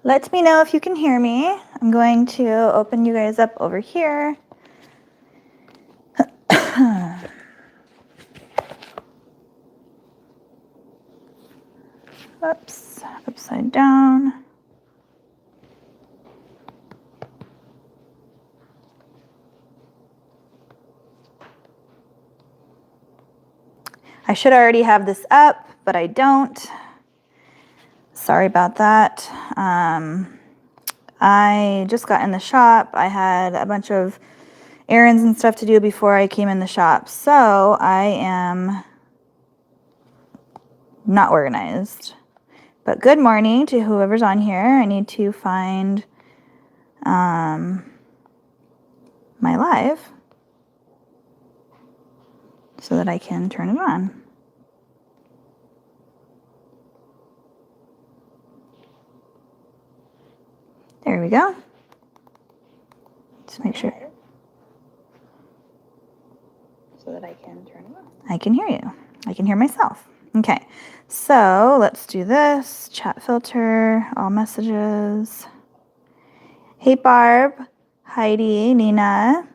Let me know if you can hear me. I'm going to open you guys up over here. Oops, upside down. I should already have this up, but I don't. Sorry about that. I just got in the shop. I had a bunch of errands and stuff to do before I came in the shop, so I am not organized. But good morning to whoever's on here. I need to find my live so that I can turn it on. There we go. Just make sure. So that I can turn it on. I can hear you. I can hear myself. Okay, so let's do this. Chat filter, all messages. Hey Barb, Heidi, Nina,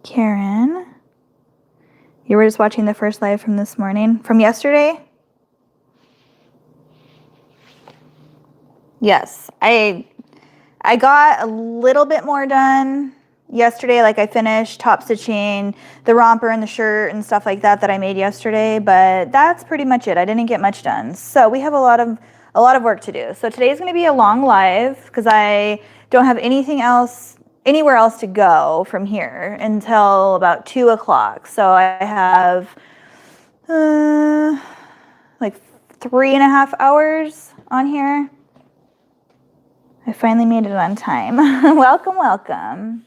Karen. You were just watching the first live from this morning? From yesterday? Yes, I got a little bit more done yesterday. Like I finished top stitching the romper and the shirt and stuff like that I made yesterday, but that's pretty much it. I didn't get much done. So we have a lot of work to do. So today's going to be a long live because I don't have anywhere else to go from here until about 2 o'clock. So I have like 3.5 hours on here. I finally made it on time. Welcome, welcome.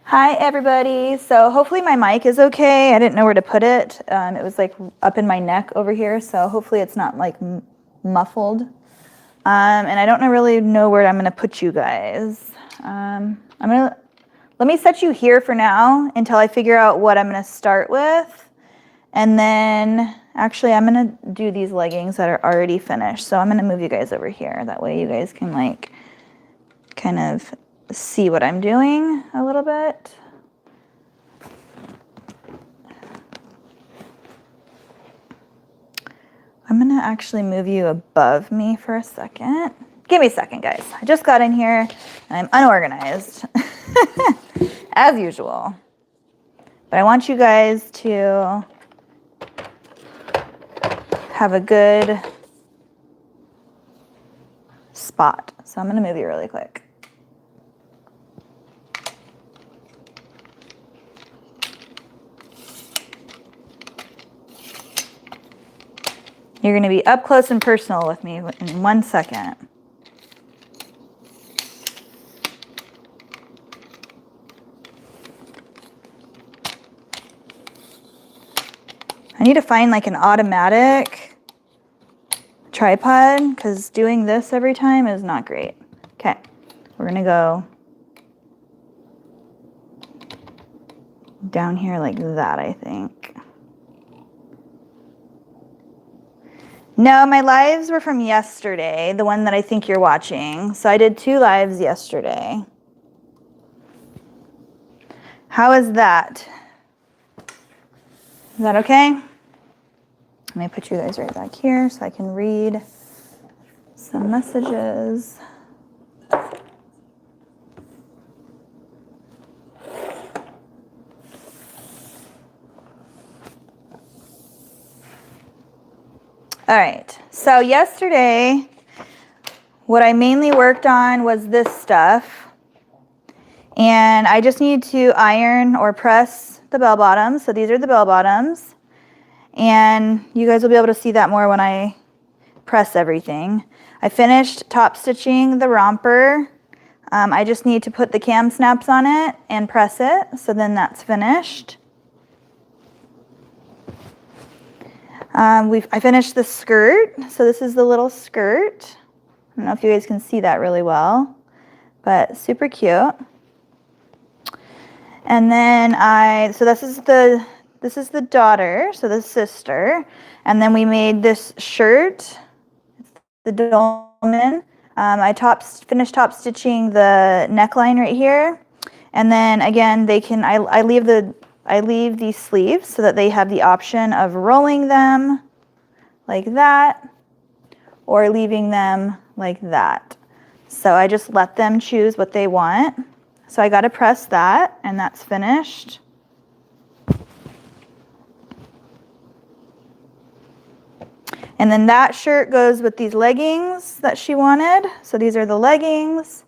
Hi, everybody. So hopefully my mic is okay. I didn't know where to put it. It was like up in my neck over here, so hopefully it's not like muffled. And I don't really know where I'm going to put you guys. Let me set you here for now until I figure out what I'm going to start with. And then, actually, I'm going to do these leggings that are already finished. So I'm going to move you guys over here. That way you guys can, like, kind of see what I'm doing a little bit. I'm going to actually move you above me for a second. Give me a second, guys. I just got in here, and I'm unorganized, as usual. But I want you guys to have a good spot. So I'm going to move you really quick. You're going to be up close and personal with me in 1 second. I need to find like an automatic tripod because doing this every time is not great. Okay, we're going to go down here like that, I think. No, my lives were from yesterday, the one that I think you're watching. So I did 2 lives yesterday. How is that? Is that okay? Let me put you guys right back here so I can read some messages. All right, so yesterday, what I mainly worked on was this stuff. And I just need to iron or press the bell bottoms. So these are the bell bottoms. And you guys will be able to see that more when I press everything. I finished top stitching the romper. I just need to put the cam snaps on it and press it. So then that's finished. I finished the skirt. So this is the little skirt. I don't know if you guys can see that really well, but super cute. And then so this is the daughter, so the sister. And then we made this shirt. It's the dolman. I finished top stitching the neckline right here. And then again, I leave these sleeves so that they have the option of rolling them like that or leaving them like that. So I just let them choose what they want. So I got to press that, and that's finished. And then that shirt goes with these leggings that she wanted. So these are the leggings,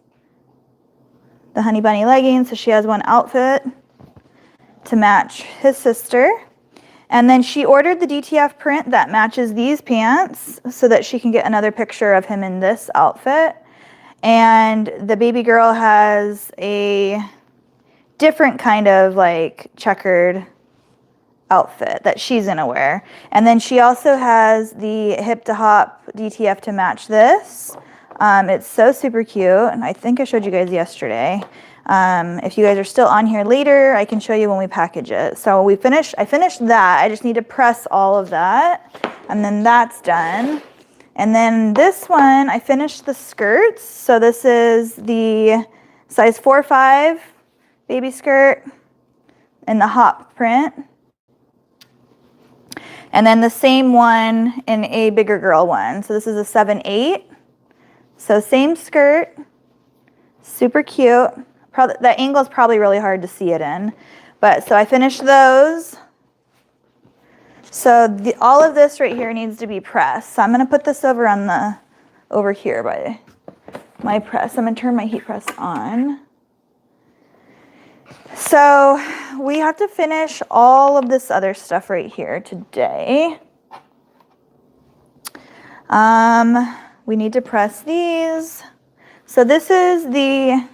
the Honey Bunny leggings. So she has one outfit to match his sister. And then she ordered the DTF print that matches these pants so that she can get another picture of him in this outfit. And the baby girl has a different kind of like checkered outfit that she's gonna wear. And then she also has the hip to hop DTF to match this. It's so super cute, and I think I showed you guys yesterday. If you guys are still on here later, I can show you when we package it. So I finished that. I just need to press all of that, and then that's done. And then this one, I finished the skirts. So this is the size 4-5 baby skirt in the hop print. And then the same one in a bigger girl one. So this is a 7-8. So same skirt, super cute. That angle is probably really hard to see it in. But so I finished those. So all of this right here needs to be pressed. So I'm gonna put this over here by my press. I'm gonna turn my heat press on. So we have to finish all of this other stuff right here today. We need to press these. So this is the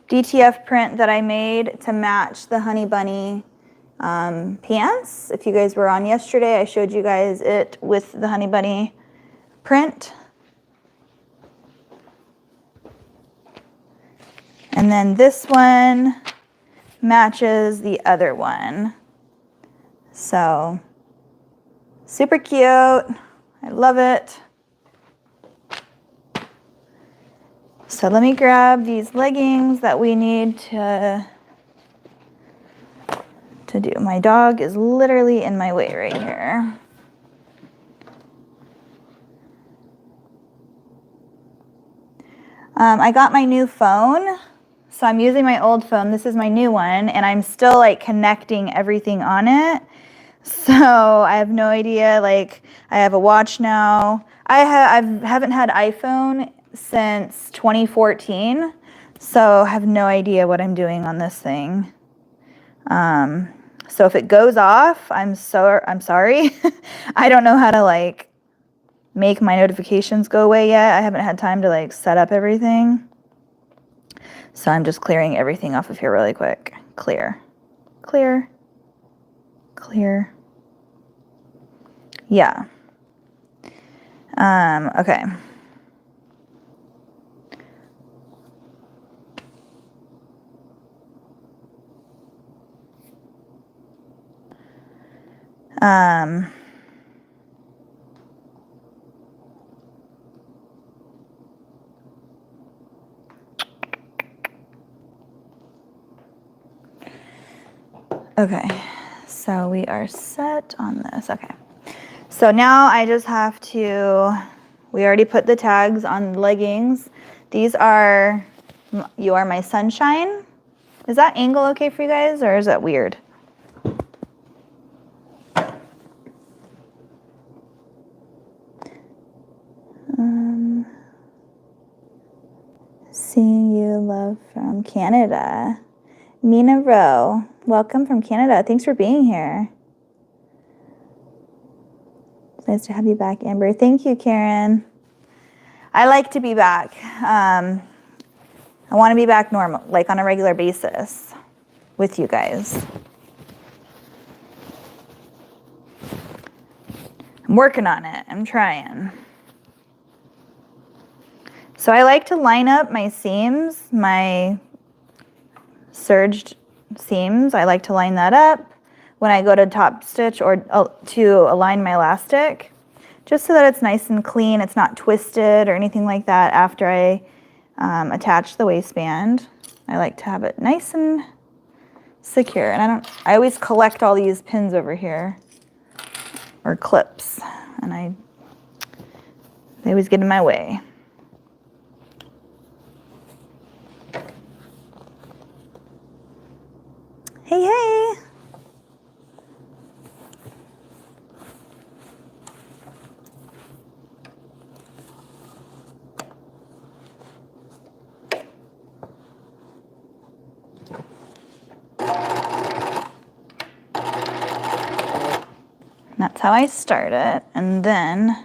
DTF print that I made to match the Honey Bunny pants. If you guys were on yesterday, I showed you guys it with the Honey Bunny print. And then this one matches the other one. So super cute. I love it. So let me grab these leggings that we need to do. My dog is literally in my way right here. I got my new phone, so I'm using my old phone. This is my new one, and I'm still like connecting everything on it. So I have no idea. Like I have a watch now. I haven't had iPhone since 2014, so I have no idea what I'm doing on this thing. So if it goes off, I'm sorry. I don't know how to like make my notifications go away yet. I haven't had time to like set up everything. So I'm just clearing everything off of here really quick. Clear. Clear. Clear. Yeah. Okay. Okay, so we are set on this. Okay, so now I just have to, we already put the tags on leggings. These are, You Are My Sunshine. Is that angle okay for you guys, or is that weird? Seeing you, love from Canada. Mina Rowe, welcome from Canada. Thanks for being here. It's nice to have you back, Amber. Thank you, Karen. I like to be back. I want to be back normal, like on a regular basis with you guys. I'm working on it. I'm trying. So I like to line up my seams, my serged seams. I like to line that up when I go to top stitch or to align my elastic, just so that it's nice and clean. It's not twisted or anything like that after I attach the waistband. I like to have it nice and secure. And I always collect all these pins over here, or clips, and they always get in my way. Hey, hey. That's how I start it, and then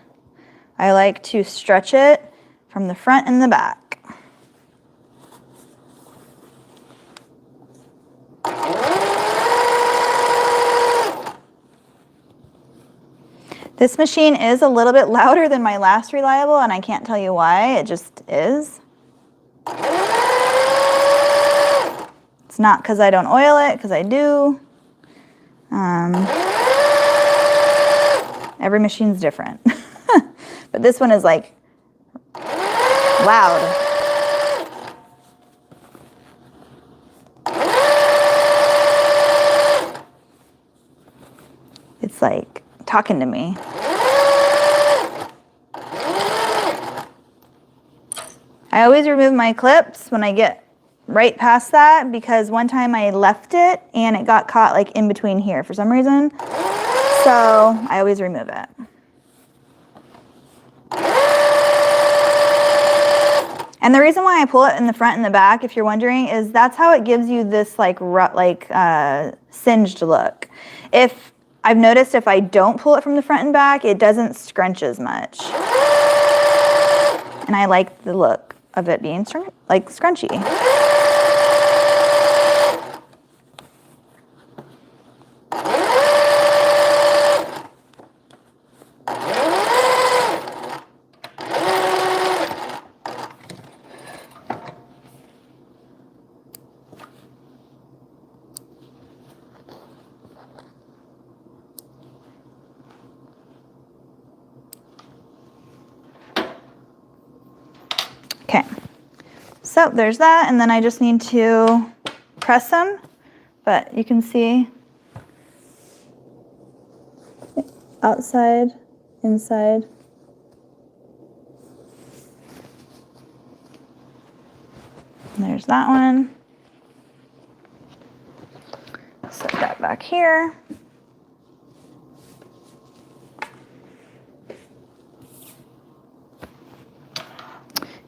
I like to stretch it from the front and the back. This machine is a little bit louder than my last Reliable, and I can't tell you why, it just is. It's not because I don't oil it, because I do. Every machine's different. But this one is like loud. It's like talking to me. I always remove my clips when I get right past that, because one time I left it and it got caught like in between here for some reason. So I always remove it. And the reason why I pull it in the front and the back, if you're wondering, is that's how it gives you this like singed look. If I've noticed if I don't pull it from the front and back, it doesn't scrunch as much. And I like the look of it being like scrunchy. Okay, so there's that, and then I just need to press them, but you can see outside, inside. And there's that one. Set that back here.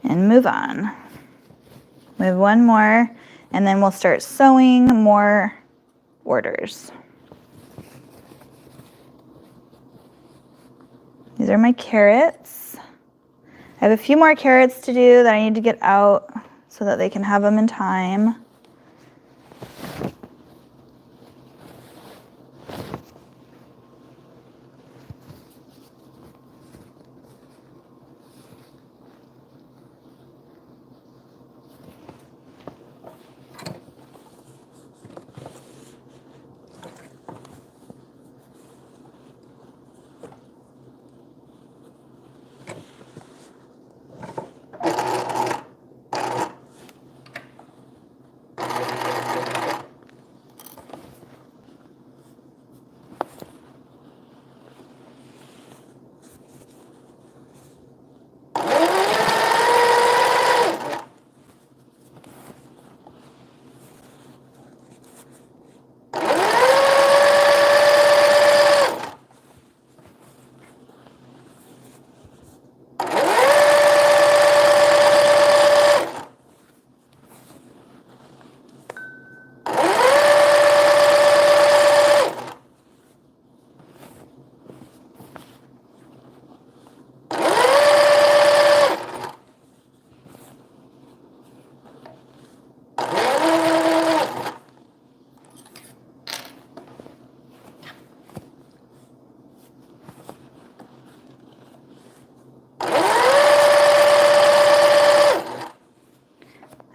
And move on. We have one more, and then we'll start sewing more orders. These are my carrots. I have a few more carrots to do that I need to get out so that they can have them in time.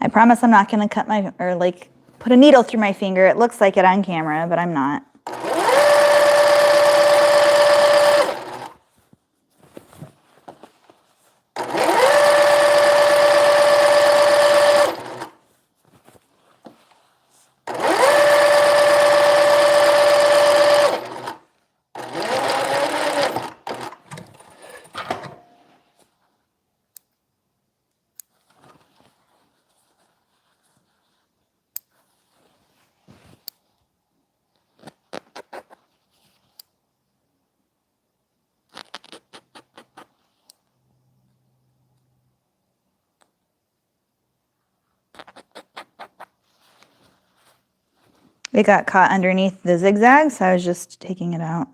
I promise I'm not going to cut my, or like put a needle through my finger. It looks like it on camera, but I'm not. It got caught underneath the zigzag, so I was just taking it out.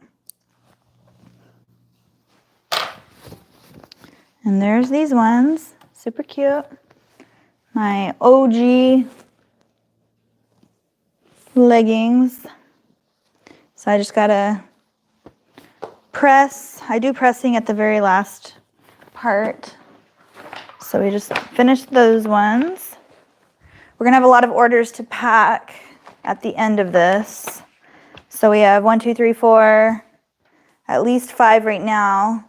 And there's these ones, super cute. My OG leggings. So I just gotta press. I do pressing at the very last part. So we just finished those ones. We're gonna have a lot of orders to pack at the end of this. So we have 1, 2, 3, 4, at least 5 right now.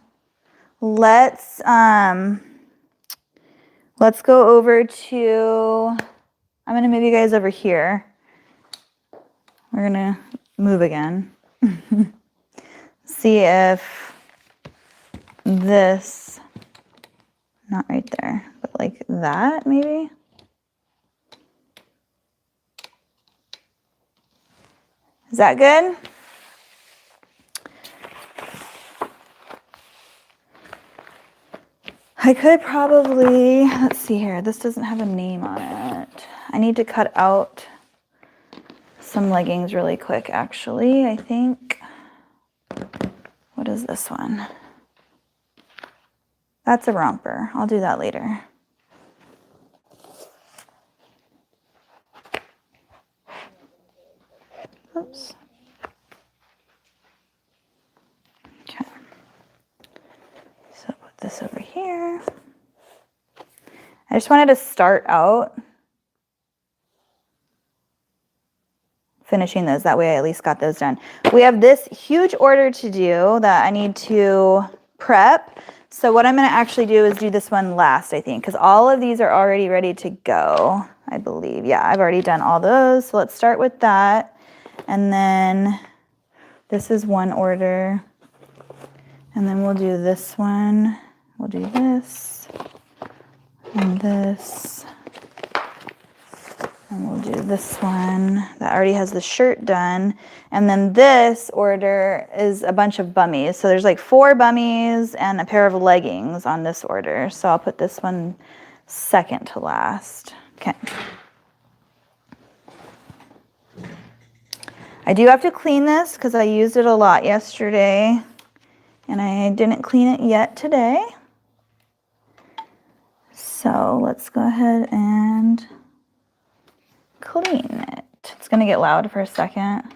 Let's go over to, I'm gonna move you guys over here. We're gonna move again. See if this, not right there, but like that maybe. Is that good? I could probably, let's see here, this doesn't have a name on it. I need to cut out some leggings really quick, actually, I think. What is this one? That's a romper. I'll do that later. Oops. Okay. So put this over here. I just wanted to start out finishing those. That way I at least got those done. We have this huge order to do that I need to prep. So what I'm going to actually do is do this one last, I think, because all of these are already ready to go, I believe. Yeah, I've already done all those. So let's start with that. And then this is one order. And then we'll do this one. We'll do this and this. And we'll do this one that already has the shirt done. And then this order is a bunch of bummies. So there's like 4 bummies and a pair of leggings on this order. So I'll put this one second to last. Okay. I do have to clean this because I used it a lot yesterday and I didn't clean it yet today. So let's go ahead and clean it. It's gonna get loud for a second.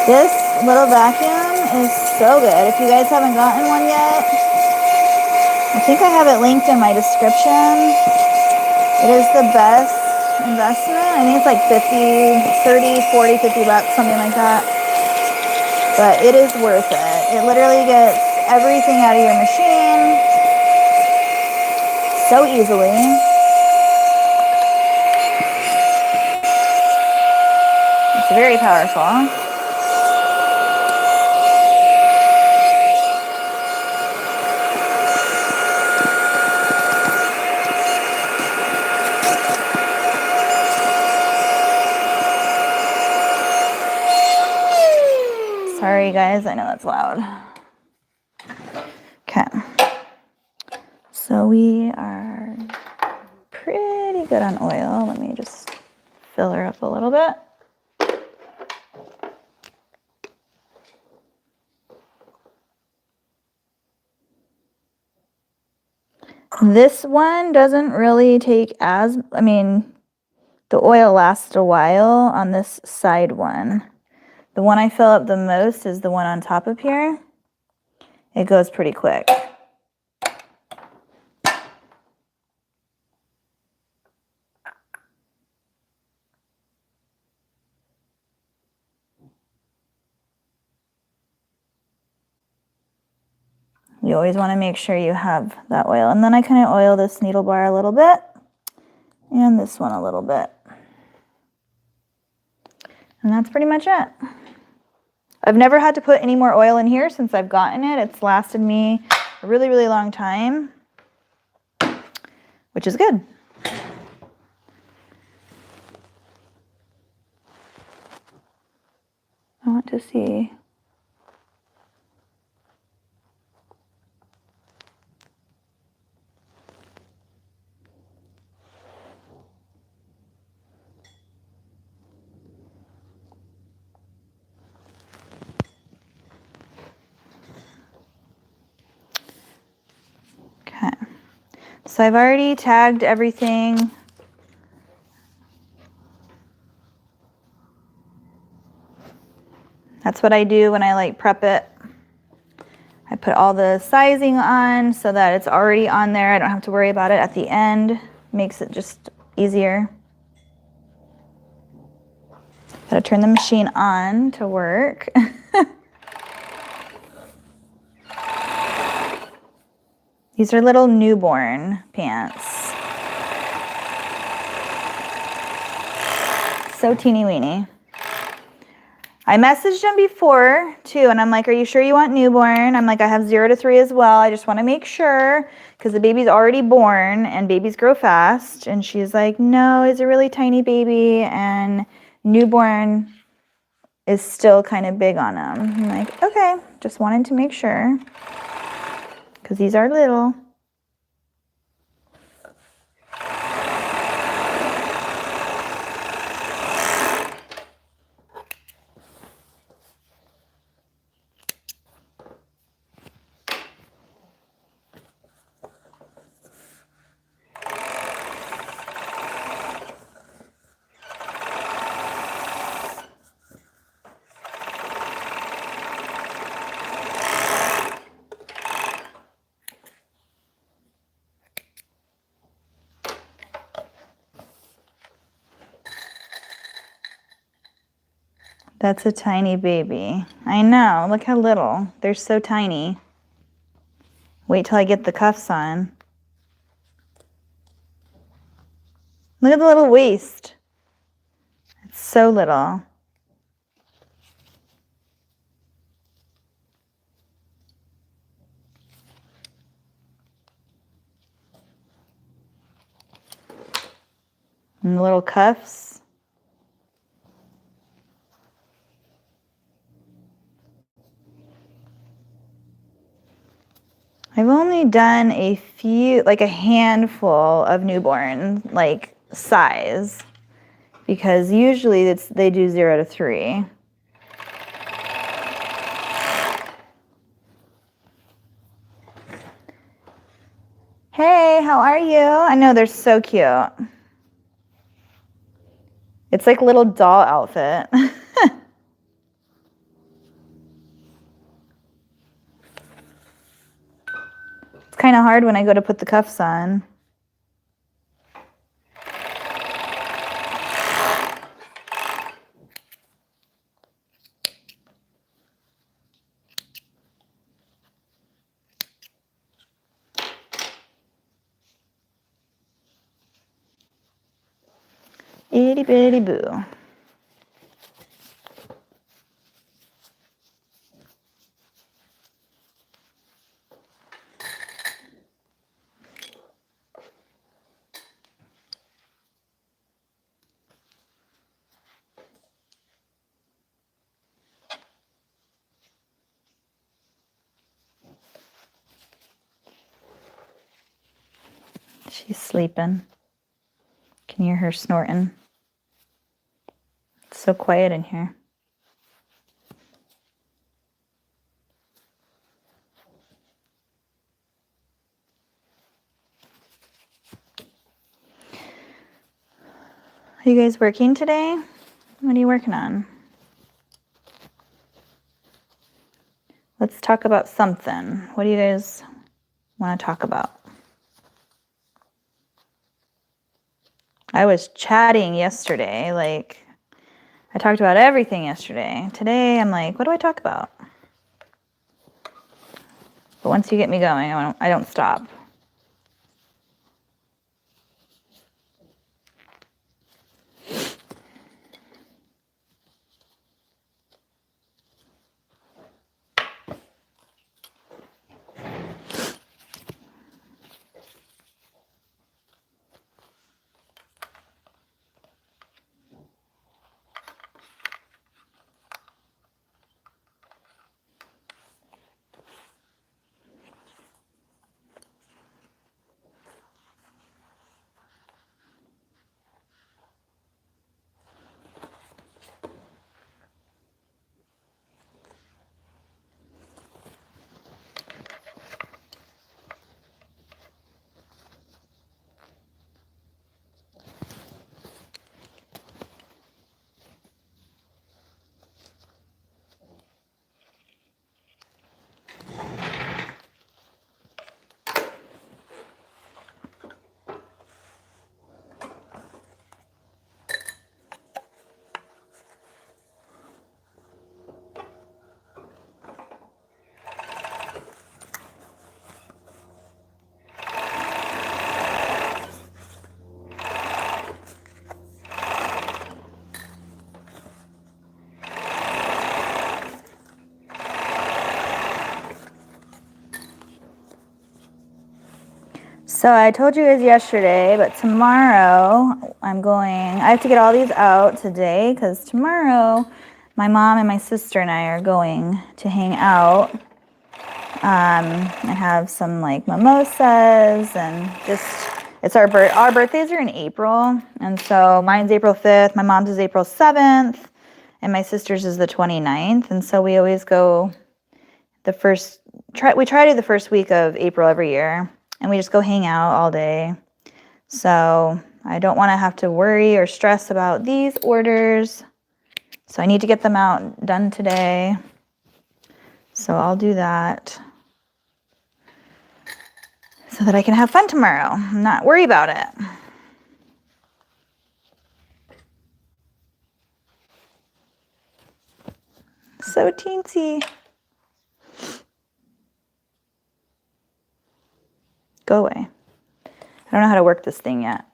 This little vacuum is so good. If you guys haven't gotten one yet, I think I have it linked in my description. It is the best investment. I think it's like 30, 40, 50 bucks, something like that. But it is worth it. It literally gets everything out of your machine so easily. It's very powerful. Sorry guys, I know that's loud. Okay. So we are pretty good on oil. Let me just fill her up a little bit. This one doesn't really take as, I mean, the oil lasts a while on this side one. The one I fill up the most is the one on top of here. It goes pretty quick. You always want to make sure you have that oil. And then I kind of oil this needle bar a little bit and this one a little bit. And that's pretty much it. I've never had to put any more oil in here since I've gotten it. It's lasted me a really, really long time, which is good. I want to see. Okay, so I've already tagged everything. That's what I do when I like prep it. I put all the sizing on so that it's already on there. I don't have to worry about it at the end. Makes it just easier. Gotta turn the machine on to work. These are little newborn pants. So teeny weeny. I messaged him before too, and I'm like, are you sure you want newborn? I'm like, I have 0 to 3 as well. I just want to make sure because the baby's already born and babies grow fast. And she's like, no, it's a really tiny baby and newborn is still kind of big on them. I'm like, okay, just wanted to make sure because these are little. That's a tiny baby. I know, look how little. They're so tiny. Wait till I get the cuffs on. Look at the little waist. It's so little. And the little cuffs. I've only done a few, like a handful of newborn, like size, because usually they do 0 to 3. Hey, how are you? I know they're so cute. It's like a little doll outfit. It's kind of hard when I go to put the cuffs on. Itty bitty boo. She's sleeping. Can you hear her snorting? It's so quiet in here. Are you guys working today? What are you working on? Let's talk about something. What do you guys want to talk about? I was chatting yesterday, like I talked about everything yesterday. Today I'm like, what do I talk about? But once you get me going, I don't stop. So I told you guys yesterday, but tomorrow I have to get all these out today because tomorrow my mom and my sister and I are going to hang out and have some like mimosas and just, it's our birthdays are in April. And so mine's April 5th, my mom's is April 7th, and my sister's is the 29th. And so we always go we try to do the first week of April every year. And we just go hang out all day. So I don't want to have to worry or stress about these orders. So I need to get them out done today. So I'll do that so that I can have fun tomorrow and not worry about it. So teensy. Go away. I don't know how to work this thing yet.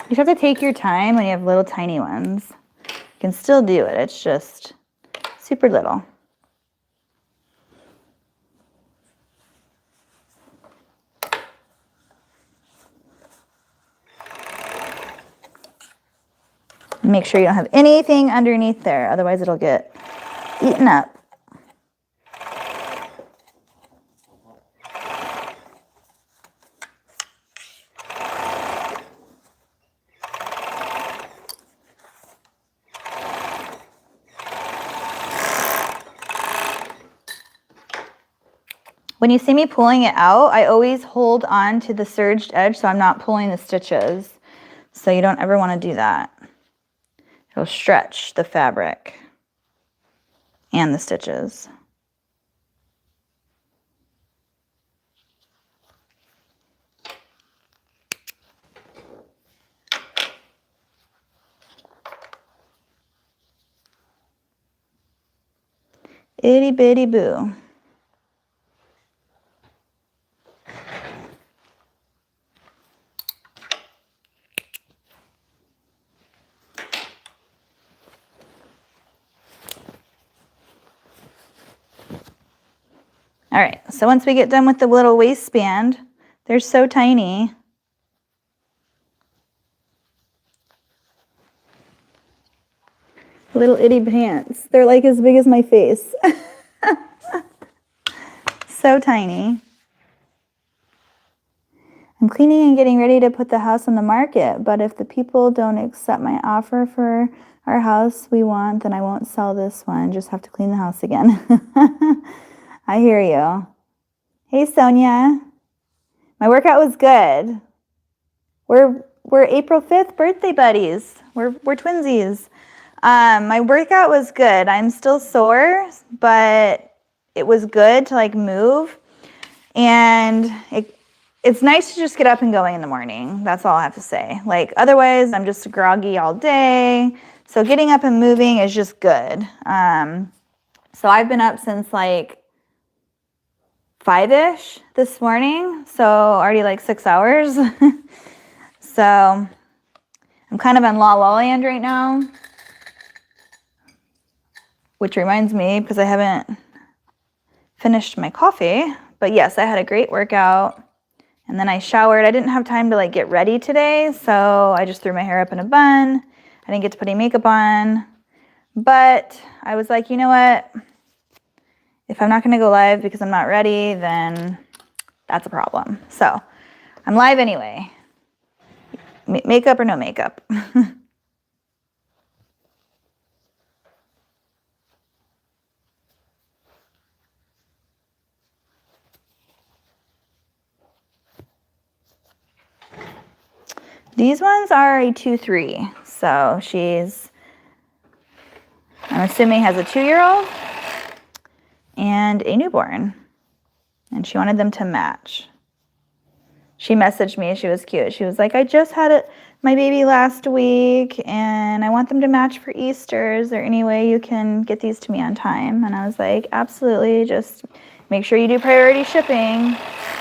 You just have to take your time when you have little tiny ones. You can still do it, it's just super little. Make sure you don't have anything underneath there, otherwise it'll get eaten up. When you see me pulling it out, I always hold on to the serged edge so I'm not pulling the stitches. So you don't ever want to do that. It'll stretch the fabric and the stitches. Itty bitty boo. All right, so once we get done with the little waistband, they're so tiny. Little itty pants. They're like as big as my face. So tiny. I'm cleaning and getting ready to put the house on the market, but if the people don't accept my offer for our house we want, then I won't sell this one. Just have to clean the house again. I hear you. Hey, Sonia. My workout was good. We're April 5th birthday buddies. We're twinsies. My workout was good. I'm still sore, but it was good to like move. And it's nice to just get up and going in the morning. That's all I have to say. Like otherwise, I'm just groggy all day. So getting up and moving is just good. So I've been up since like 5-ish this morning. So already like 6 hours. So I'm kind of in La La Land right now. Which reminds me, because I haven't finished my coffee. But yes, I had a great workout. And then I showered. I didn't have time to like get ready today, so I just threw my hair up in a bun. I didn't get to put any makeup on. But I was like, you know what? If I'm not going to go live because I'm not ready, then that's a problem. So I'm live anyway. Makeup or no makeup. These ones are a 2-3. So she's, I'm assuming, has a 2-year-old and a newborn. And she wanted them to match. She messaged me. She was cute. She was like, I just had my baby last week and I want them to match for Easter. Is there any way you can get these to me on time? And I was like, absolutely. Just make sure you do priority shipping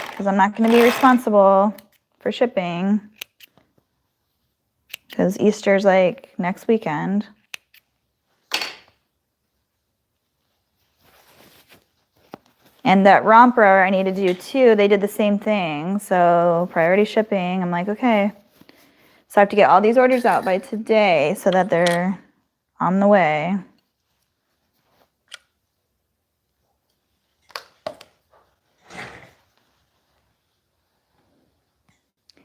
because I'm not going to be responsible for shipping because Easter's like next weekend. And that romper I need to do too. They did the same thing. So priority shipping. I'm like, okay. So I have to get all these orders out by today so that they're on the way.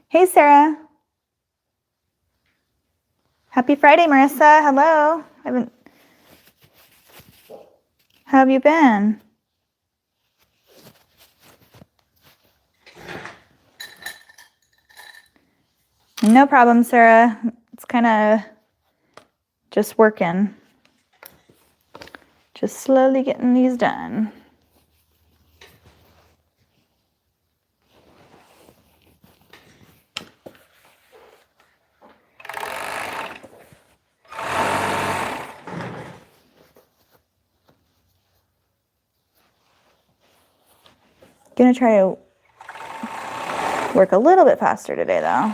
Hey, Sarah. Happy Friday, Marissa. Hello. How have you been? No problem, Sarah. It's kind of just working. Just slowly getting these done. Gonna try to work a little bit faster today, though.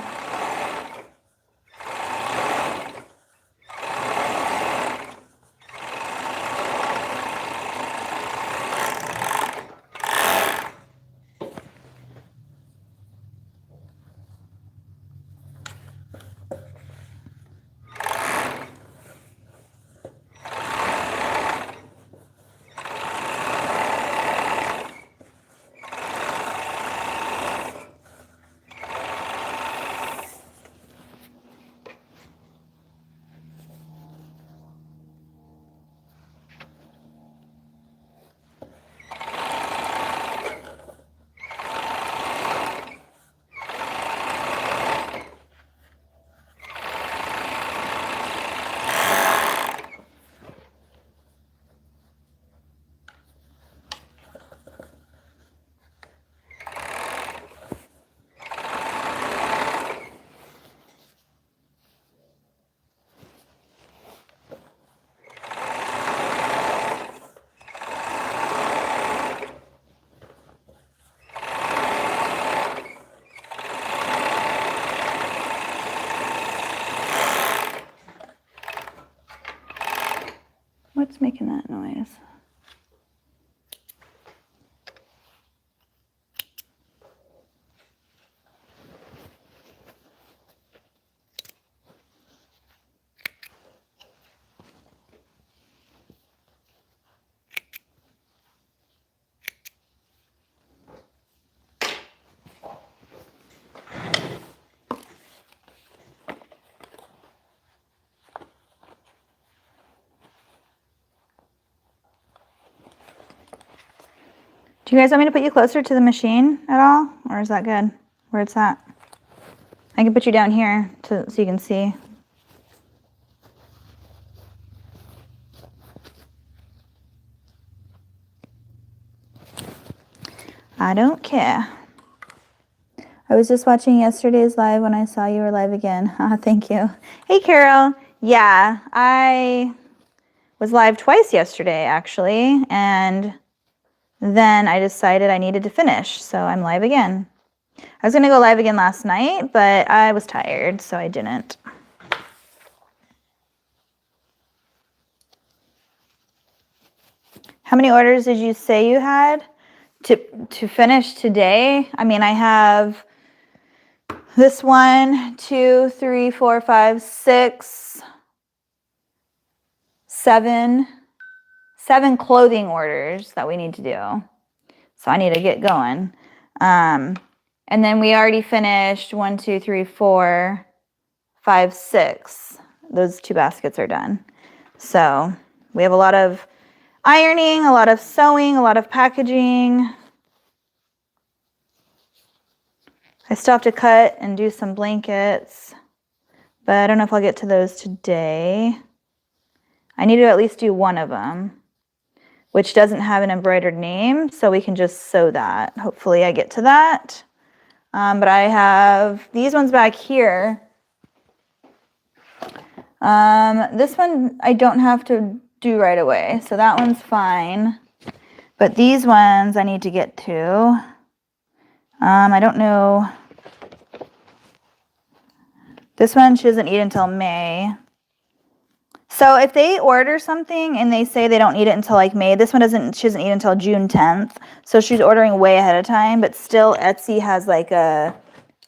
What's making that noise? Do you guys want me to put you closer to the machine at all? Or is that good? Where it's at? I can put you down here so you can see. I don't care. I was just watching yesterday's live when I saw you were live again. Thank you. Hey, Carol. Yeah, I was live twice yesterday, actually, and then I decided I needed to finish, so I'm live again. I was going to go live again last night, but I was tired, so I didn't. How many orders did you say you had to finish today? I mean, I have this 1, 2, 3, 4, 5, 6, 7 clothing orders that we need to do. So I need to get going. And then we already finished 1, 2, 3, 4, 5, 6. Those 2 baskets are done. So we have a lot of ironing, a lot of sewing, a lot of packaging. I still have to cut and do some blankets, but I don't know if I'll get to those today. I need to at least do one of them, which doesn't have an embroidered name, so we can just sew that. Hopefully I get to that. But I have these ones back here. This one I don't have to do right away, so that one's fine. But these ones I need to get to. I don't know. This one she doesn't eat until May. So if they order something and they say they don't need it until like May, this one she doesn't eat until June 10th. So she's ordering way ahead of time, but still Etsy has like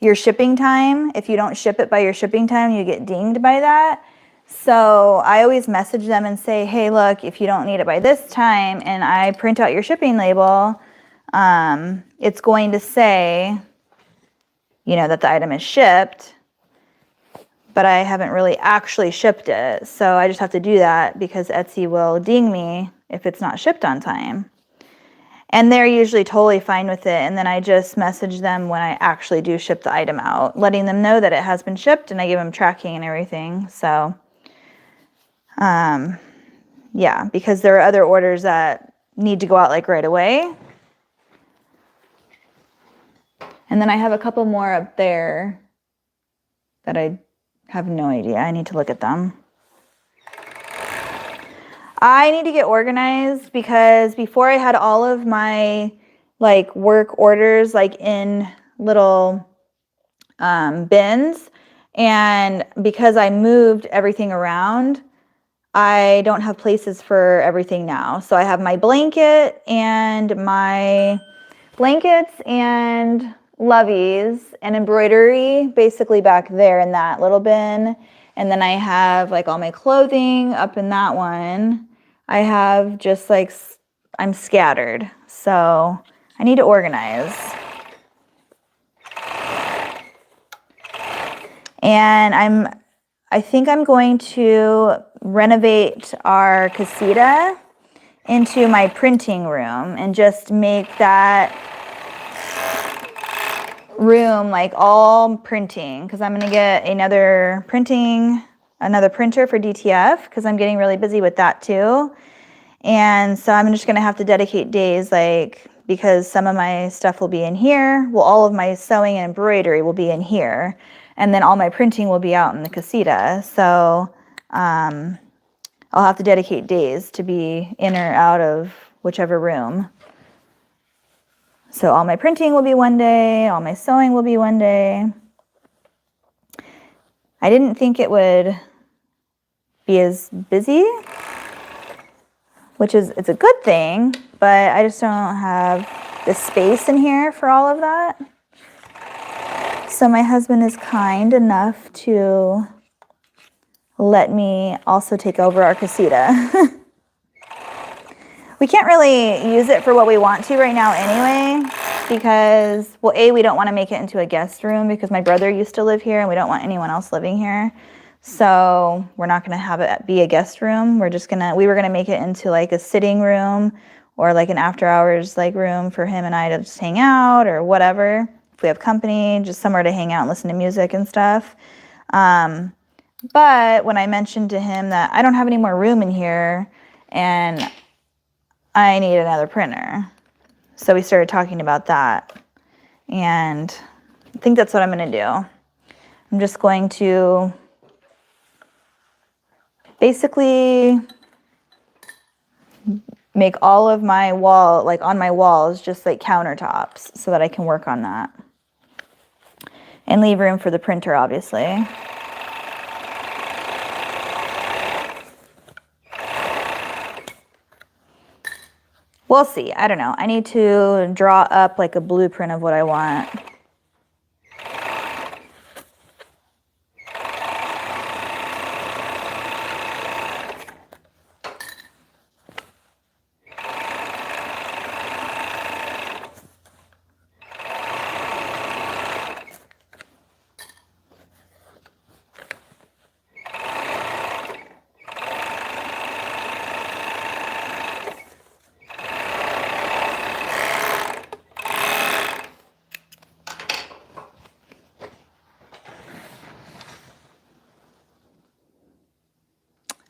your shipping time. If you don't ship it by your shipping time, you get dinged by that. So I always message them and say, hey, look, if you don't need it by this time and I print out your shipping label, it's going to say, you know, that the item is shipped, but I haven't really actually shipped it. So I just have to do that because Etsy will ding me if it's not shipped on time. And they're usually totally fine with it. And then I just message them when I actually do ship the item out, letting them know that it has been shipped, and I give them tracking and everything. So, yeah, because there are other orders that need to go out like right away. And then I have a couple more up there that I have no idea. I need to look at them. I need to get organized because before I had all of my like work orders like in little bins, and because I moved everything around, I don't have places for everything now. So I have my blankets and loveys and embroidery basically back there in that little bin. And then I have like all my clothing up in that one. I have just like, I'm scattered. So I need to organize. And I think I'm going to renovate our casita into my printing room and just make that room like all printing, because I'm going to get another printer for DTF because I'm getting really busy with that too. And so I'm just going to have to dedicate days, like, because some of my stuff will be in here. Well, all of my sewing and embroidery will be in here, and then all my printing will be out in the casita. So I'll have to dedicate days to be in or out of whichever room. So all my printing will be one day, all my sewing will be one day. I didn't think it would be as busy, which is, it's a good thing, but I just don't have the space in here for all of that. So my husband is kind enough to let me also take over our casita. We can't really use it for what we want to right now anyway, because, well, A, we don't want to make it into a guest room because my brother used to live here and we don't want anyone else living here. So we're not going to have it be a guest room. We were going to make it into like a sitting room or like an after hours like room for him and I to just hang out or whatever. If we have company, just somewhere to hang out and listen to music and stuff. But when I mentioned to him that I don't have any more room in here and I need another printer. So we started talking about that. And I think that's what I'm going to do. I'm just going to basically make all of my wall, like on my walls, just like countertops so that I can work on that. And leave room for the printer, obviously. We'll see. I don't know. I need to draw up like a blueprint of what I want.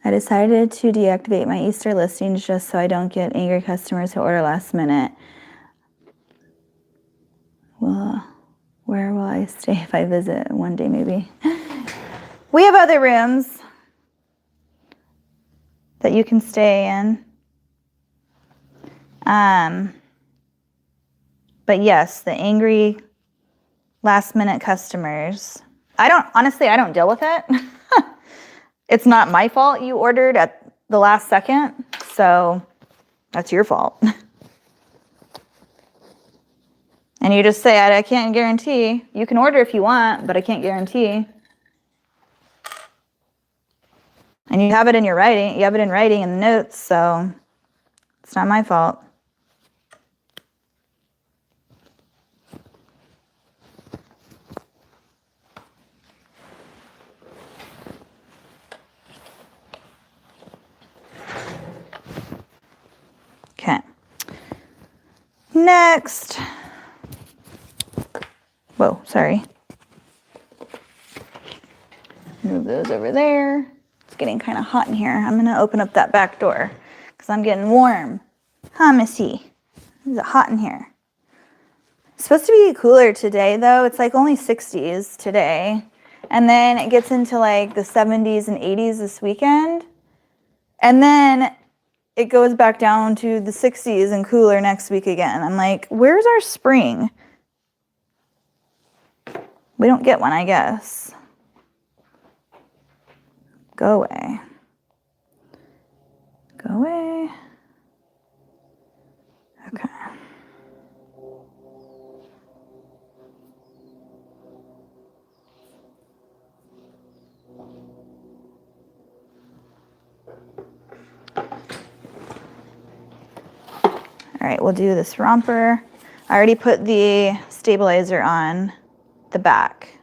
I decided to deactivate my Easter listings just so I don't get angry customers who order last minute. Well, where will I stay if I visit one day maybe? We have other rooms that you can stay in. But yes, the angry last minute customers. Honestly, I don't deal with it. It's not my fault you ordered at the last second, so that's your fault. And you just say, I can't guarantee. You can order if you want, but I can't guarantee. And you have it in your writing. You have it in writing in the notes, so it's not my fault. Okay. Next. Whoa, sorry. Move those over there. It's getting kind of hot in here. I'm going to open up that back door because I'm getting warm. Huh, Missy? Is it hot in here? It's supposed to be cooler today, though. It's like only 60s today. And then it gets into like the 70s and 80s this weekend. And then it goes back down to the 60s and cooler next week again. I'm like, where's our spring? We don't get one, I guess. Go away. Go away. Okay. All right, we'll do this romper. I already put the stabilizer on the back.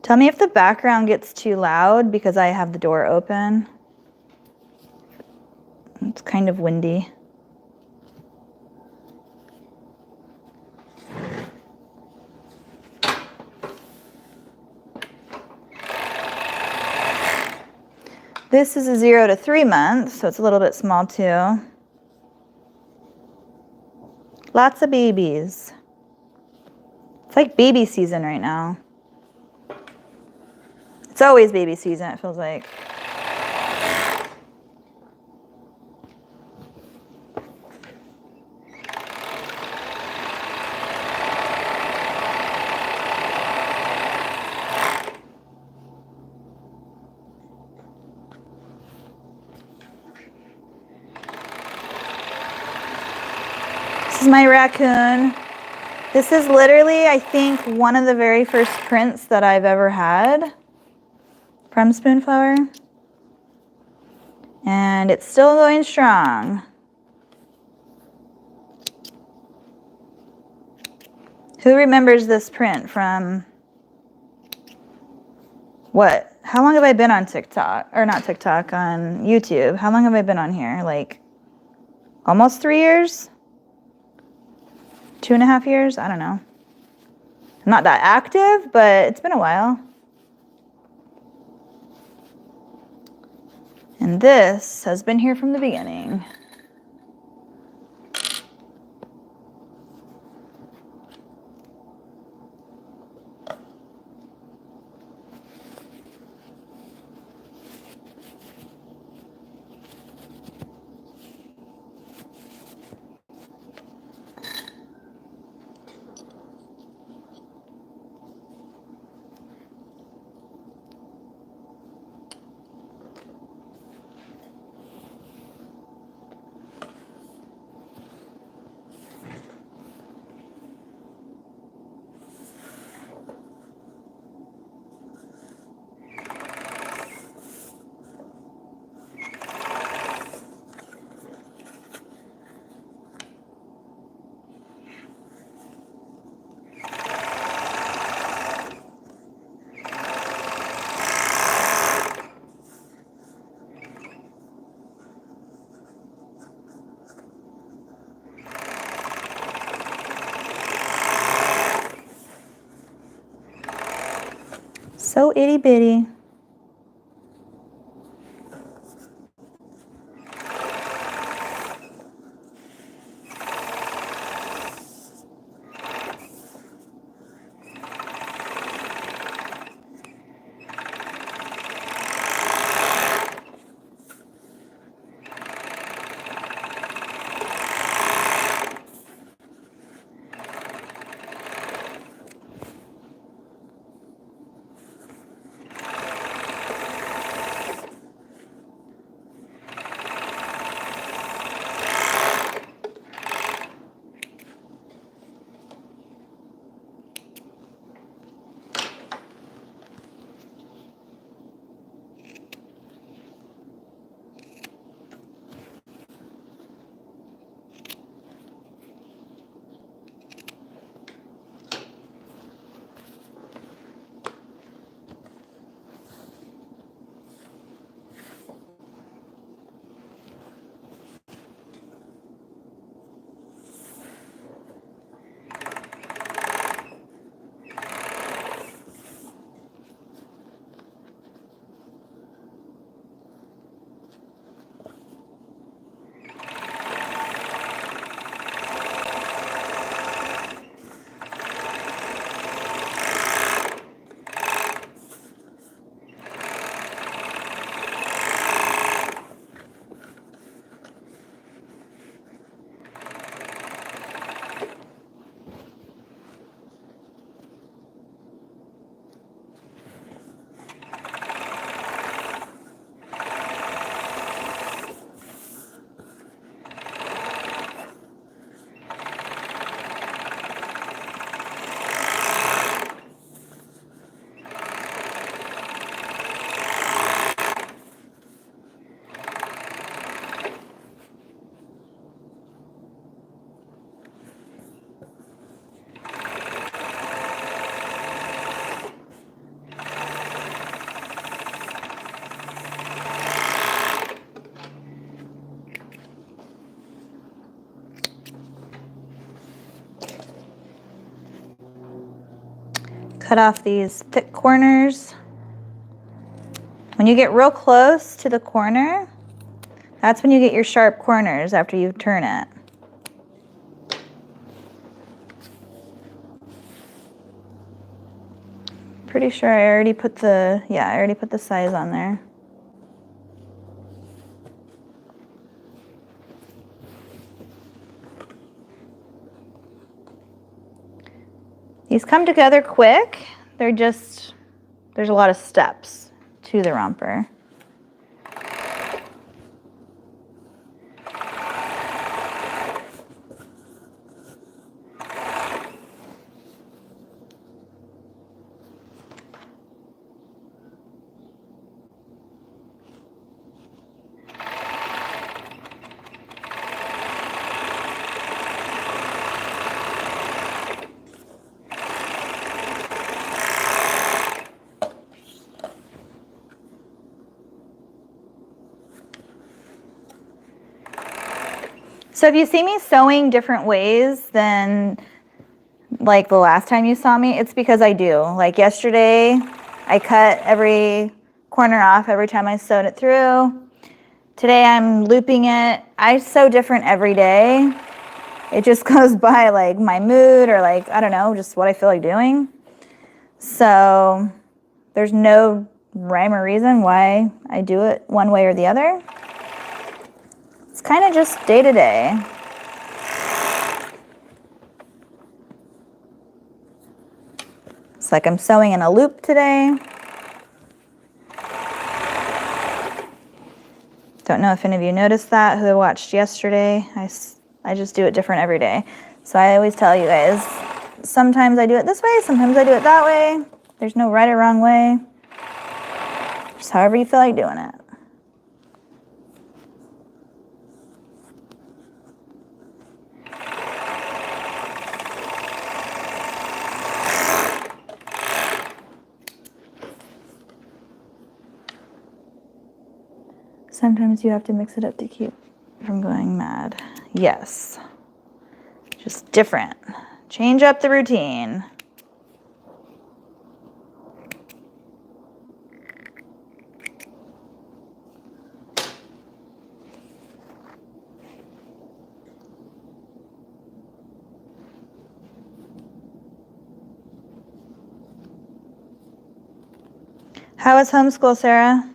Tell me if the background gets too loud because I have the door open. It's kind of windy. This is a 0 to 3 months, so it's a little bit small too. Lots of babies. It's like baby season right now. It's always baby season, it feels like. This is my raccoon. This is literally, I think, one of the very first prints that I've ever had from Spoonflower. And it's still going strong. Who remembers this print from, what, how long have I been on TikTok? Or not TikTok, on YouTube. How long have I been on here? Like almost 3 years? 2.5 years? I don't know. I'm not that active, but it's been a while. And this has been here from the beginning. So itty bitty. Cut off these thick corners. When you get real close to the corner, that's when you get your sharp corners after you turn it. Pretty sure I already put the, yeah, I already put the size on there. These come together quick. They're just, there's a lot of steps to the romper. So if you see me sewing different ways than like the last time you saw me, it's because I do. Like yesterday, I cut every corner off every time I sewed it through. Today I'm looping it. I sew different every day. It just goes by like my mood or like, I don't know, just what I feel like doing. So there's no rhyme or reason why I do it one way or the other. It's kind of just day to day. It's like I'm sewing in a loop today. Don't know if any of you noticed that who watched yesterday. I just do it different every day. So I always tell you guys, sometimes I do it this way, sometimes I do it that way. There's no right or wrong way. Just however you feel like doing it. Sometimes you have to mix it up to keep from going mad. Yes. Just different. Change up the routine. How was homeschool, Sarah?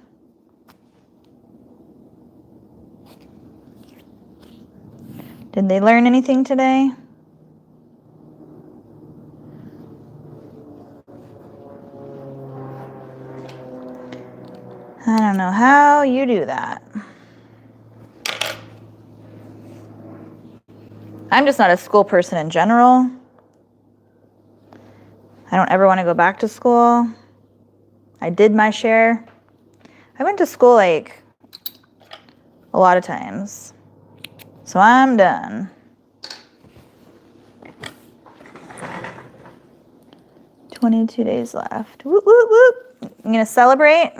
Did they learn anything today? I don't know how you do that. I'm just not a school person in general. I don't ever want to go back to school. I did my share. I went to school like a lot of times. So I'm done. "22 days left. Whoop, whoop, whoop. You gonna celebrate?"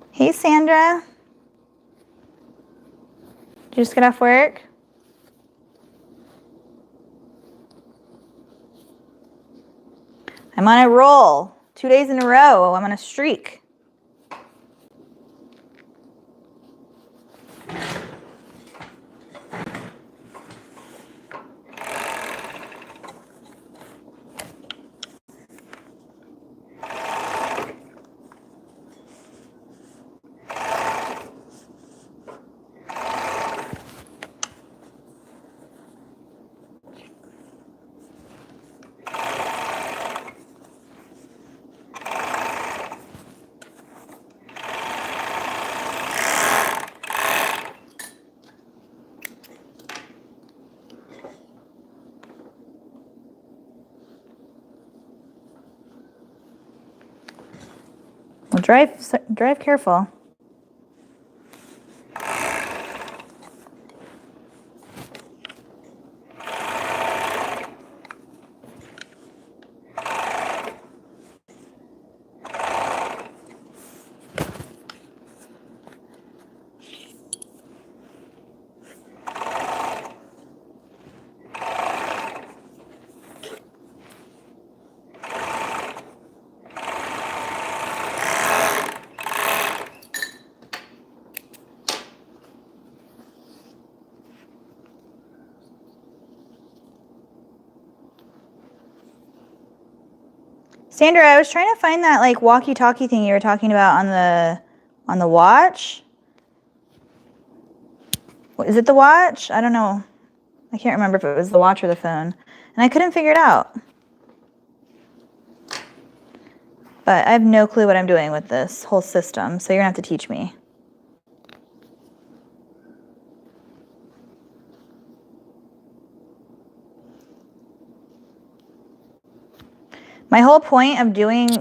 Hey, Sandra. Did you just get off work? I'm on a roll. 2 days in a row. I'm on a streak. Well, drive careful. Sandra, I was trying to find that like walkie-talkie thing you were talking about on the watch. Is it the watch? I don't know. I can't remember if it was the watch or the phone. And I couldn't figure it out. But I have no clue what I'm doing with this whole system, so you're gonna have to teach me. My whole point of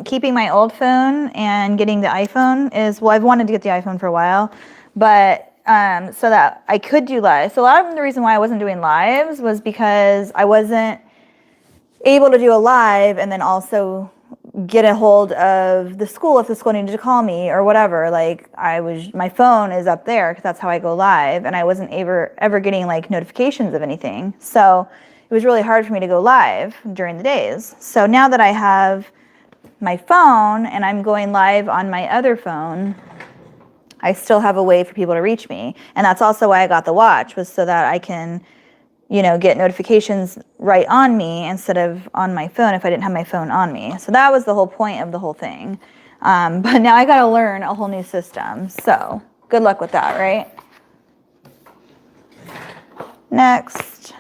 keeping my old phone and getting the iPhone is, well, I've wanted to get the iPhone for a while, but so that I could do lives. So a lot of the reason why I wasn't doing lives was because I wasn't able to do a live and then also get a hold of the school if the school needed to call me or whatever. Like my phone is up there because that's how I go live, and I wasn't ever getting like notifications of anything. So it was really hard for me to go live during the days. So now that I have my phone and I'm going live on my other phone, I still have a way for people to reach me. And that's also why I got the watch, was so that I can, you know, get notifications right on me instead of on my phone if I didn't have my phone on me. So that was the whole point of the whole thing. But now I got to learn a whole new system. So good luck with that, right? Next.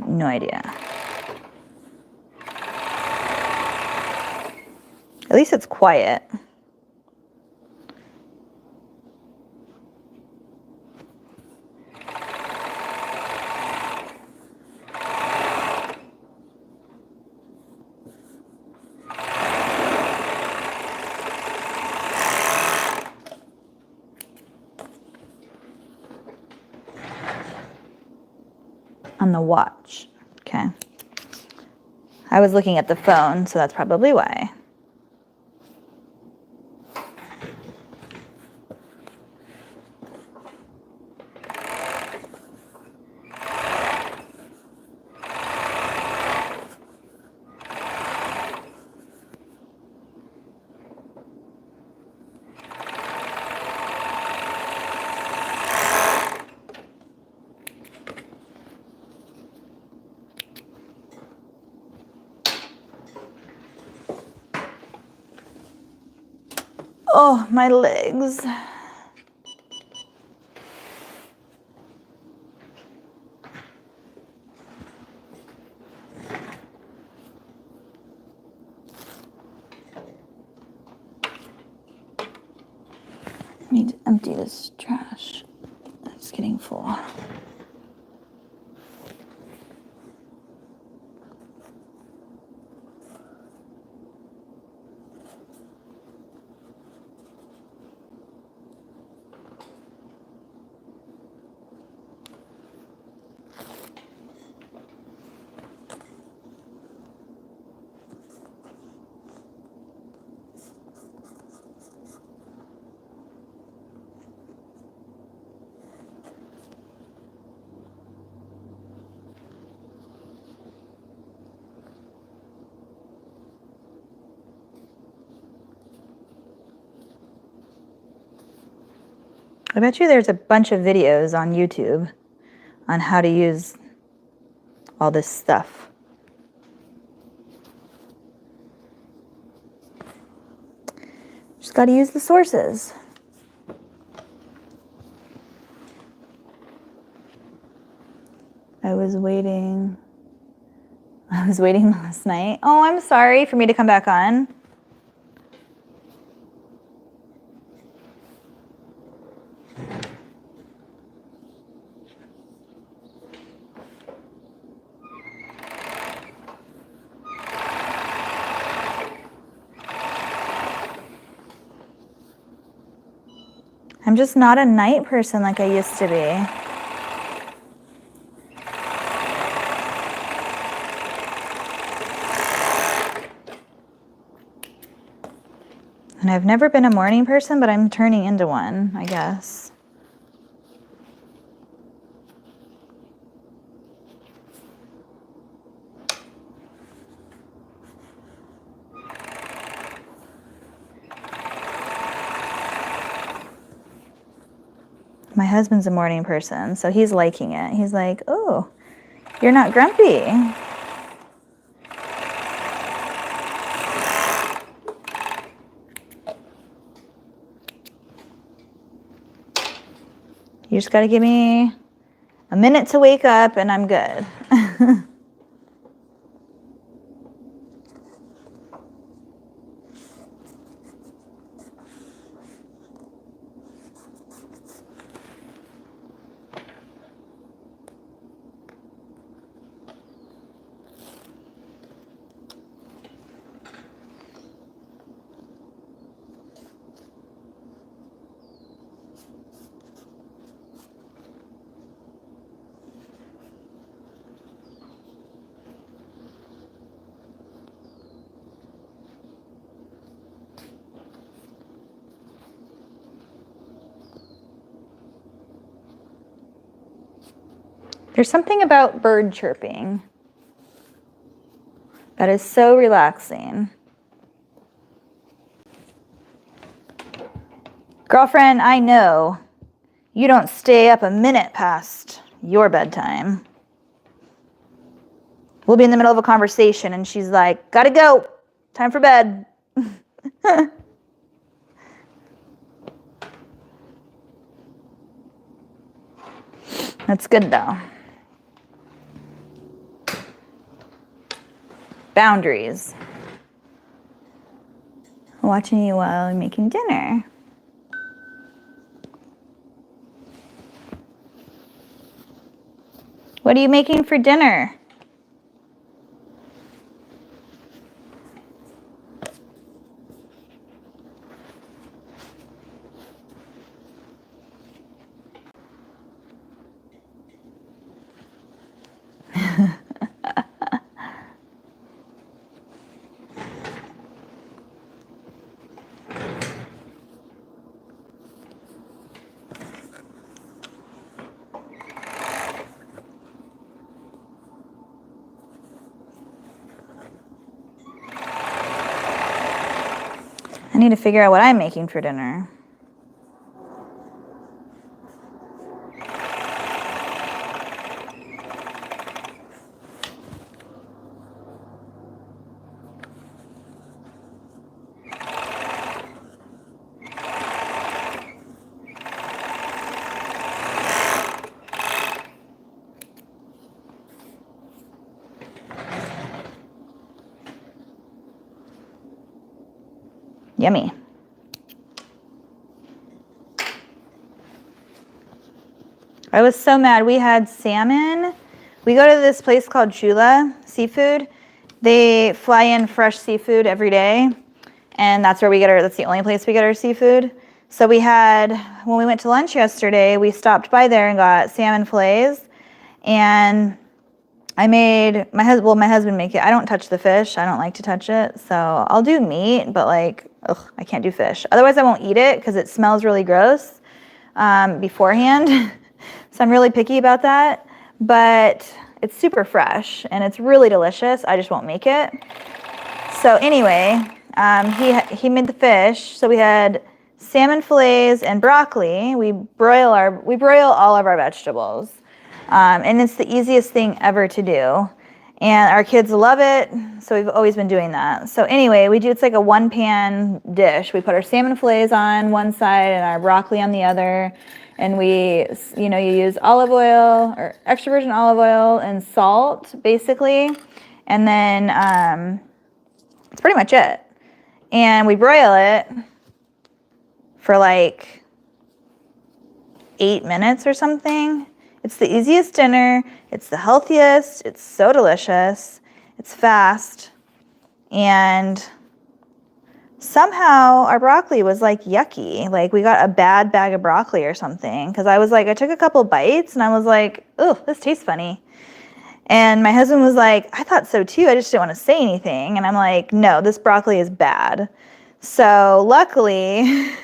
No idea. At least it's quiet. On the watch. Okay. I was looking at the phone, so that's probably why. Oh, my legs. I need to empty this trash. It's getting full. I bet you there's a bunch of videos on YouTube on how to use all this stuff. Just got to use the sources. I was waiting last night. Oh, I'm sorry for me to come back on. I'm just not a night person like I used to be. And I've never been a morning person, but I'm turning into one, I guess. My husband's a morning person, so he's liking it. He's like, oh, you're not grumpy. You just gotta give me a minute to wake up and I'm good. There's something about bird chirping that is so relaxing. Girlfriend, I know you don't stay up a minute past your bedtime. We'll be in the middle of a conversation and she's like, gotta go, time for bed. That's good though. Boundaries. Watching you while I'm making dinner. What are you making for dinner? I need to figure out what I'm making for dinner. Yummy. I was so mad. We had salmon. We go to this place called Chula Seafood. They fly in fresh seafood every day. And that's where we get that's the only place we get our seafood. So we had, when we went to lunch yesterday, we stopped by there and got salmon fillets. And I made, my husband make it. I don't touch the fish. I don't like to touch it. So I'll do meat, but like, ugh, I can't do fish. Otherwise I won't eat it because it smells really gross beforehand. So I'm really picky about that. But it's super fresh and it's really delicious. I just won't make it. So anyway, he made the fish. So we had salmon fillets and broccoli. We broil all of our vegetables. And it's the easiest thing ever to do. And our kids love it, so we've always been doing that. So anyway, it's like a one-pan dish. We put our salmon fillets on one side and our broccoli on the other. And you use olive oil or extra virgin olive oil and salt, basically. And then that's pretty much it. And we broil it for like 8 minutes or something. It's the easiest dinner, it's the healthiest, it's so delicious, it's fast, and somehow our broccoli was like yucky. Like we got a bad bag of broccoli or something, because I took a couple bites and I was like, oh, this tastes funny. And my husband was like, I thought so too, I just didn't want to say anything. And I'm like, no, this broccoli is bad. So luckily,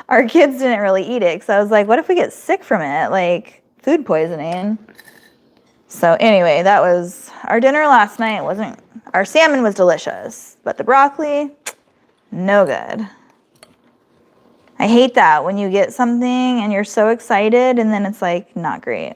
our kids didn't really eat it, because I was like, what if we get sick from it? Like, food poisoning. So anyway, that was our dinner last night. Our salmon was delicious, but the broccoli, no good. I hate that when you get something and you're so excited and then it's like not great.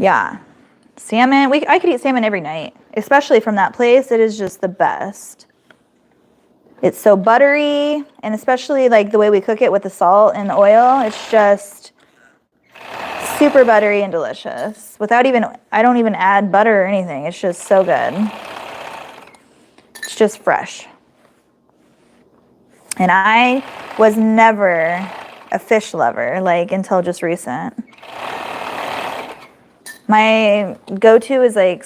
Yeah, salmon, I could eat salmon every night, especially from that place. It is just the best. It's so buttery, and especially like the way we cook it with the salt and the oil, it's just super buttery and delicious. I don't even add butter or anything. It's just so good. It's just fresh. And I was never a fish lover, like until just recent. My go-to is like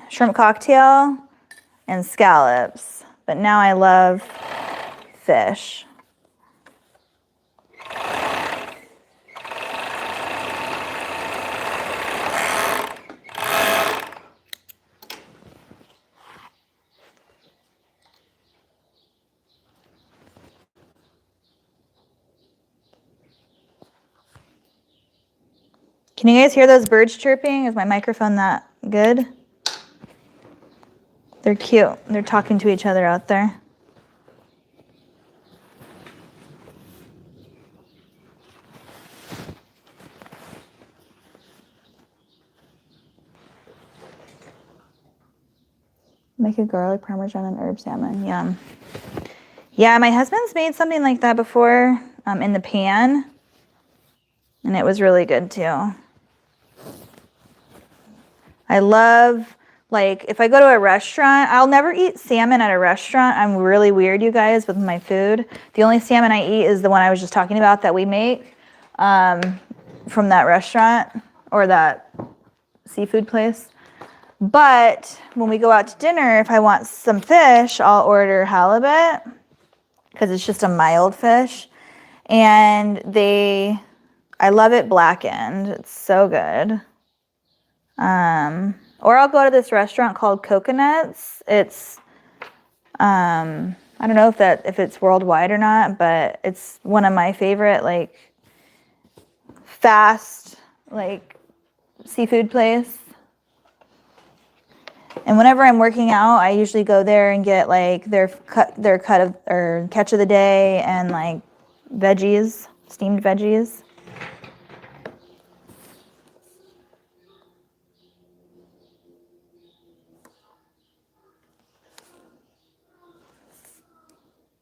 shrimp cocktail and scallops. But now I love fish. Can you guys hear those birds chirping? Is my microphone that good? They're cute. They're talking to each other out there. Make a garlic parmesan and herb salmon. Yum. Yeah, my husband's made something like that before in the pan. And it was really good too. I love, like, if I go to a restaurant, I'll never eat salmon at a restaurant. I'm really weird, you guys, with my food. The only salmon I eat is the one I was just talking about that we make from that restaurant or that seafood place. But when we go out to dinner, if I want some fish, I'll order halibut because it's just a mild fish. And I love it blackened. It's so good. Or I'll go to this restaurant called Coconuts. It's, I don't know if it's worldwide or not, but it's one of my favorite, like, fast, like, seafood place. And whenever I'm working out, I usually go there and get, like, their catch of the day and, like, veggies, steamed veggies.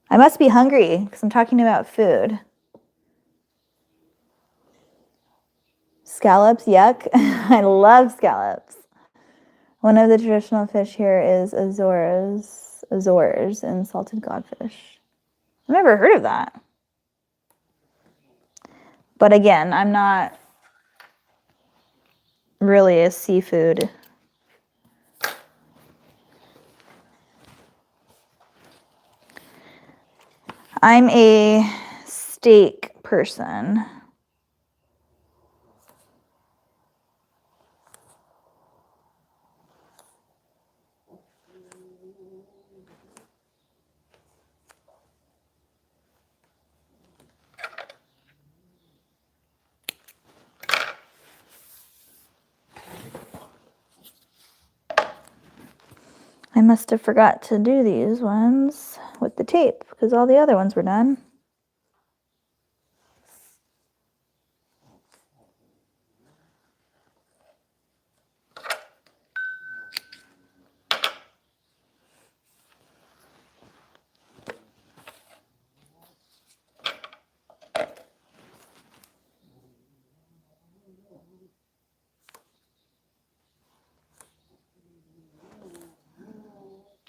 I must be hungry because I'm talking about food. Scallops, yuck. I love scallops. One of the traditional fish here is Azores and salted codfish. I've never heard of that. But again, I'm not really a seafood. I'm a steak person. I must have forgot to do these ones with the tape because all the other ones were done.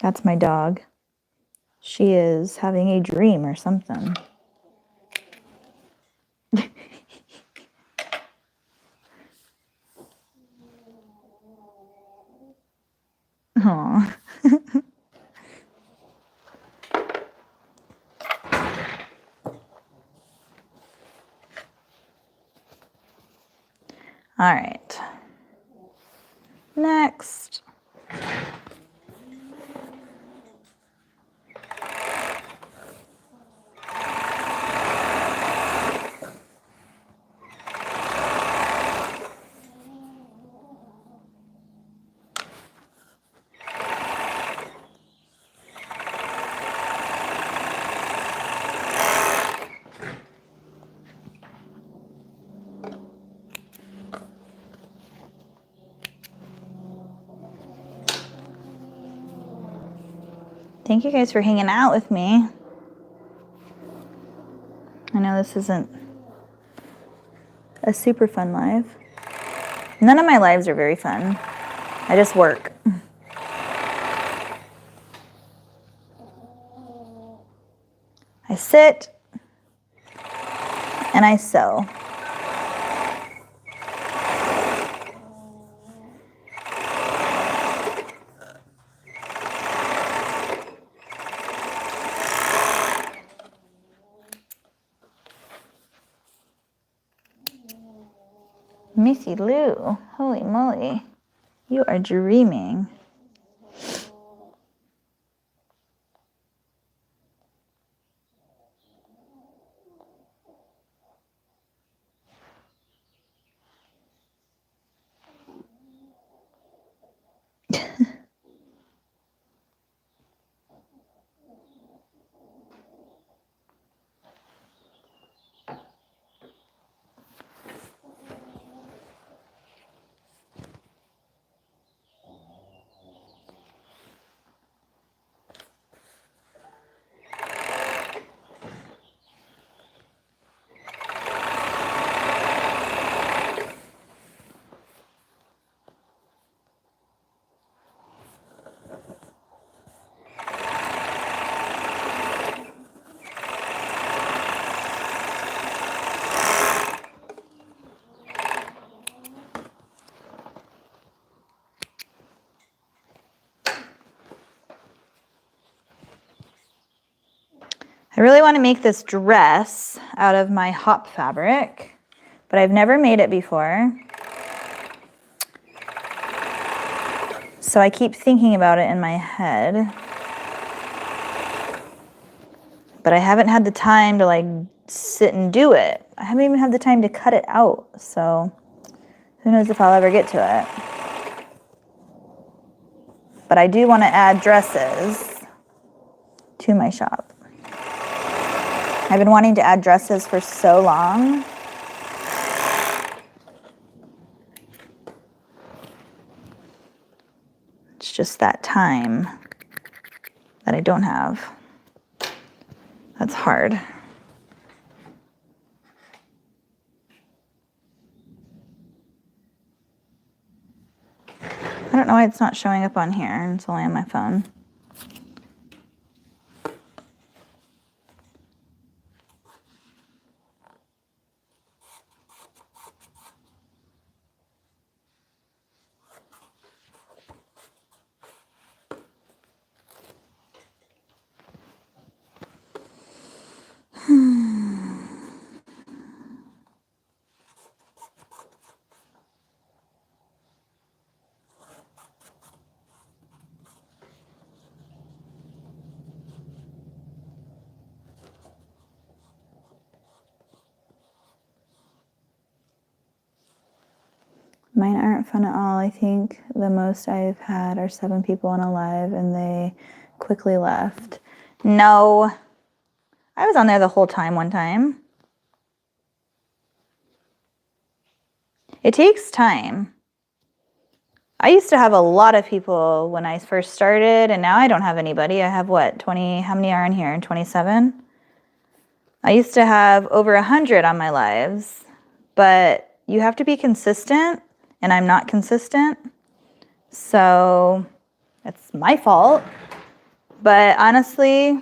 That's my dog. She is having a dream or something. Aw. All right. Next. Thank you guys for hanging out with me. I know this isn't a super fun live. None of my lives are very fun. I just work. I sit and I sew. Missy Lou, holy moly. You are dreaming. I really want to make this dress out of my hop fabric, but I've never made it before. So I keep thinking about it in my head, but I haven't had the time to like sit and do it. I haven't even had the time to cut it out, so who knows if I'll ever get to it. But I do want to add dresses to my shop. I've been wanting to add dresses for so long. It's just that time that I don't have. That's hard. I don't know why it's not showing up on here and it's only on my phone. Mine aren't fun at all. I think the most I've had are 7 people on a live and they quickly left. No, I was on there the whole time one time. It takes time. I used to have a lot of people when I first started, and now I don't have anybody. I have what, 20, how many are in here? 27? I used to have over 100 on my lives, but you have to be consistent, and I'm not consistent. So it's my fault. But honestly,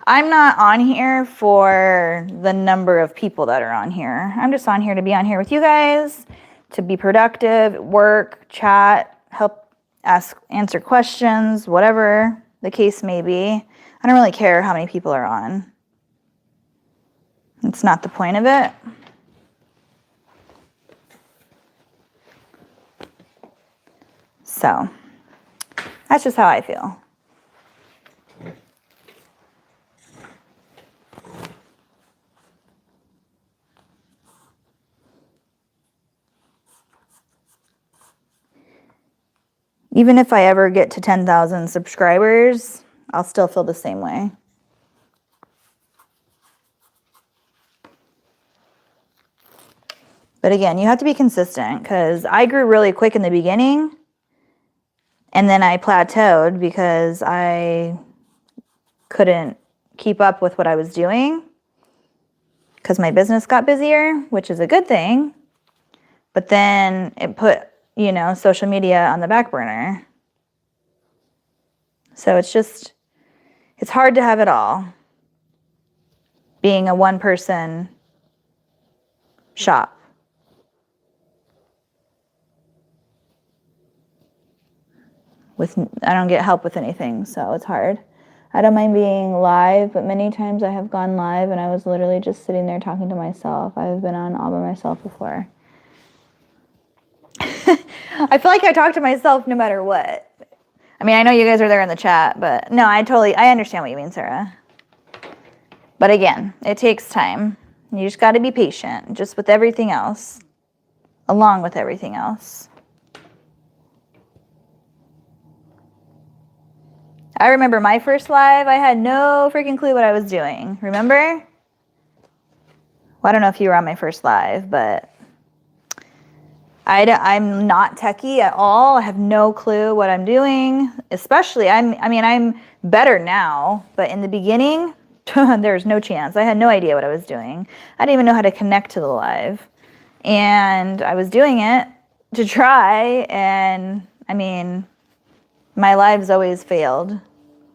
I'm not on here for the number of people that are on here. I'm just on here to be on here with you guys, to be productive, work, chat, help answer questions, whatever the case may be. I don't really care how many people are on. It's not the point of it. So that's just how I feel. Even if I ever get to 10,000 subscribers, I'll still feel the same way. But again, you have to be consistent because I grew really quick in the beginning and then I plateaued because I couldn't keep up with what I was doing because my business got busier, which is a good thing. But then it put, you know, social media on the back burner. So it's hard to have it all. Being a one-person shop. I don't get help with anything, so it's hard. I don't mind being live, but many times I have gone live and I was literally just sitting there talking to myself. I've been on all by myself before. I feel like I talk to myself no matter what. I mean, I know you guys are there in the chat, but no, I understand what you mean, Sarah. But again, it takes time. You just got to be patient, just with everything else, along with everything else. I remember my first live, I had no freaking clue what I was doing. Remember? Well, I don't know if you were on my first live, but I'm not techie at all. I have no clue what I'm doing. Especially, I'm better now, but in the beginning, there's no chance. I had no idea what I was doing. I didn't even know how to connect to the live. And I was doing it to try, and I mean, my lives always failed.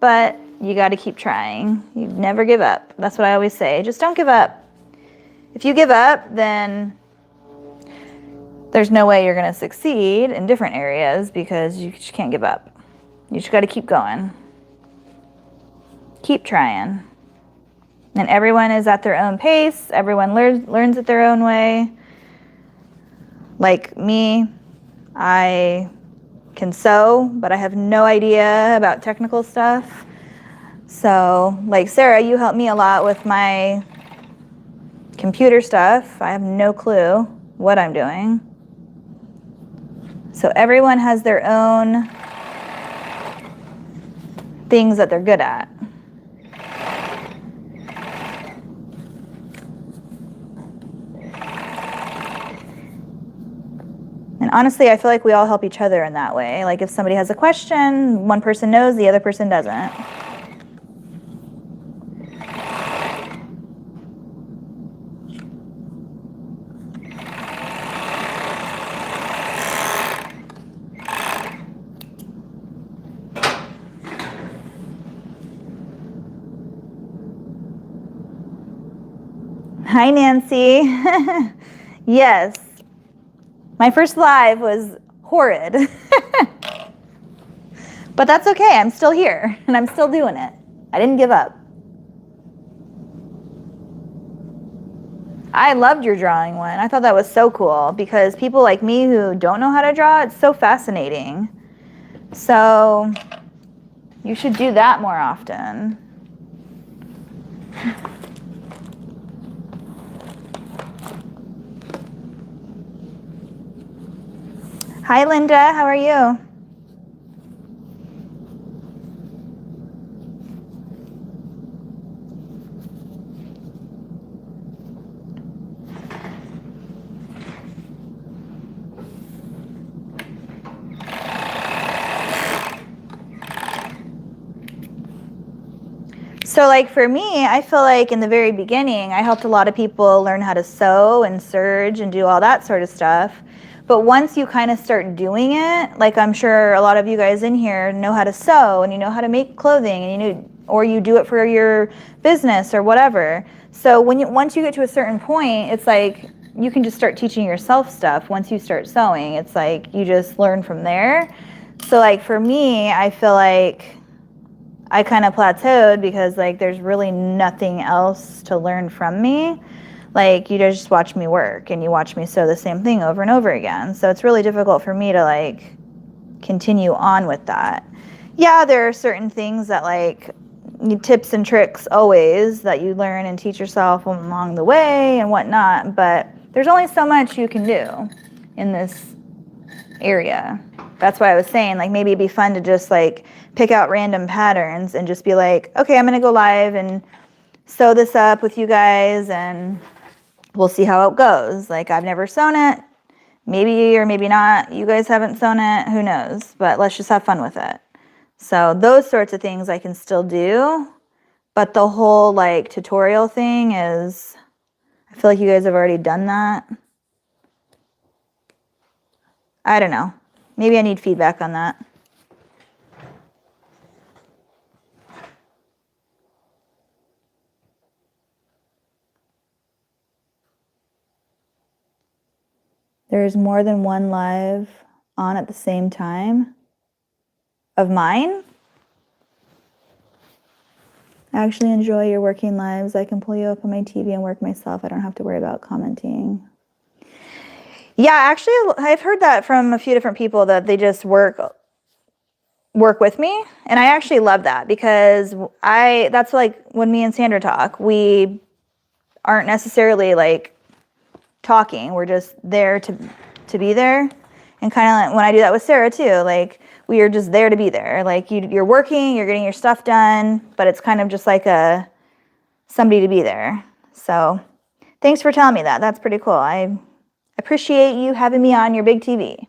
But you got to keep trying. You never give up. That's what I always say. Just don't give up. If you give up, then there's no way you're going to succeed in different areas because you just can't give up. You just got to keep going. Keep trying. And everyone is at their own pace. Everyone learns at their own way. Like me, I can sew, but I have no idea about technical stuff. So, like Sarah, you helped me a lot with my computer stuff. I have no clue what I'm doing. So everyone has their own things that they're good at. And honestly, I feel like we all help each other in that way. Like if somebody has a question, one person knows, the other person doesn't. Hi, Nancy. Yes. My first live was horrid. But that's okay. I'm still here, and I'm still doing it. I didn't give up. I loved your drawing one. I thought that was so cool because people like me who don't know how to draw, it's so fascinating. So you should do that more often. Hi, Linda. How are you? So like for me, I feel like in the very beginning, I helped a lot of people learn how to sew and serge and do all that sort of stuff. But once you kind of start doing it, like I'm sure a lot of you guys in here know how to sew and you know how to make clothing, and or you do it for your business or whatever. So once you get to a certain point, it's like you can just start teaching yourself stuff. Once you start sewing, it's like you just learn from there. So like for me, I feel like I kind of plateaued because like there's really nothing else to learn from me. Like you just watch me work and you watch me sew the same thing over and over again. So it's really difficult for me to like continue on with that. Yeah, there are certain things that like tips and tricks always that you learn and teach yourself along the way and whatnot, but there's only so much you can do in this area. That's why I was saying like maybe it'd be fun to just like pick out random patterns and just be like, okay, I'm gonna go live and sew this up with you guys and we'll see how it goes. Like I've never sewn it, maybe or maybe not. You guys haven't sewn it, who knows? But let's just have fun with it. So those sorts of things I can still do, but the whole like tutorial thing is, I feel like you guys have already done that. I don't know. Maybe I need feedback on that. There's more than one live on at the same time of mine. I actually enjoy your working lives. I can pull you up on my TV and work myself. I don't have to worry about commenting. Yeah, actually, I've heard that from a few different people that they just work with me, and I actually love that because that's like when me and Sandra talk. We aren't necessarily like talking. We're just there to be there, and kind of like when I do that with Sarah too. Like we are just there to be there. Like you're working, you're getting your stuff done, but it's kind of just like somebody to be there. So thanks for telling me that. That's pretty cool. I appreciate you having me on your big TV.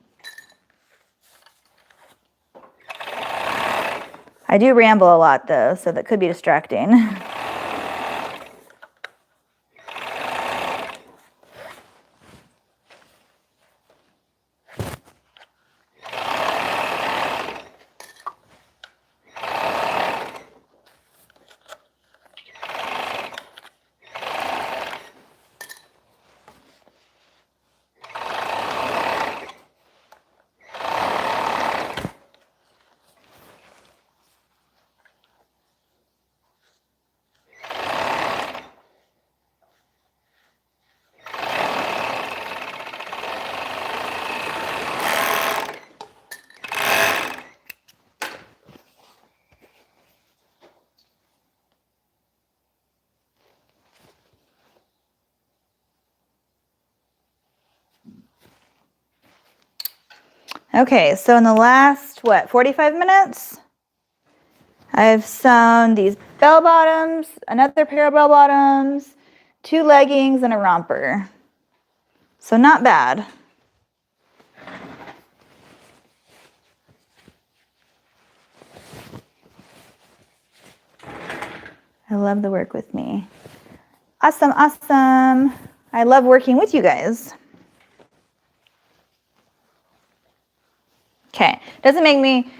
I do ramble a lot though, so that could be distracting. Okay, so in the last, 45 minutes, I've sewn these bell bottoms, another pair of bell bottoms, 2 leggings, and a romper. So not bad. I love the work with me. Awesome, awesome. I love working with you guys. Okay,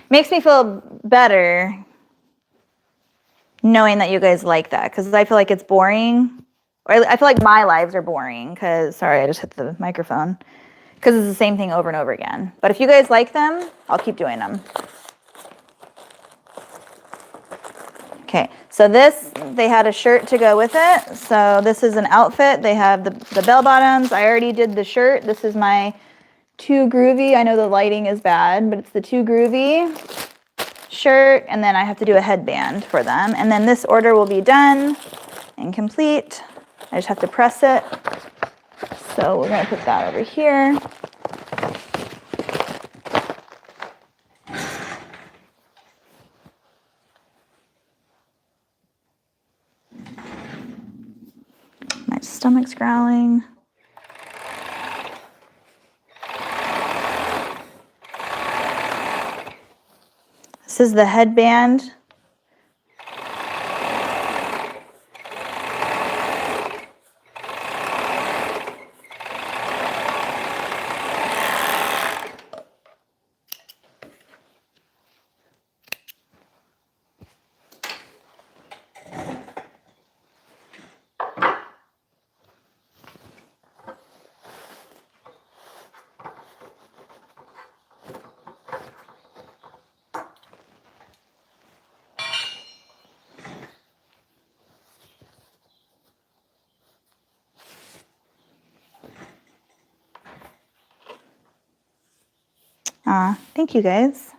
makes me feel better knowing that you guys like that, because I feel like it's boring. Or I feel like my lives are boring because, sorry, I just hit the microphone, because it's the same thing over and over again. But if you guys like them, I'll keep doing them. Okay, so they had a shirt to go with it. So this is an outfit. They have the bell bottoms. I already did the shirt. This is my Too Groovy. I know the lighting is bad, but it's the Too Groovy shirt, and then I have to do a headband for them. And then this order will be done and complete. I just have to press it. So we're gonna put that over here. My stomach's growling. This is the headband. Thank you guys.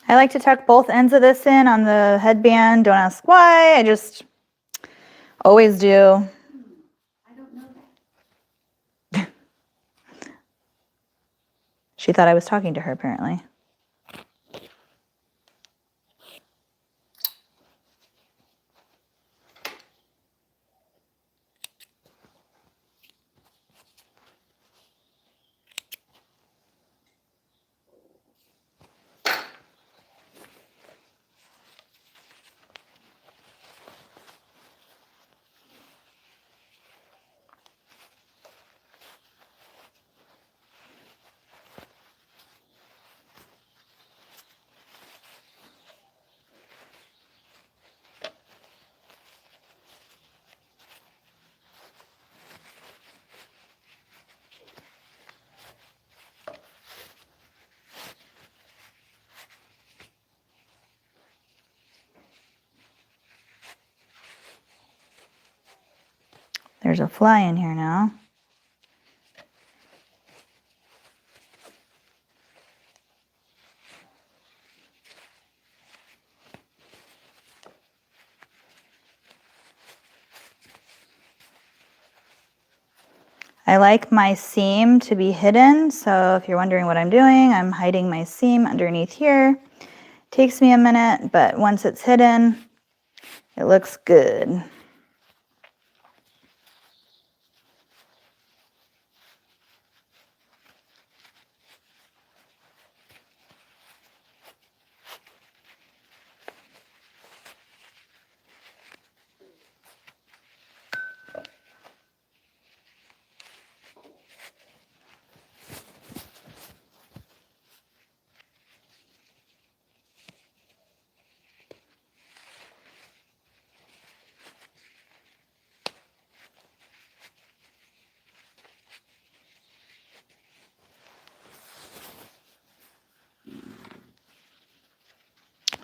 I like to tuck both ends of this in on the headband. Don't ask why. Always do. I don't know that. She thought I was talking to her, apparently. There's a fly in here now. I like my seam to be hidden, so if you're wondering what I'm doing, I'm hiding my seam underneath here. Takes me a minute, but once it's hidden, it looks good.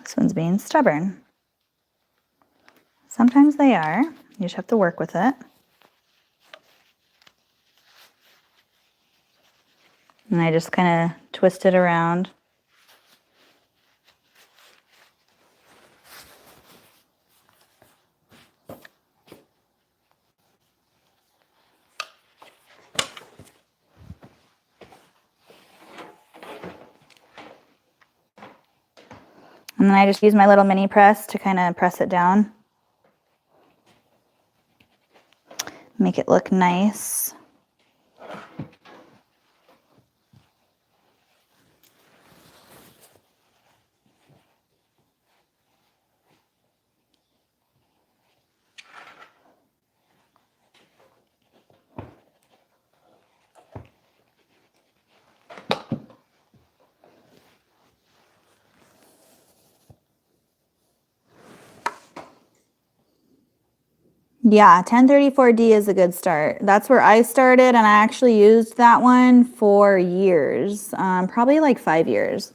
This one's being stubborn. Sometimes they are. You just have to work with it. And I just kind of twist it around. And then I just use my little mini press to kind of press it down. Make it look nice. Yeah, 1034D is a good start. That's where I started, and I actually used that one for years, probably like 5 years.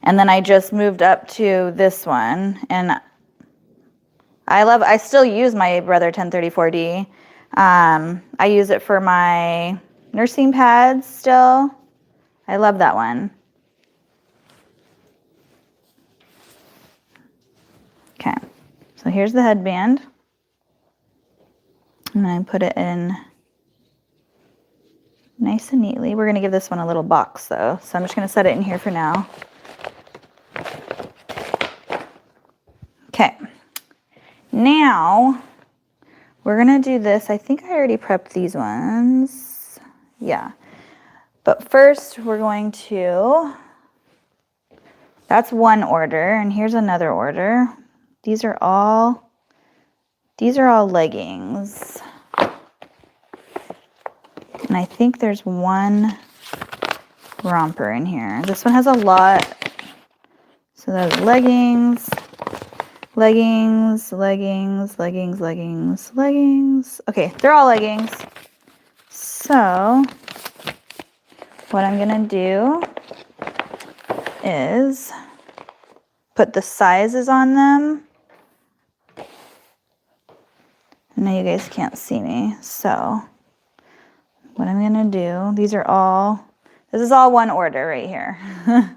And then I just moved up to this one, and I still use my Brother 1034D. I use it for my nursing pads still. I love that one. Okay, so here's the headband. And I put it in nice and neatly. We're going to give this one a little box though, so I'm just going to set it in here for now. Okay, now we're going to do this. I think I already prepped these ones. Yeah, but first we're going to, that's one order, and here's another order. These are all leggings. And I think there's one romper in here. This one has a lot. So there's leggings, leggings, leggings, leggings, leggings, leggings. Okay, they're all leggings. So what I'm gonna do is put the sizes on them. I know you guys can't see me, so what I'm gonna do, this is all one order right here. I'm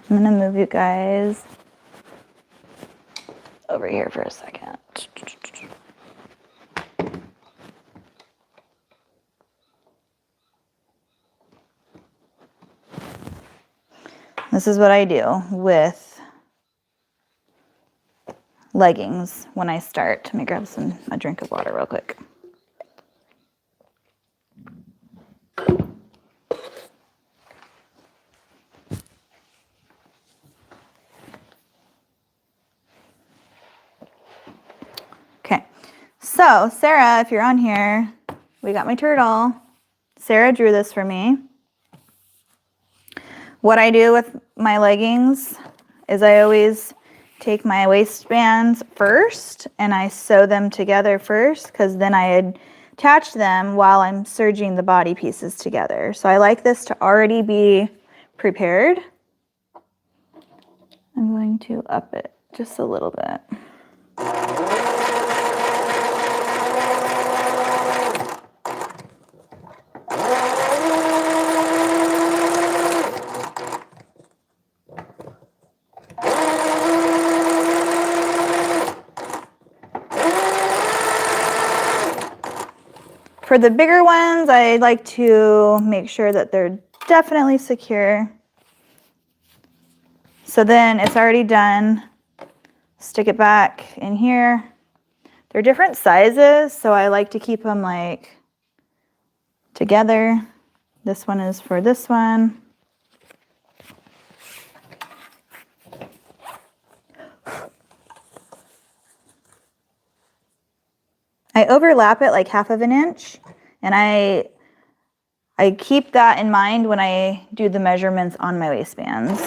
gonna move you guys over here for a second. This is what I do with leggings when I start. Let me grab a drink of water real quick. Okay, so Sarah, if you're on here, we got my turtle. Sarah drew this for me. What I do with my leggings is I always take my waistbands first and I sew them together first, because then I attach them while I'm serging the body pieces together. So I like this to already be prepared. I'm going to up it just a little bit. For the bigger ones, I like to make sure that they're definitely secure. So then it's already done. Stick it back in here. They're different sizes, so I like to keep them like together. This one is for this one. I overlap it like 1/2 inch, and I keep that in mind when I do the measurements on my waistbands.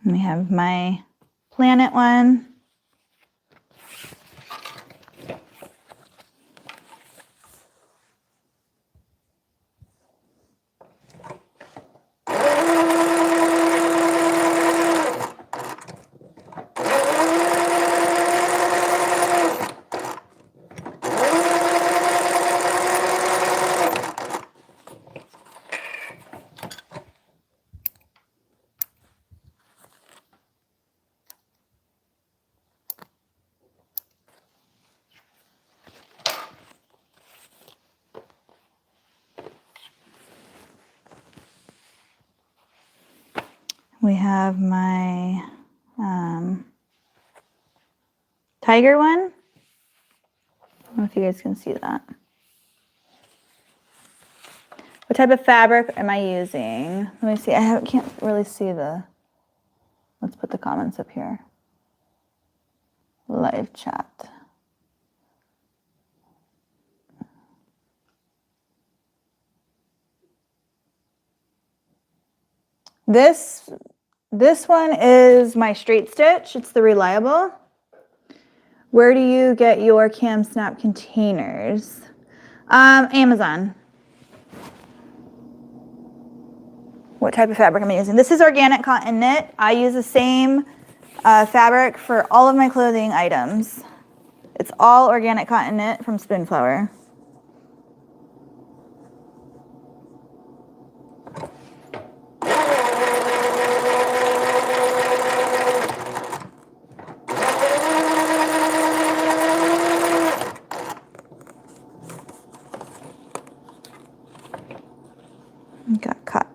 We have my planet one. We have my tiger one. I don't know if you guys can see that. What type of fabric am I using? Let me see. I can't really see the... Let's put the comments up here. Live chat. This one is my straight stitch. It's the Reliable. Where do you get your cam snap containers? Amazon. What type of fabric am I using? This is organic cotton knit. I use the same fabric for all of my clothing items. It's all organic cotton knit from Spoonflower. Got cut.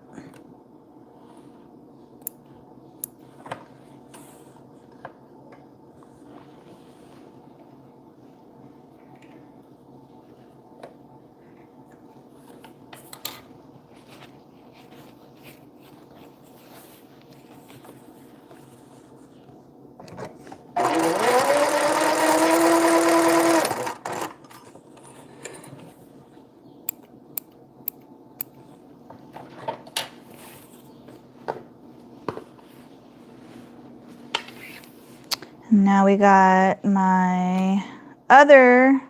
Now we got my other,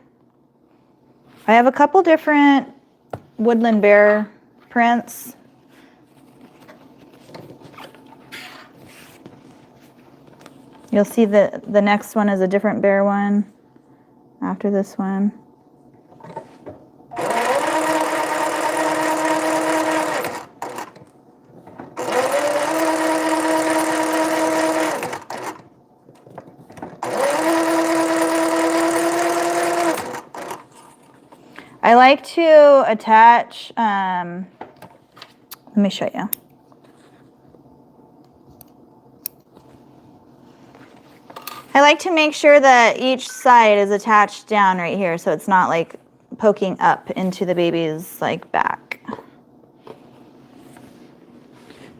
I have a couple different woodland bear prints. You'll see that the next one is a different bear one after this one. I like to attach, let me show you. I like to make sure that each side is attached down right here so it's not like poking up into the baby's like back.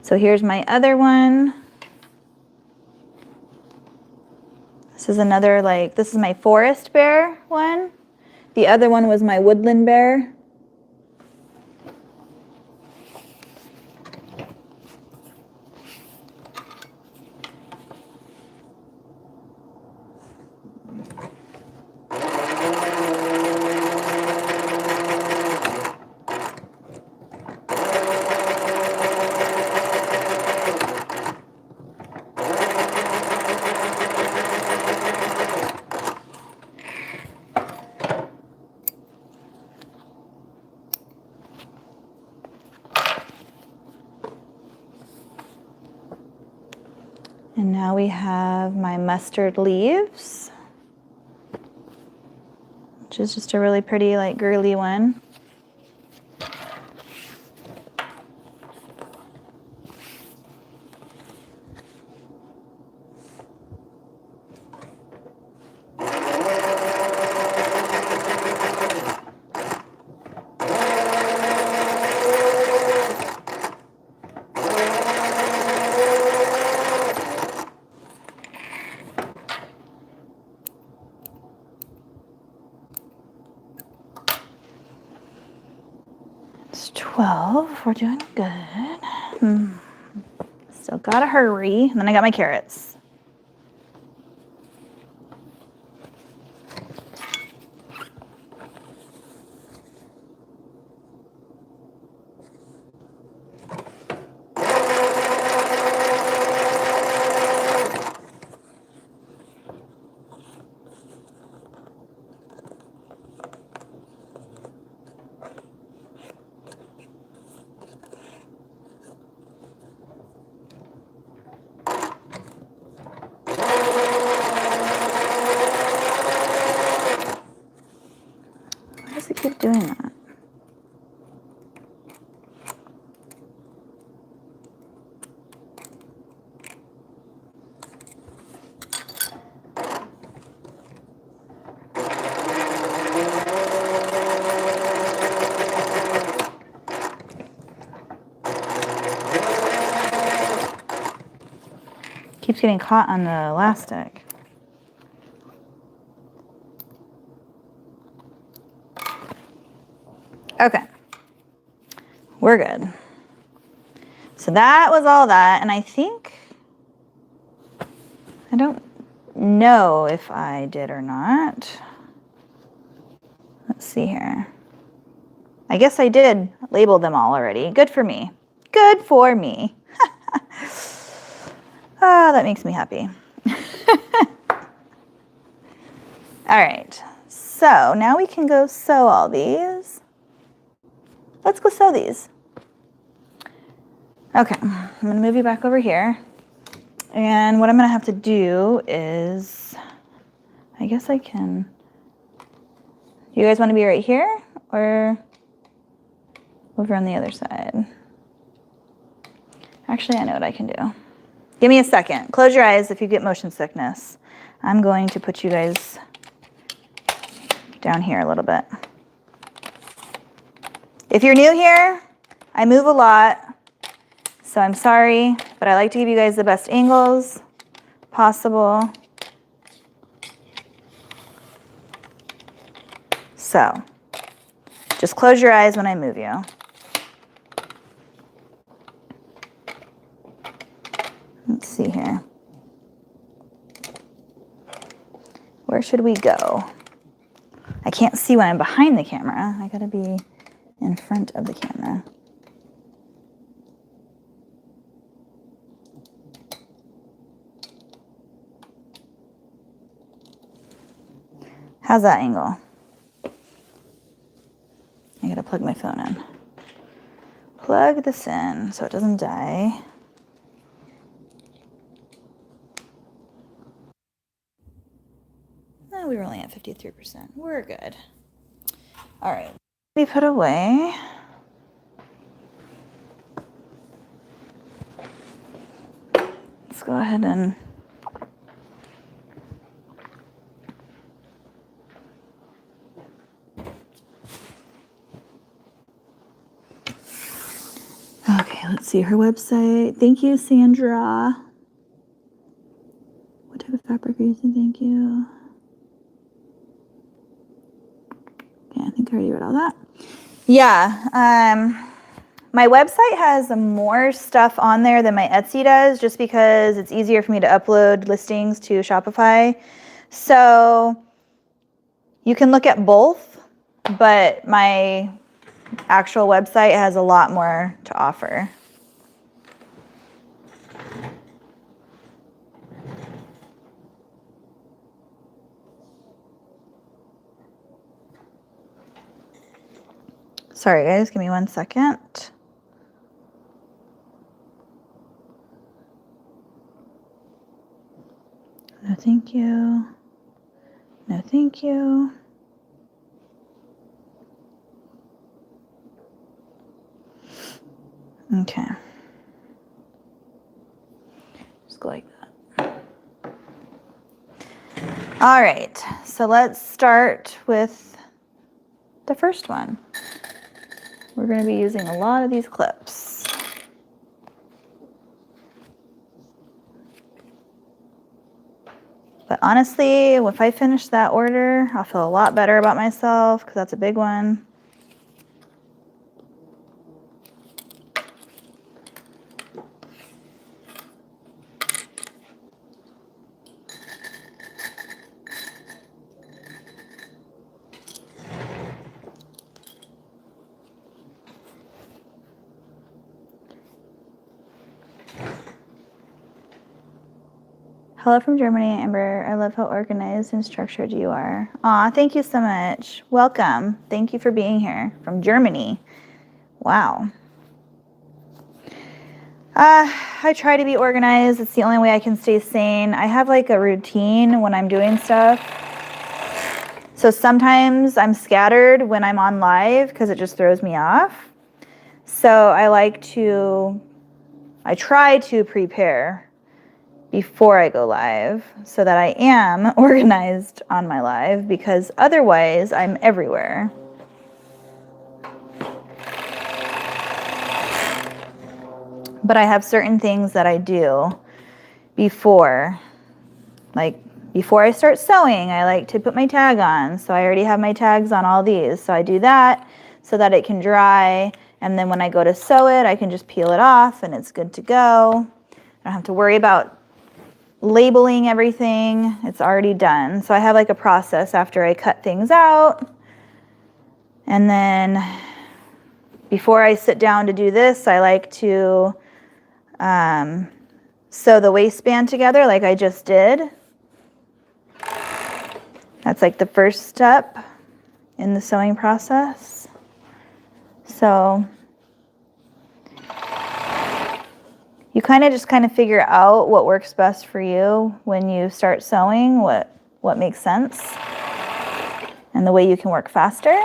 So here's my other one. This is another like, this is my forest bear one. The other one was my woodland bear. And now we have my mustard leaves, which is just a really pretty like girly one. It's 12, we're doing good. Still gotta hurry. And then I got my carrots. Why does it keep doing that? Keeps getting caught on the elastic. Okay, we're good. So that was all that, and I think, I don't know if I did or not. Let's see here. I guess I did label them all already. Good for me. Good for me. Oh, that makes me happy. All right, so now we can go sew all these. Let's go sew these. Okay, I'm gonna move you back over here. And what I'm gonna have to do is, I guess I can, you guys wanna be right here or over on the other side? Actually, I know what I can do. Give me a second. Close your eyes if you get motion sickness. I'm going to put you guys down here a little bit. If you're new here, I move a lot, so I'm sorry, but I like to give you guys the best angles possible. So, just close your eyes when I move you. Let's see here. where should we go? I can't see when I'm behind the camera. I gotta be in front of the camera. How's that angle? I gotta plug my phone in. Plug this in so it doesn't die. Oh, we were only at 53%. We're good. All right, we put away. Let's go ahead and okay, let's see her website. Thank you, Sandra. What type of fabric are you using? Thank you. Okay, I think I already read all that. Yeah, my website has more stuff on there than my Etsy does, just because it's easier for me to upload listings to Shopify. So you can look at both, but my actual website has a lot more to offer. Sorry guys, give me 1 second. No, thank you. No, thank you. Okay. Just go like that. All right, so let's start with the first one. We're going to be using a lot of these clips. But honestly, if I finish that order, I'll feel a lot better about myself because that's a big one. Hello from Germany, Amber. I love how organized and structured you are. Aw, thank you so much. Welcome. Thank you for being here from Germany. Wow. I try to be organized. It's the only way I can stay sane. I have like a routine when I'm doing stuff. So sometimes I'm scattered when I'm on live because it just throws me off. So I try to prepare before I go live so that I am organized on my live, because otherwise I'm everywhere. But I have certain things that I do before, like before I start sewing, I like to put my tag on. So I already have my tags on all these. So I do that so that it can dry. And then when I go to sew it, I can just peel it off and it's good to go. I don't have to worry about labeling everything. It's already done. So I have like a process after I cut things out. And then before I sit down to do this, I like to sew the waistband together like I just did. That's like the first step in the sewing process. So you kind of figure out what works best for you when you start sewing, what makes sense, and the way you can work faster.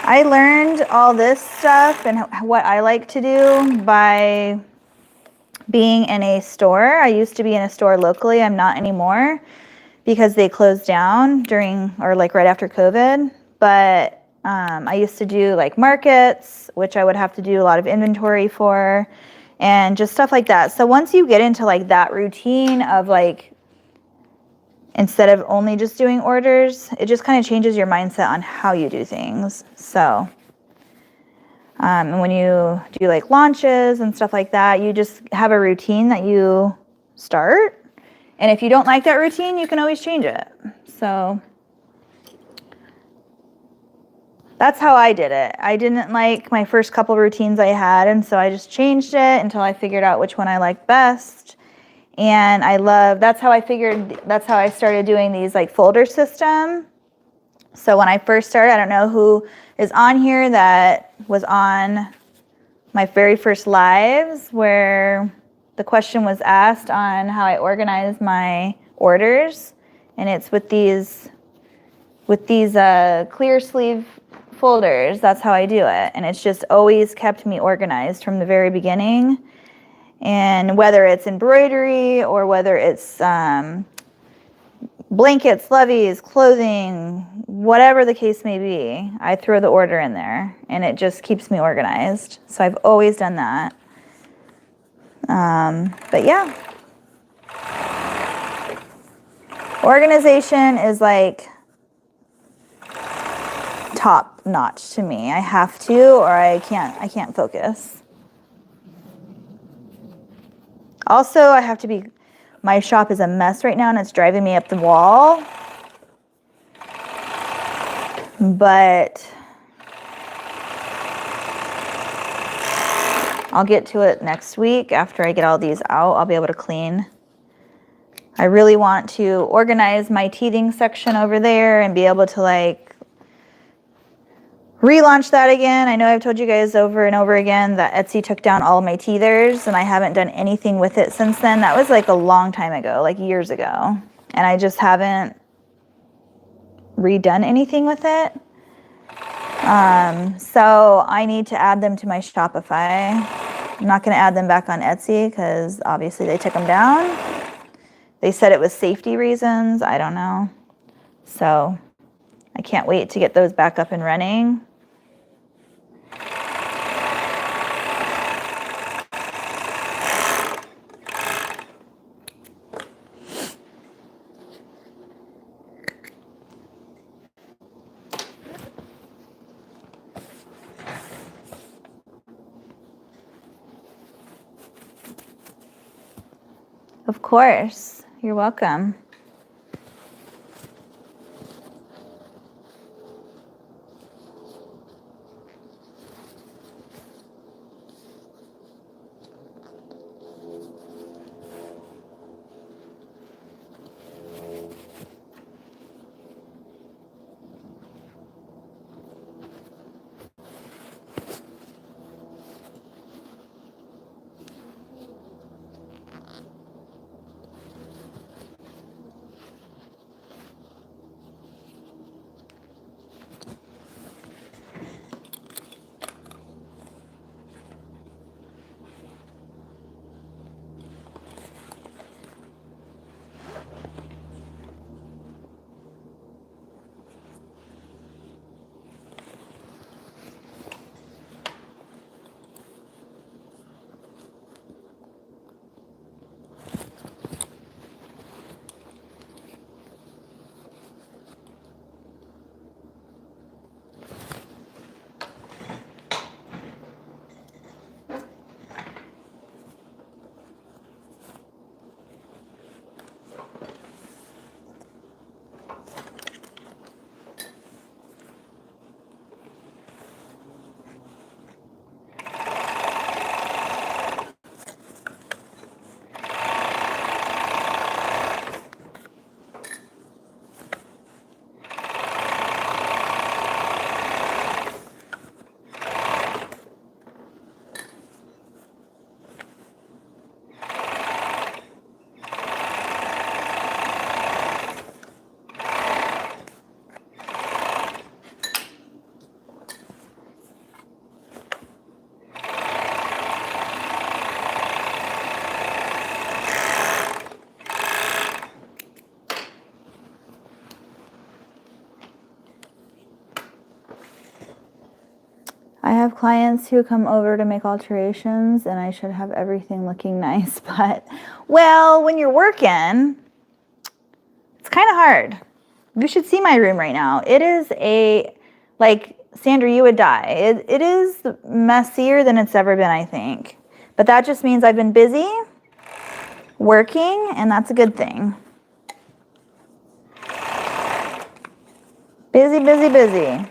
I learned all this stuff and what I like to do by being in a store. I used to be in a store locally. I'm not anymore because they closed down during, or like right after COVID. But I used to do like markets, which I would have to do a lot of inventory for, and just stuff like that. So once you get into like that routine of like, instead of only just doing orders, it just kind of changes your mindset on how you do things. So, And when you do like launches and stuff like that, you just have a routine that you start. And if you don't like that routine, you can always change it. So that's how I did it. I didn't like my first couple routines I had, and so I just changed it until I figured out which one I liked best. And that's how I started doing these like folder system. So when I first started, I don't know who is on here that was on my very first lives where the question was asked on how I organize my orders. And it's with these clear sleeve folders. That's how I do it. And it's just always kept me organized from the very beginning. And whether it's embroidery or whether it's blankets, levies, clothing, whatever the case may be, I throw the order in there and it just keeps me organized. So I've always done that. But yeah. Organization is like top notch to me. I have to or I can't focus. Also, I have to be, my shop is a mess right now and it's driving me up the wall. But I'll get to it next week. After I get all these out, I'll be able to clean. I really want to organize my teething section over there and be able to like relaunch that again. I know I've told you guys over and over again that Etsy took down all of my teethers and I haven't done anything with it since then. That was like a long time ago, like years ago. And I just haven't redone anything with it. So I need to add them to my Shopify. I'm not going to add them back on Etsy because obviously they took them down. They said it was safety reasons. I don't know. So I can't wait to get those back up and running. Of course, you're welcome. I have clients who come over to make alterations and I should have everything looking nice, but well, when you're working, it's kind of hard. You should see my room right now. It is like Sandra, you would die. It is messier than it's ever been, I think. But that just means I've been busy working, and that's a good thing. Busy, busy, busy.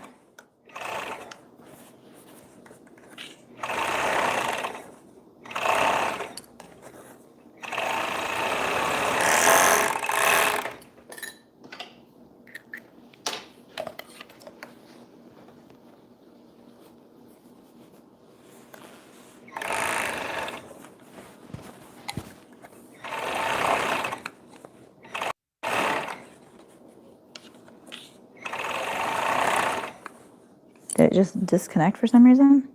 Did it just disconnect for some reason?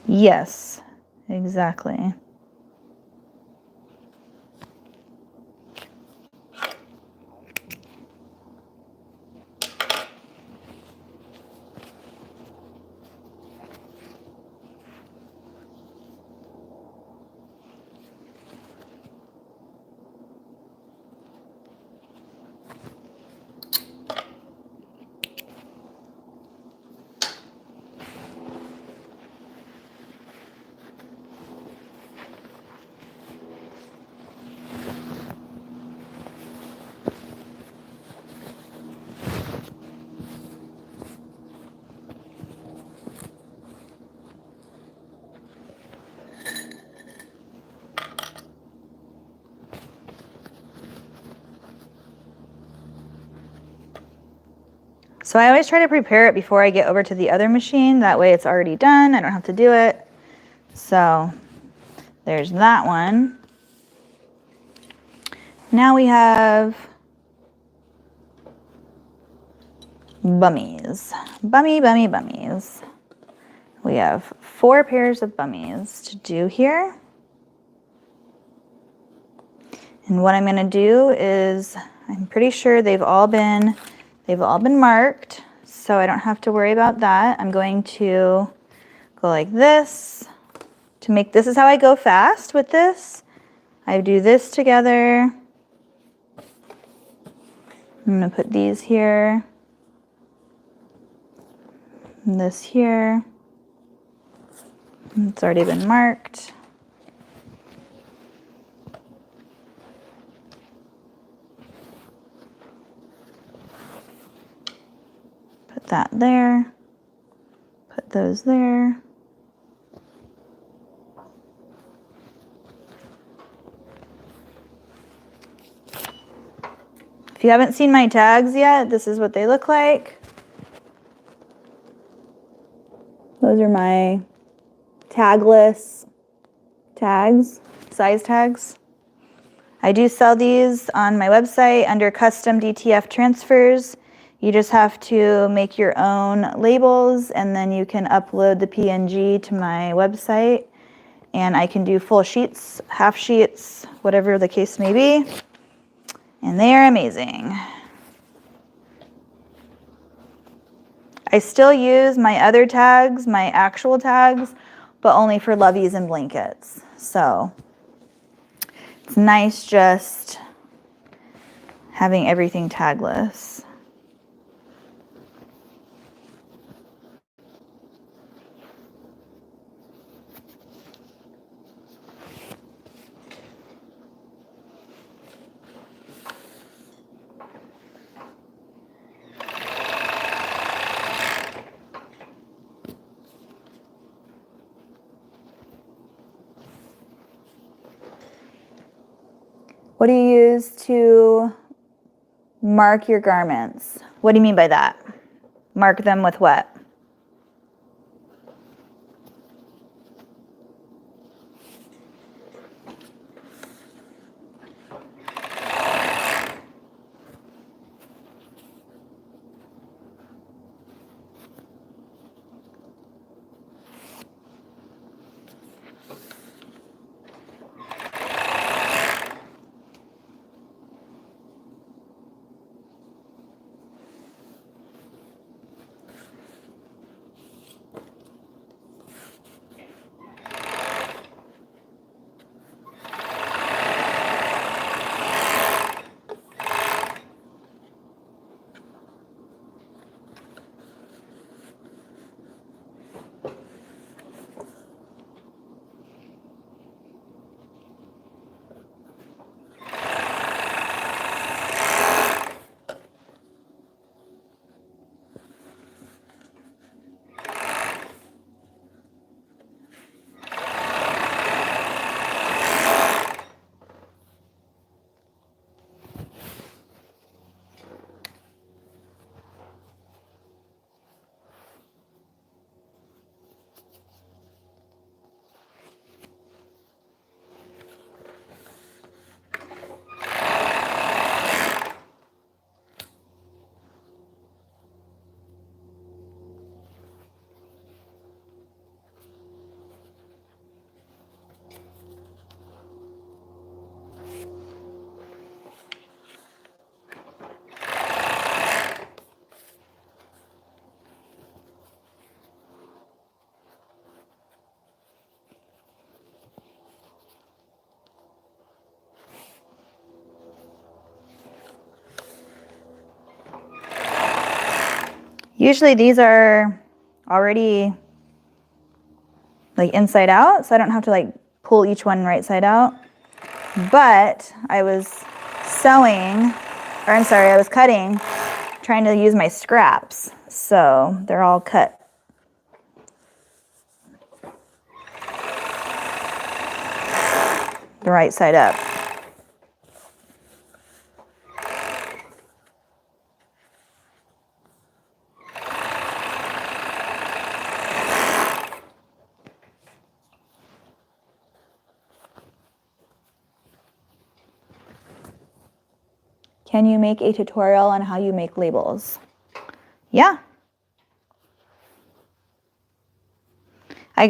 Yes, exactly. So I always try to prepare it before I get over to the other machine. That way it's already done. I don't have to do it. So there's that one. Now we have bummies. Bummies. We have 4 pairs of bummies to do here. And what I'm gonna do is, I'm pretty sure they've all been marked, so I don't have to worry about that. I'm going to go like this to make, this is how I go fast with this. I do this together. I'm gonna put these here, and this here. It's already been marked. Put that there, put those there. If you haven't seen my tags yet, this is what they look like. Those are my tagless tags, size tags. I do sell these on my website under custom DTF transfers. You just have to make your own labels, and then you can upload the PNG to my website, and I can do full sheets, half sheets, whatever the case may be. And they are amazing. I still use my other tags, my actual tags, but only for loveys and blankets. So it's nice just having everything tagless. What do you use to mark your garments? What do you mean by that? Mark them with what? Usually these are already like inside out, so I don't have to like pull each one right side out. But I was sewing, or I'm sorry, I was cutting, trying to use my scraps. So they're all cut. The right side up. Can you make a tutorial on how you make labels? Yeah. I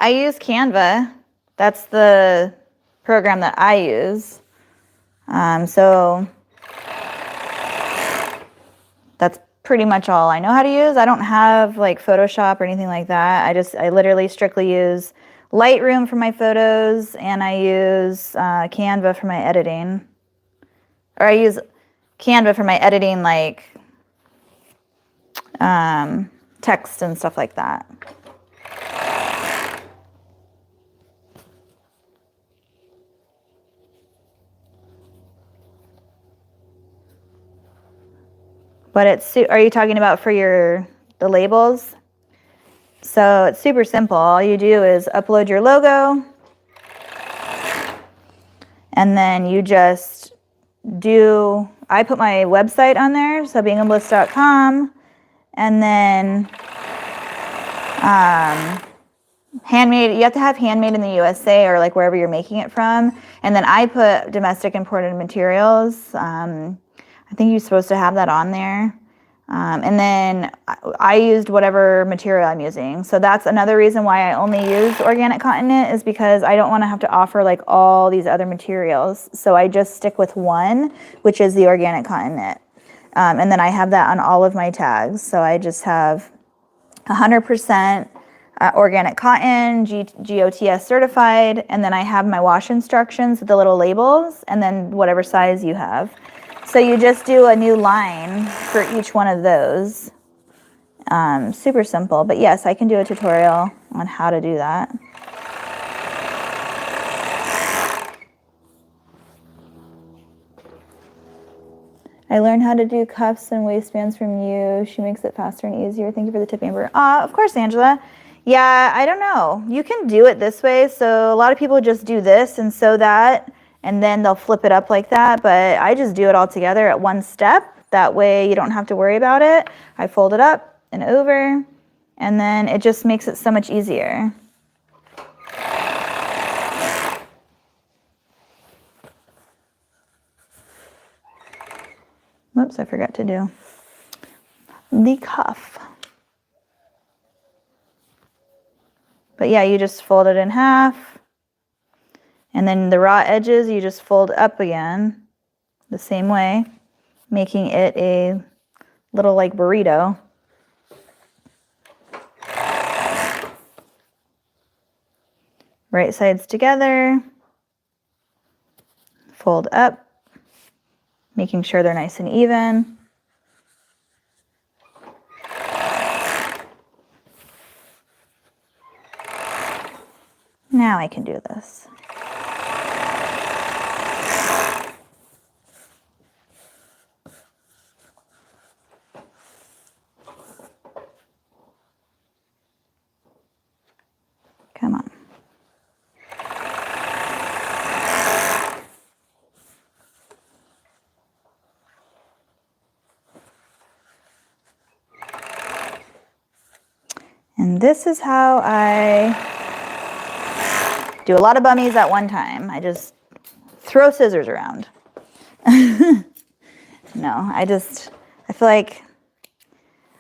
use Canva. That's the program that I use. So that's pretty much all I know how to use. I don't have like Photoshop or anything like that. I literally strictly use Lightroom for my photos, and I use Canva for my editing. Or I use Canva for my editing, like text and stuff like that. But are you talking about for the labels? So it's super simple. All you do is upload your logo, and then you just I put my website on there, so beingabliss.com, and then handmade, you have to have handmade in the USA or like wherever you're making it from. And then I put domestic imported materials. I think you're supposed to have that on there. And then I used whatever material I'm using. So that's another reason why I only use organic cotton knit, is because I don't want to have to offer like all these other materials. So I just stick with one, which is the organic cotton knit. And then I have that on all of my tags. So I just have 100% organic cotton, GOTS certified, and then I have my wash instructions with the little labels, and then whatever size you have. So you just do a new line for each one of those. Super simple, but yes, I can do a tutorial on how to do that. I learned how to do cuffs and waistbands from you. She makes it faster and easier. Thank you for the tip, Amber. Of course, Angela. Yeah, I don't know. You can do it this way. So a lot of people just do this and sew that, and then they'll flip it up like that. But I just do it all together at one step. That way you don't have to worry about it. I fold it up and over, and then it just makes it so much easier. Whoops, I forgot to do the cuff. But yeah, you just fold it in half, and then the raw edges you just fold up again the same way, making it a little like burrito. Right sides together, fold up, making sure they're nice and even. Now I can do this. Come on. And this is how I do a lot of bummies at one time. I just throw scissors around. No, I feel like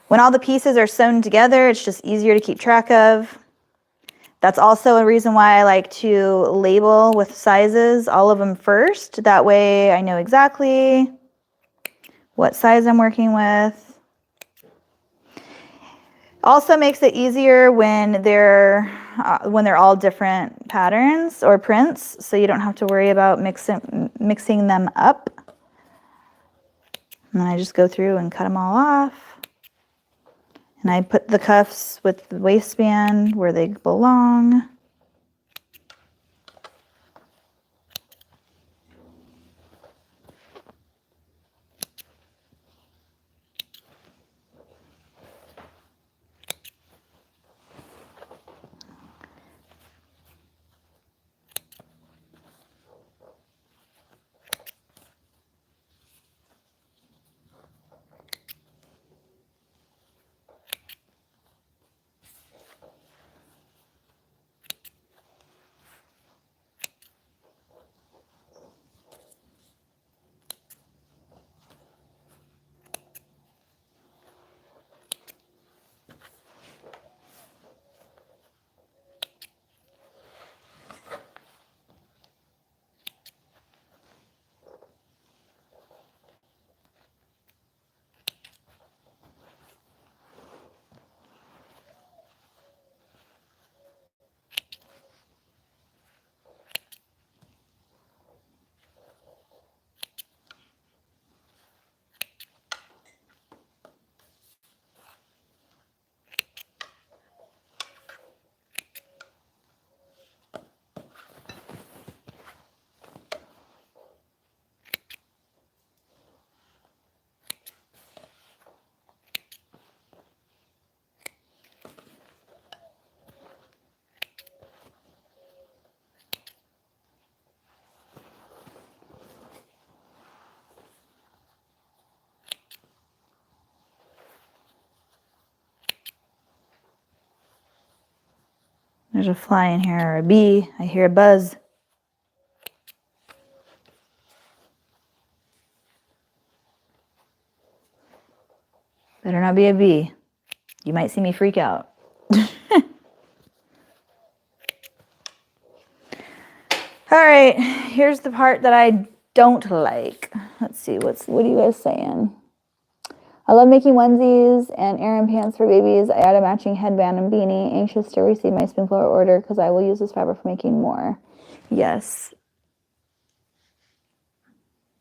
when all the pieces are sewn together, it's just easier to keep track of. That's also a reason why I like to label with sizes, all of them first. That way I know exactly what size I'm working with. Also makes it easier when they're all different patterns or prints, so you don't have to worry about mixing them up. And then I just go through and cut them all off. And I put the cuffs with the waistband where they belong. There's a fly in here, or a bee. I hear a buzz. Better not be a bee. You might see me freak out. All right, here's the part that I don't like. Let's see, what are you guys saying? I love making onesies and Aran pants for babies. I add a matching headband and beanie. Anxious to receive my Spinflower order because I will use this fabric for making more. Yes.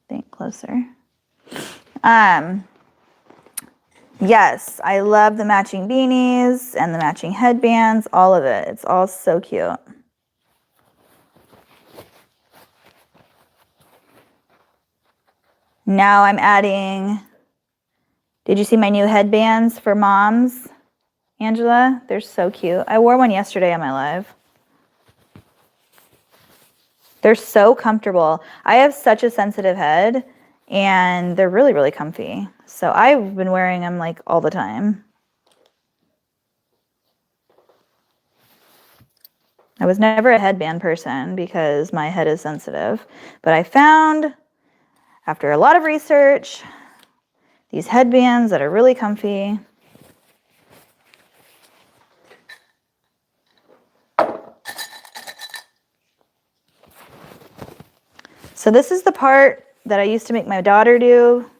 Think closer. Yes, I love the matching beanies and the matching headbands, all of it. It's all so cute. Now I'm adding, did you see my new headbands for moms, Angela? They're so cute. I wore one yesterday on my live. They're so comfortable. I have such a sensitive head and they're really, really comfy. So I've been wearing them like all the time. I was never a headband person because my head is sensitive, but I found, after a lot of research, these headbands that are really comfy. So this is the part that I used to make my daughter do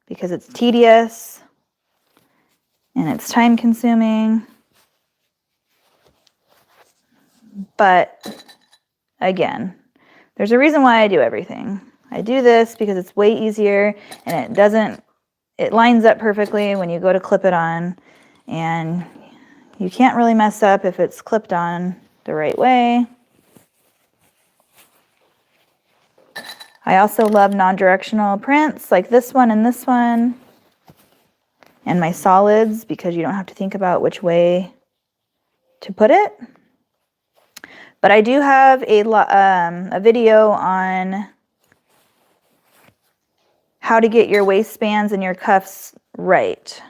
because it's tedious and it's time consuming. But again, there's a reason why I do everything. I do this because it's way easier and it lines up perfectly when you go to clip it on, and you can't really mess up if it's clipped on the right way. I also love non-directional prints like this one and this one, and my solids because you don't have to think about which way to put it. But I do have a video on how to get your waistbands and your cuffs right,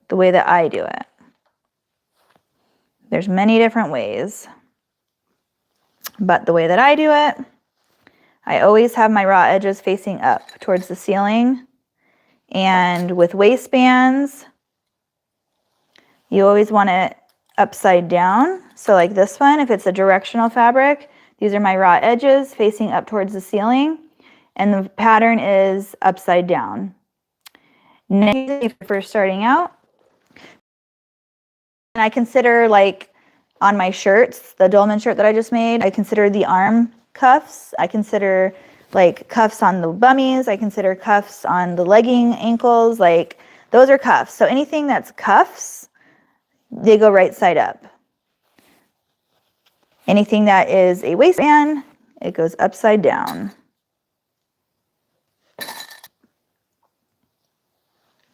the way that I do it. There's many different ways, but the way that I do it, I always have my raw edges facing up towards the ceiling. And with waistbands, you always want it upside down. So like this one, if it's a directional fabric, these are my raw edges facing up towards the ceiling, and the pattern is upside down. Next, if you're first starting out, and I consider, like on my shirts, the Dolman shirt that I just made, I consider the arm cuffs. I consider like cuffs on the bummies. I consider cuffs on the legging ankles. Like Those are cuffs. So anything that's cuffs, they go right side up. Anything that is a waistband, it goes upside down.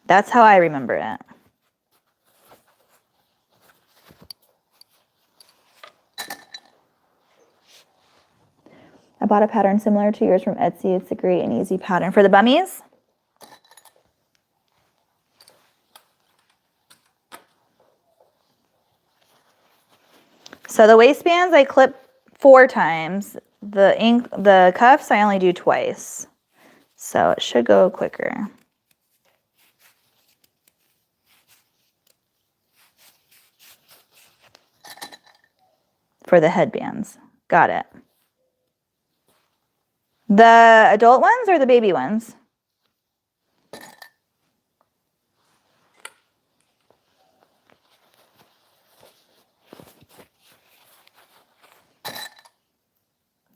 That's how I remember it. I bought a pattern similar to yours from Etsy. It's a great and easy pattern for the bummies. So the waistbands I clip 4 times. The cuffs I only do twice. So it should go quicker. For the headbands. Got it. The adult ones or the baby ones?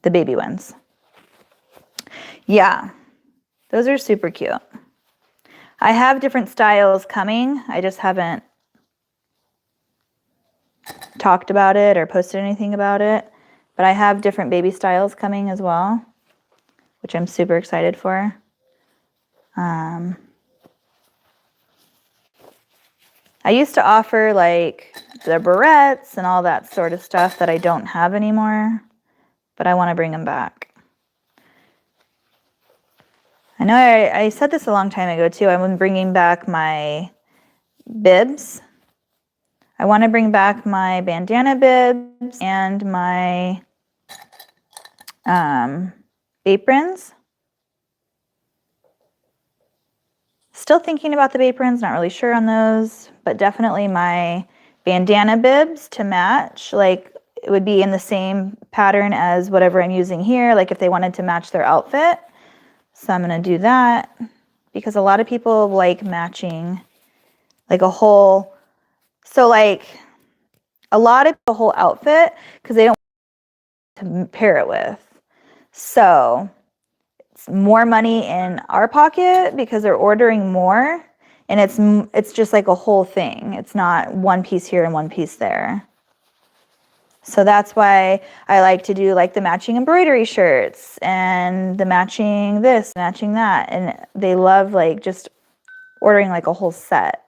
The baby ones. Yeah, those are super cute. I have different styles coming. I just haven't talked about it or posted anything about it. But I have different baby styles coming as well, which I'm super excited for. I used to offer like the barrettes and all that sort of stuff that I don't have anymore, but I want to bring them back. I know I said this a long time ago too. I'm bringing back my bibs. I want to bring back my bandana bibs and my aprons. Still thinking about the aprons, not really sure on those, but definitely my bandana bibs to match. Like it would be in the same pattern as whatever I'm using here, like if they wanted to match their outfit. So I'm going to do that because a lot of people like matching like a whole, so like a lot of the whole outfit because they don't want to pair it with. So it's more money in our pocket because they're ordering more, and it's just like a whole thing. It's not one piece here and one piece there. So that's why I like to do like the matching embroidery shirts and the matching this, matching that, and they love like just ordering like a whole set.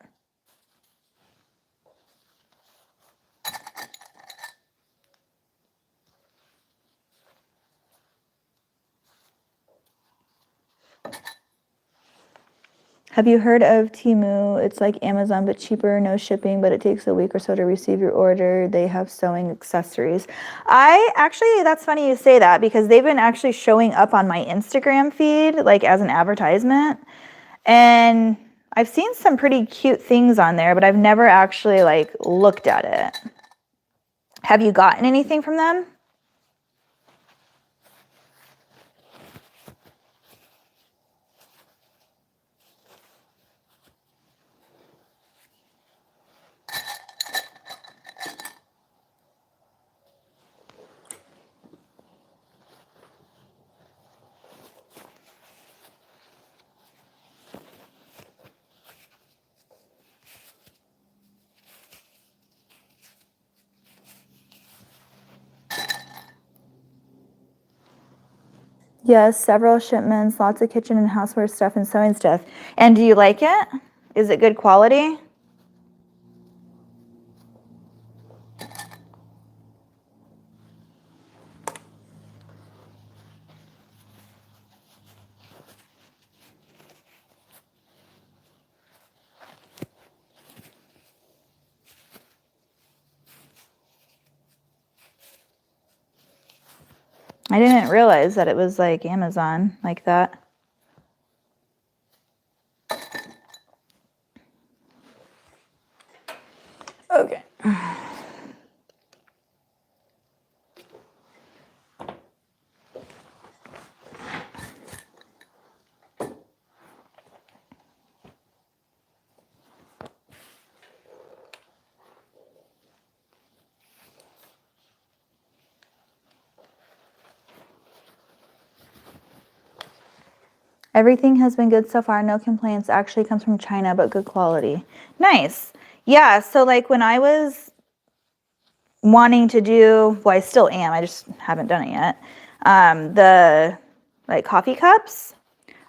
Have you heard of Temu? It's like Amazon, but cheaper, no shipping, but it takes a week or so to receive your order. They have sewing accessories. That's funny you say that because they've been actually showing up on my Instagram feed, like as an advertisement. And I've seen some pretty cute things on there, but I've never actually like looked at it. Have you gotten anything from them? Yes, several shipments, lots of kitchen and houseware stuff and sewing stuff. And do you like it? Is it good quality? I didn't realize that it was like Amazon like that. Okay. Everything has been good so far. No complaints. Actually comes from China, but good quality. Nice. Yeah, so like when I was wanting to do, well, I still am, I just haven't done it yet, the like coffee cups,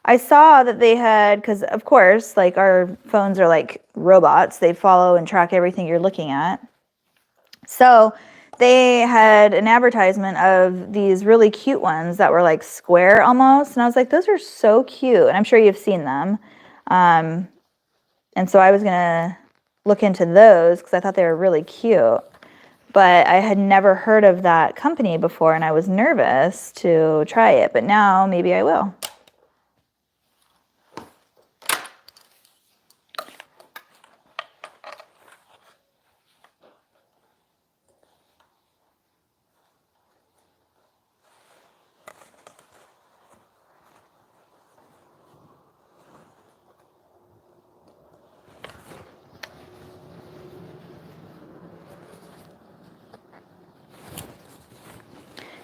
I saw that they had, because of course, like our phones are like robots. They follow and track everything you're looking at. So they had an advertisement of these really cute ones that were like square almost. And I was like, those are so cute. And I'm sure you've seen them. And so I was going to look into those because I thought they were really cute. But I had never heard of that company before and I was nervous to try it. But now maybe I will.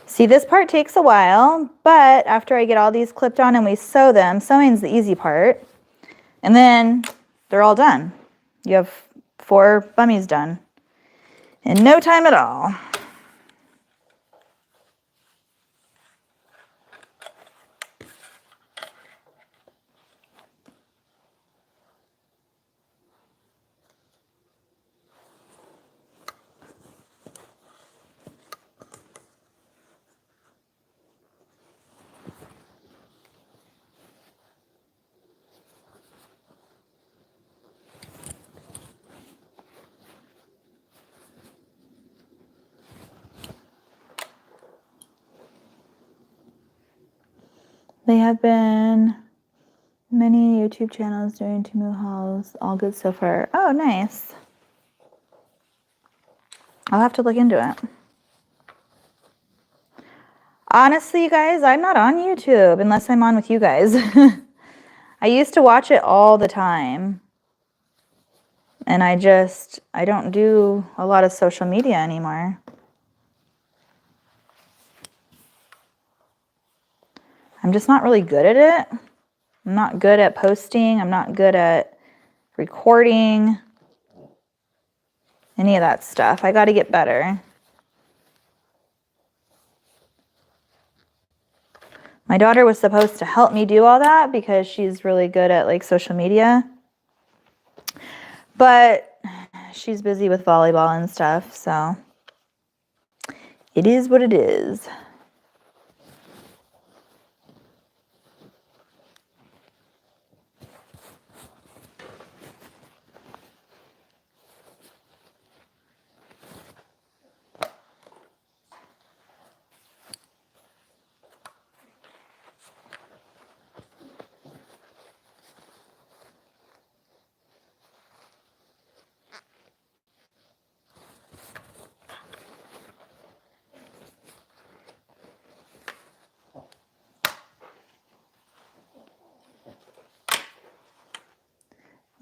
See, this part takes a while, but after I get all these clipped on and we sew them, sewing's the easy part, and then they're all done. You have 4 bummies done in no time at all. They have been many YouTube channels doing Temu hauls, all good so far. Oh, nice. I'll have to look into it. Honestly, you guys, I'm not on YouTube unless I'm on with you guys. I used to watch it all the time. And I don't do a lot of social media anymore. I'm just not really good at it. I'm not good at posting. I'm not good at recording. Any of that stuff. I got to get better. My daughter was supposed to help me do all that because she's really good at like social media. But she's busy with volleyball and stuff, so it is what it is.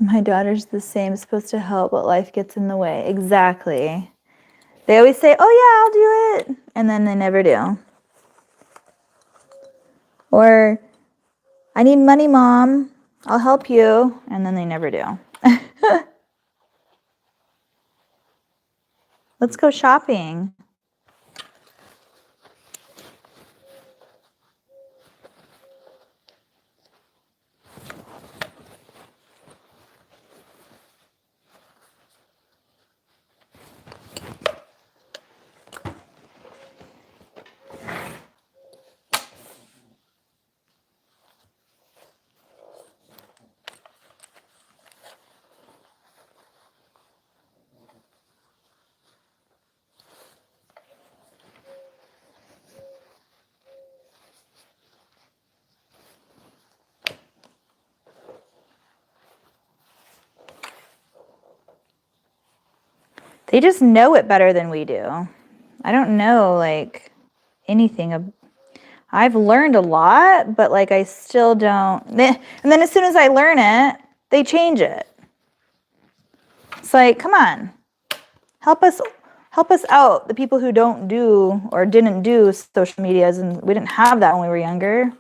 My daughter's the same, supposed to help, but life gets in the way. Exactly. They always say, oh yeah, I'll do it. And then they never do. Or, I need money, Mom. I'll help you. And then they never do. Let's go shopping. They just know it better than we do. I don't know, like, anything. I've learned a lot, but, like, I still don't. And then as soon as I learn it, they change it. It's like, come on. Help us out, the people who don't do or didn't do social medias, and we didn't have that when we were younger.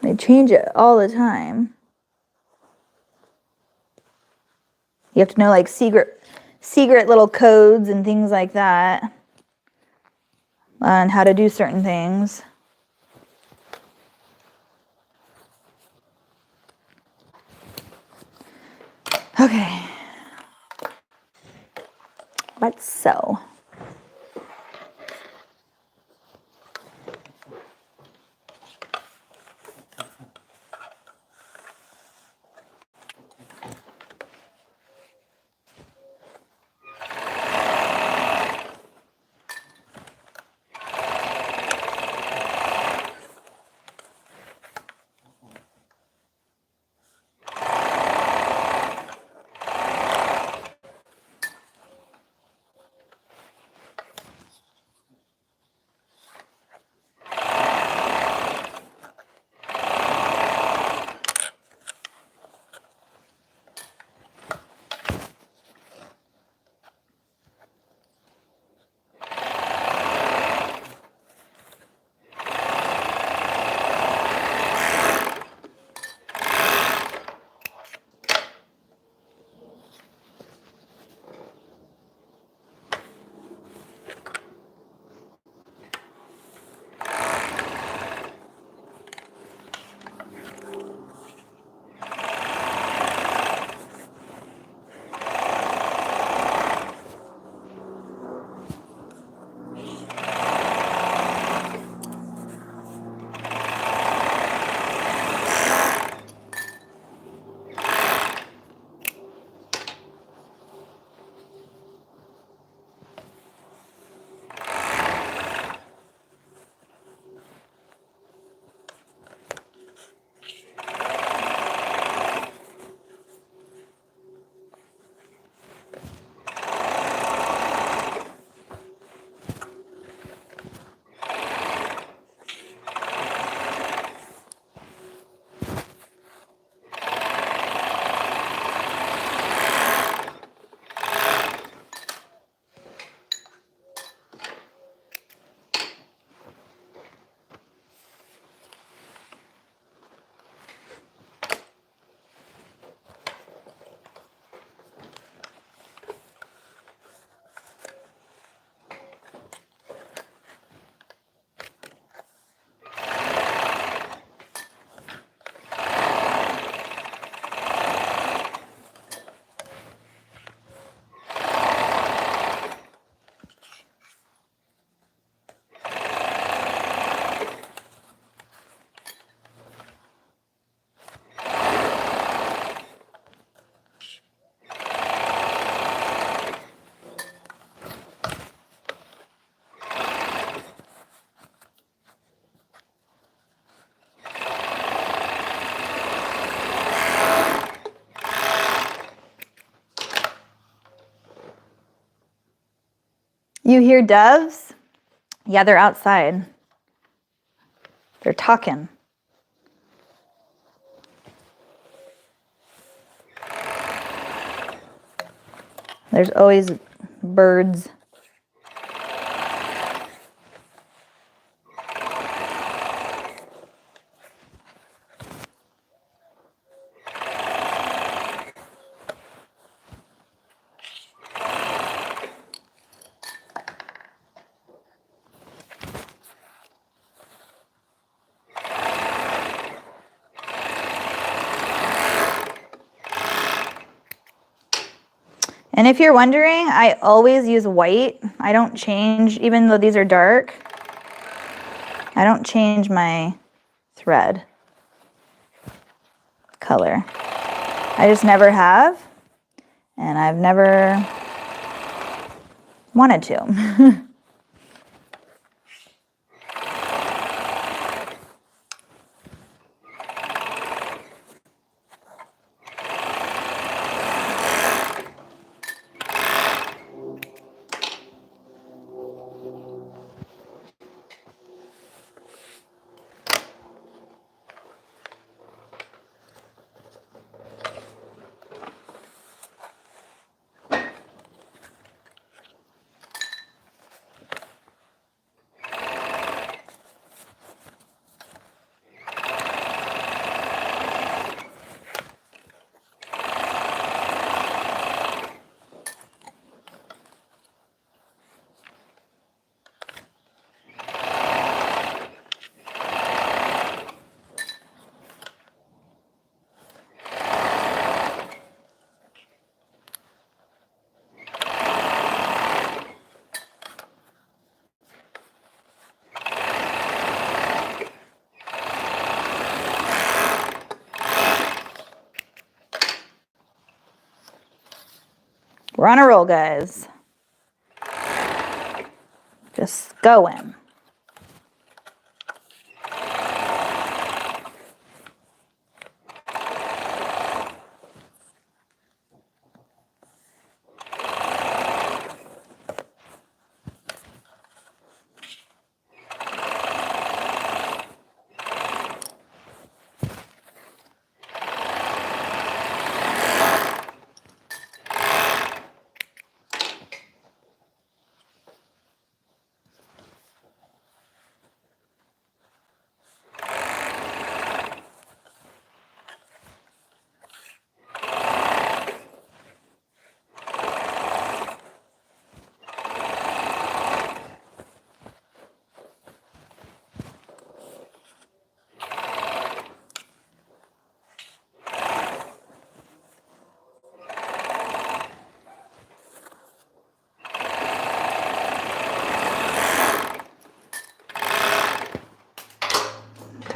They change it all the time. You have to know like secret little codes and things like that on how to do certain things. Okay. Let's sew. You hear doves? Yeah, they're outside. They're talking. There's always birds. And if you're wondering, I always use white. I don't change, even though these are dark, I don't change my thread color. I just never have, and I've never wanted to. We're on a roll, guys. Just going.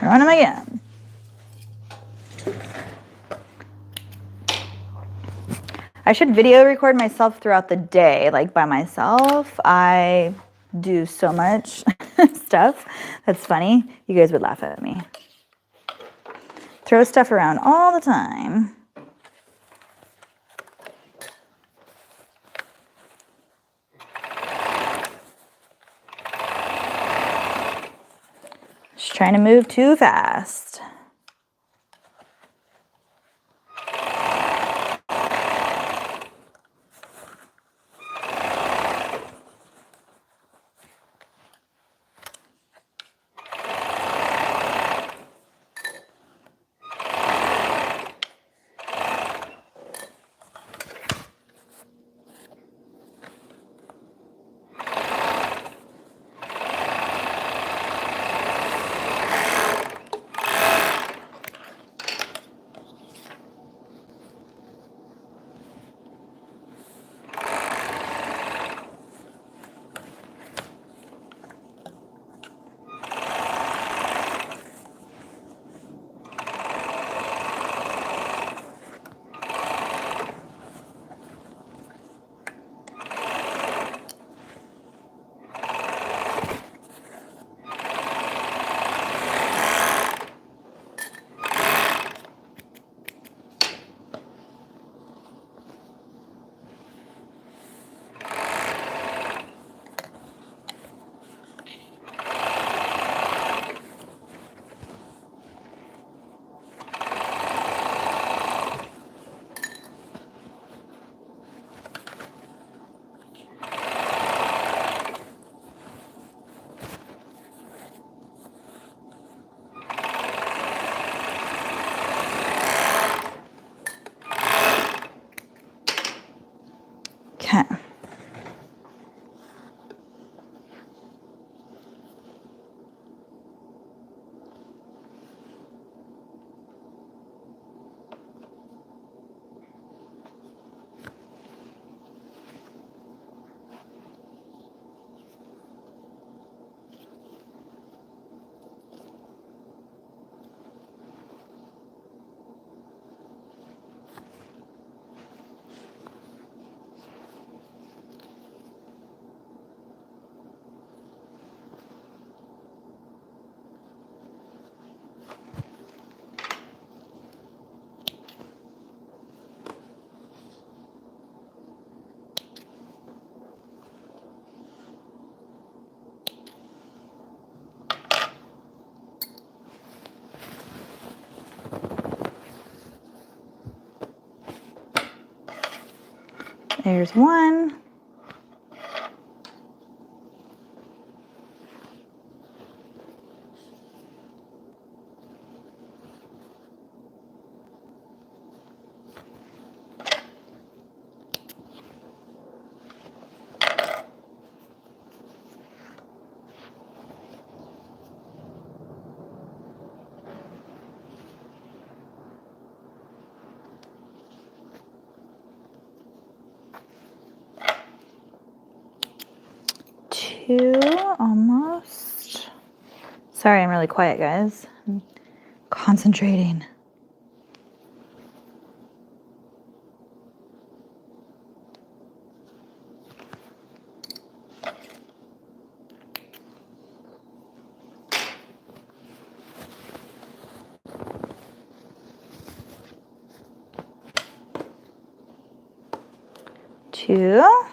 Run them again. I should video record myself throughout the day, like by myself. I do so much stuff that's funny. You guys would laugh at me. Throw stuff around all the time. Just trying to move too fast. Okay. There's one. Two, almost. Sorry, I'm really quiet, guys. I'm concentrating. 2.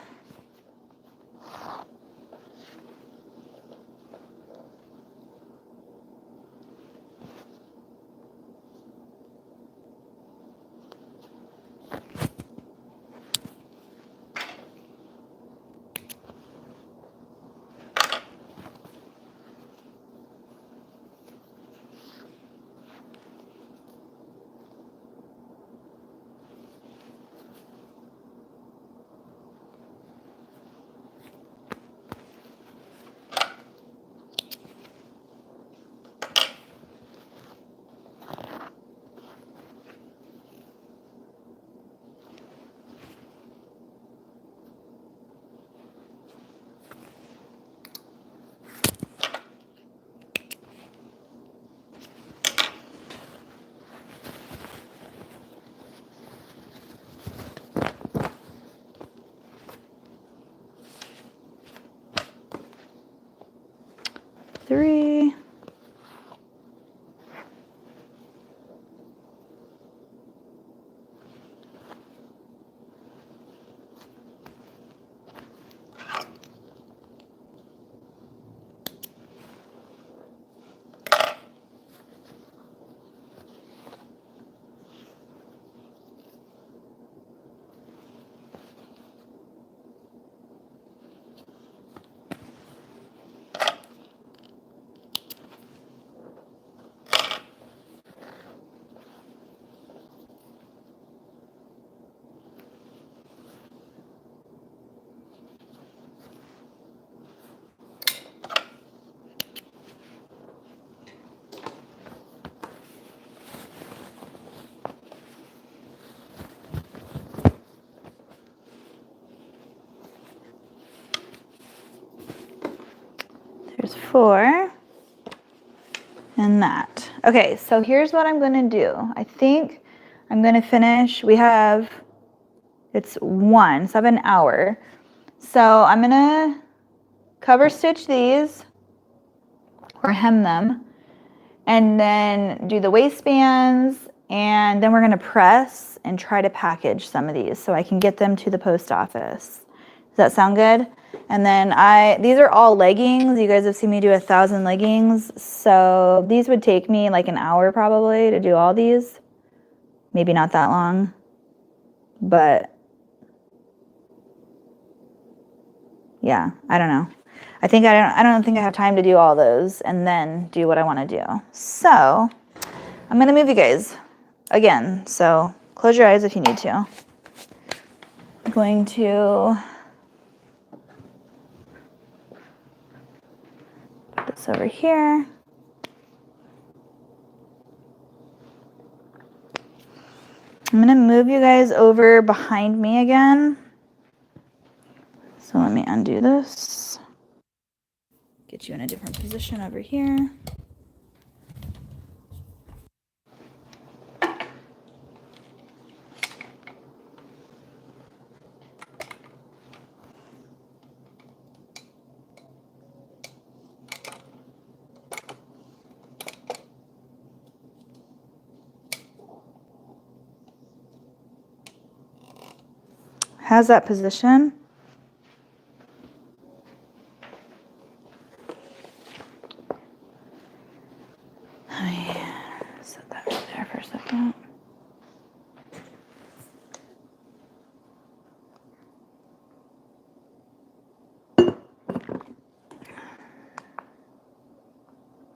Three. There's 4. And that. Okay, so here's what I'm going to do. I think I'm going to finish. It's 1, so I have an hour. So I'm going to cover stitch these or hem them and then do the waistbands, and then we're going to press and try to package some of these so I can get them to the post office. Does that sound good? And then these are all leggings. You guys have seen me do 1,000 leggings. So these would take me like an hour probably to do all these. Maybe not that long, but yeah, I don't know. I don't think I have time to do all those and then do what I want to do. So I'm going to move you guys again. So close your eyes if you need to. I'm going to put this over here. I'm going to move you guys over behind me again. So let me undo this. Get you in a different position over here. How's that position? Let me set that right there for a second.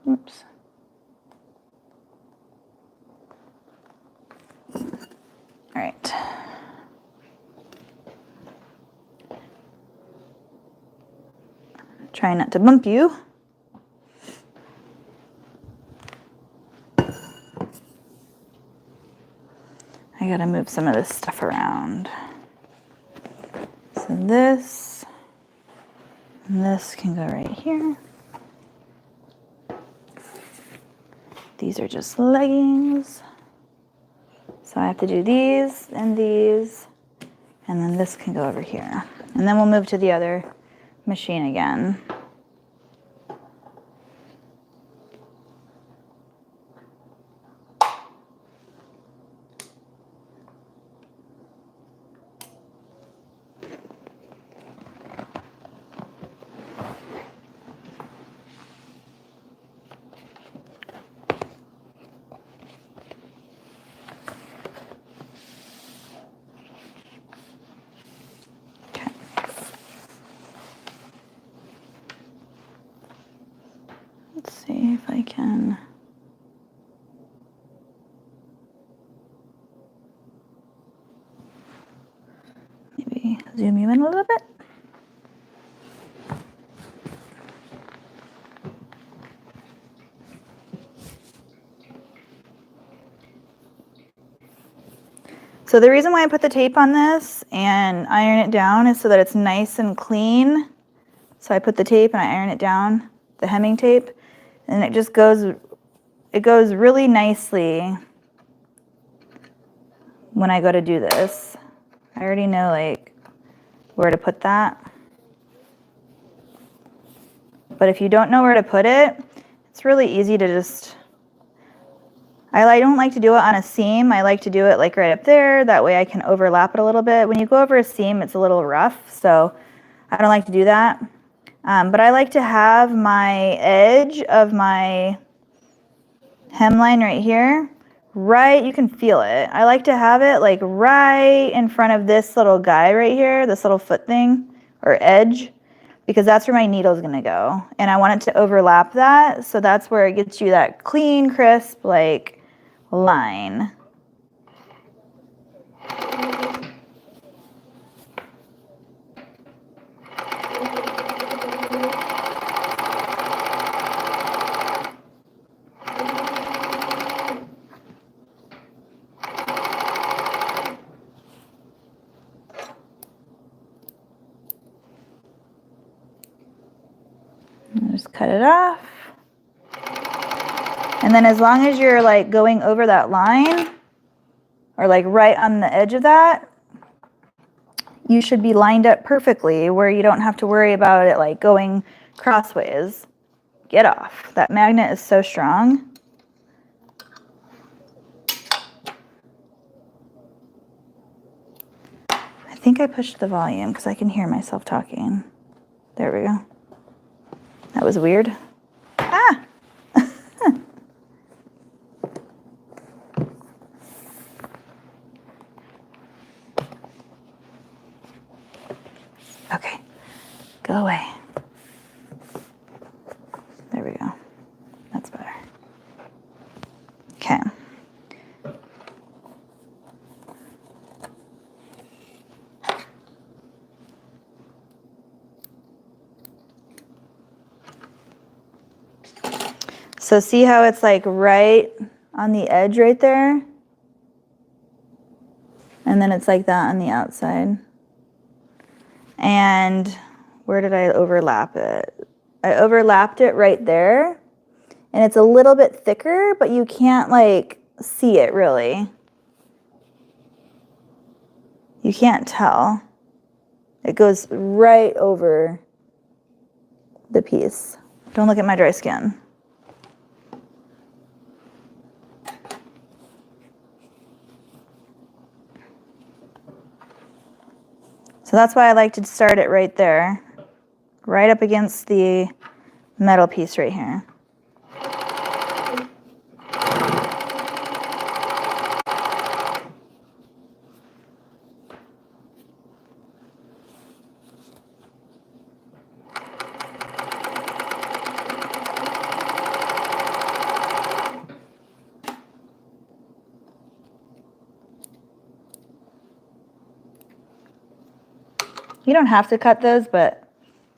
Oops. All right. Try not to bump you. I gotta move some of this stuff around. So this and this can go right here. These are just leggings. So I have to do these, and then this can go over here. And then we'll move to the other machine again. can maybe zoom you in a little bit. So the reason why I put the tape on this and iron it down is so that it's nice and clean. So I put the tape and I iron it down, the hemming tape, and it just goes, it goes really nicely when I go to do this. I already know like where to put that. But if you don't know where to put it, it's really easy to just, I don't like to do it on a seam. I like to do it like right up there. That way I can overlap it a little bit. When you go over a seam, it's a little rough, so I don't like to do that. But I like to have my edge of my hemline right here, right, you can feel it. I like to have it like right in front of this little guy right here, this little foot thing or edge, because that's where my needle is gonna go. And I want it to overlap that, so that's where it gets you that clean, crisp, like, line. Just cut it off. And then as long as you're like going over that line, or like right on the edge of that, you should be lined up perfectly where you don't have to worry about it like going crossways. Get off. That magnet is so strong. I think I pushed the volume because I can hear myself talking. There we go. That was weird. Ah! Okay, go away. There we go. That's better. Okay. So see how it's like right on the edge right there? And then it's like that on the outside. And where did I overlap it? I overlapped it right there. And it's a little bit thicker, but you can't like see it really. You can't tell. It goes right over the piece. Don't look at my dry skin. So that's why I like to start it right there, right up against the metal piece right here. You don't have to cut those, but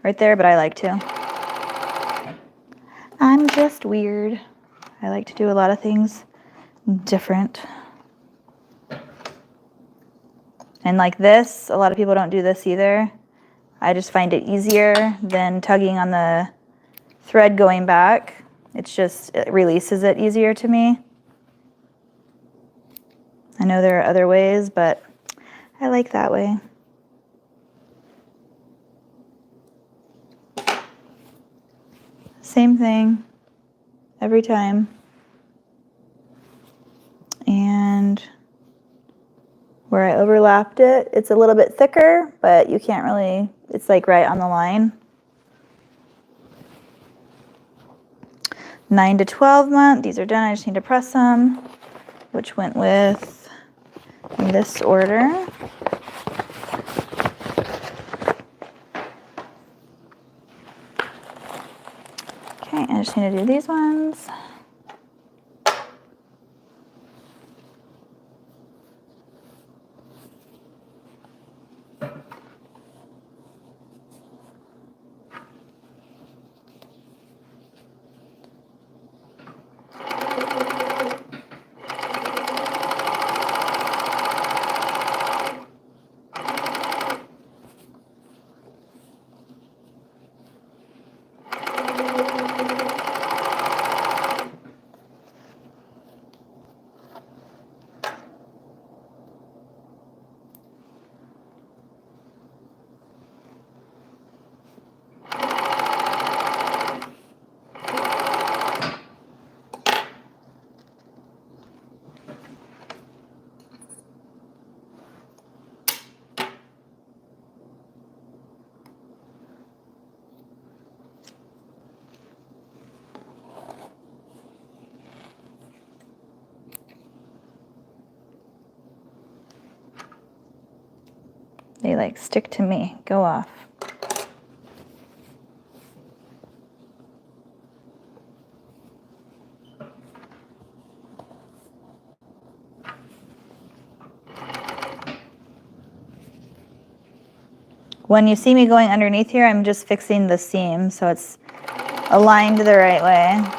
right there, but I like to. I'm just weird. I like to do a lot of things different. And like this, a lot of people don't do this either. I just find it easier than tugging on the thread going back. It's just, it releases it easier to me. I know there are other ways, but I like that way. Same thing every time. And where I overlapped it, it's a little bit thicker, but you can't really, it's like right on the line. 9 to 12 month, these are done, I just need to press them, which went with this order. Okay, I just going to do these ones. They like stick to me. Go off. When you see me going underneath here, I'm just fixing the seam so it's aligned the right way.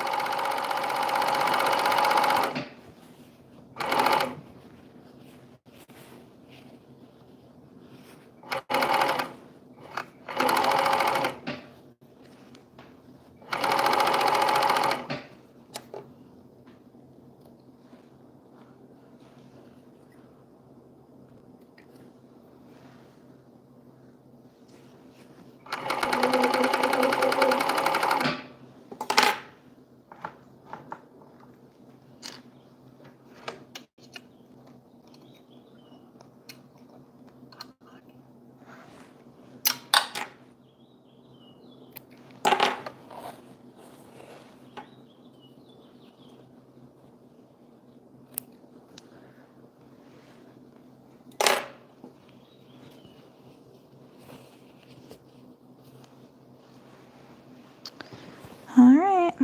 All right.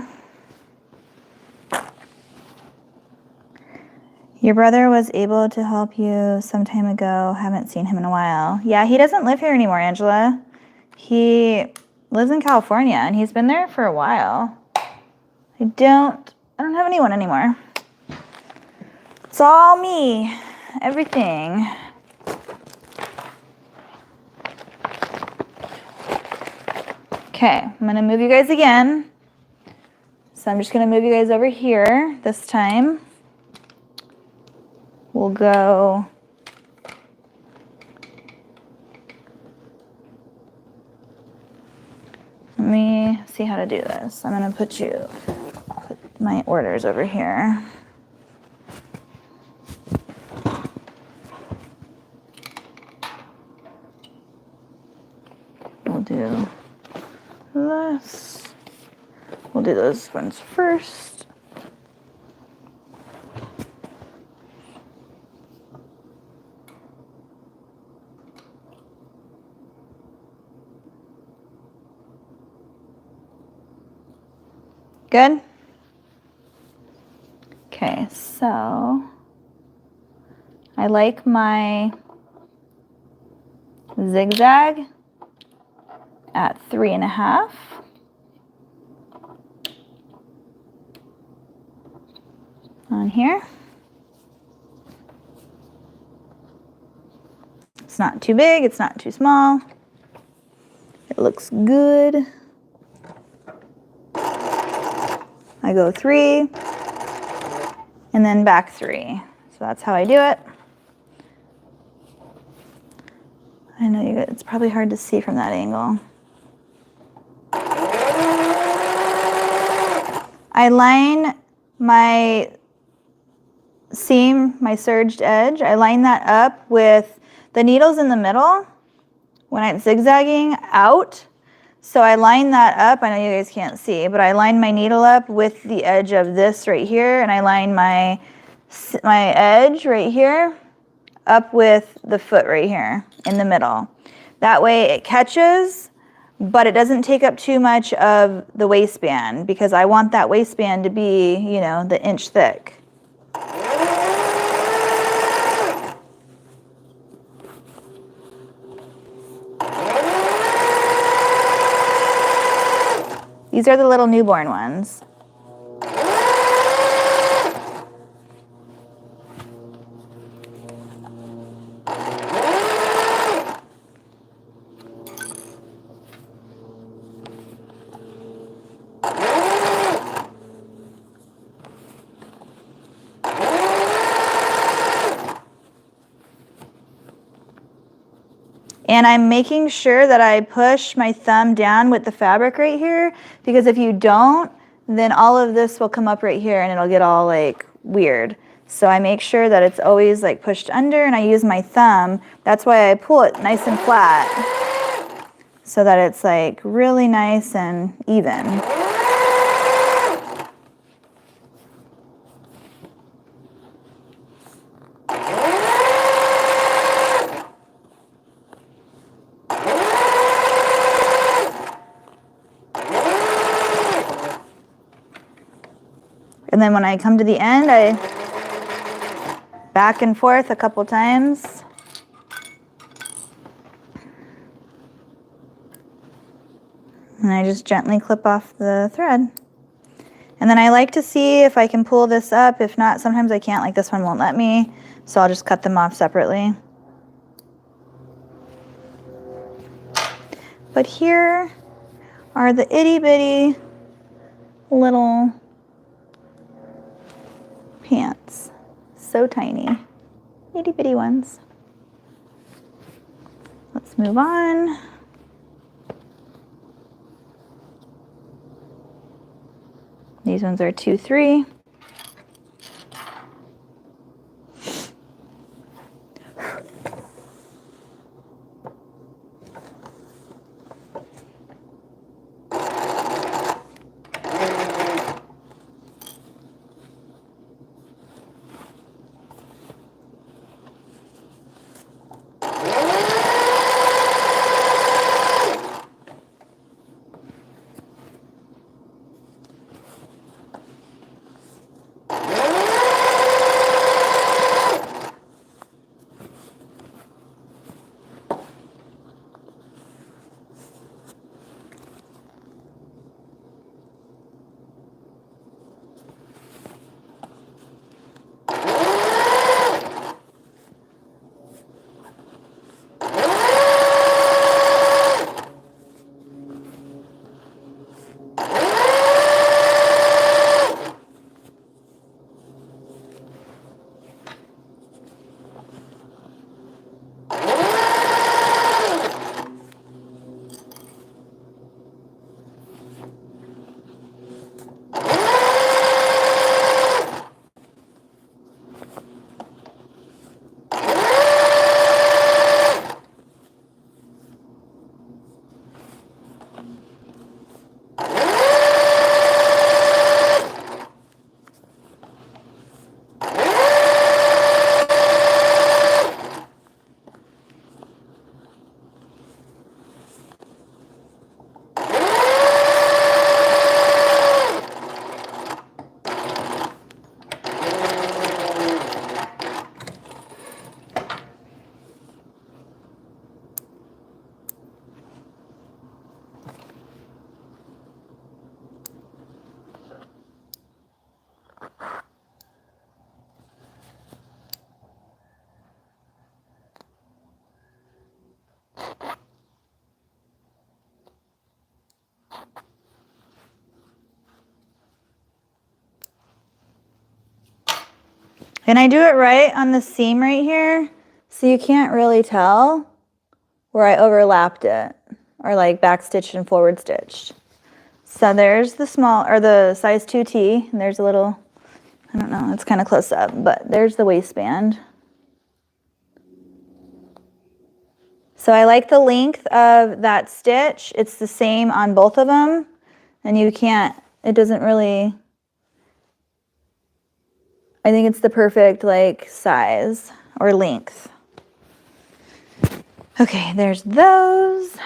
Your brother was able to help you some time ago. Haven't seen him in a while. Yeah, he doesn't live here anymore, Angela. He lives in California and he's been there for a while. I don't have anyone anymore. It's all me. Everything. Okay, I'm gonna move you guys again. So I'm just gonna move you guys over here this time. We'll go let me see how to do this. I'm gonna put my orders over here. We'll do this. We'll do those ones first. Good? Okay, so I like my zigzag at 3.5. On here. It's not too big, it's not too small. It looks good. I go 3 and then back 3. So that's how I do it. I know it's probably hard to see from that angle. I line my seam, my serged edge, I line that up with the needles in the middle when I'm zigzagging out. So I line that up. I know you guys can't see, but I line my needle up with the edge of this right here, and I line my edge right here up with the foot right here in the middle. That way it catches but it doesn't take up too much of the waistband because I want that waistband to be, you know, the inch thick. These are the little newborn ones. And I'm making sure that I push my thumb down with the fabric right here, because if you don't, then all of this will come up right here and it'll get all like weird. So I make sure that it's always like pushed under, and I use my thumb. That's why I pull it nice and flat so that it's like really nice and even. And then when I come to the end, I back and forth a couple times. And I just gently clip off the thread. And then I like to see if I can pull this up. If not, sometimes I can't, like this one won't let me. So I'll just cut them off separately. But here are the itty bitty little pants. So tiny. Itty bitty ones. Let's move on. These ones are 2-3. And I do it right on the seam right here, so you can't really tell where I overlapped it, or like back stitched and forward stitched. So there's the small, or the size 2T, and there's a little, I don't know, it's kind of close up, but there's the waistband. So I like the length of that stitch. It's the same on both of them, and you can't, it doesn't really, I think it's the perfect like size or length. Okay, there's those.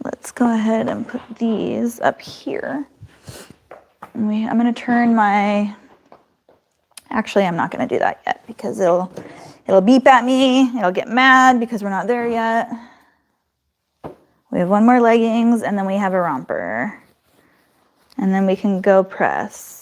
let's go ahead and put these up here. And I'm gonna turn my, actually I'm not gonna do that yet because it'll beep at me, it'll get mad because we're not there yet. We have one more leggings and then we have a romper. And then we can go press.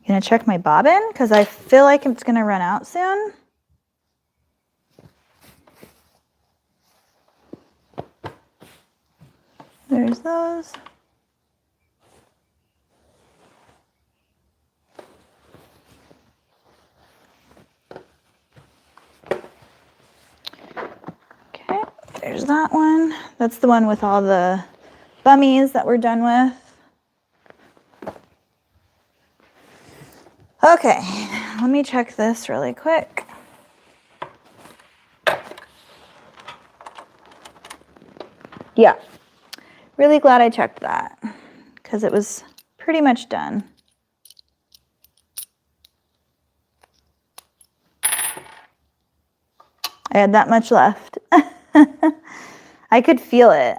Gonna check my bobbin because I feel like it's gonna run out soon. There's those. Okay, there's that one. That's the one with all the bummies that we're done with. Okay, let me check this really quick. Yeah, really glad I checked that because it was pretty much done. I had that much left. I could feel it.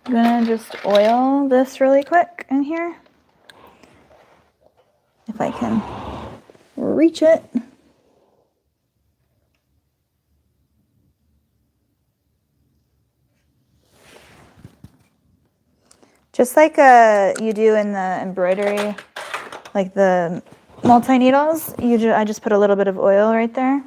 I'm gonna just oil this really quick in here. If I can reach it. Just like you do in the embroidery, like the multi-needles, I just put a little bit of oil right there.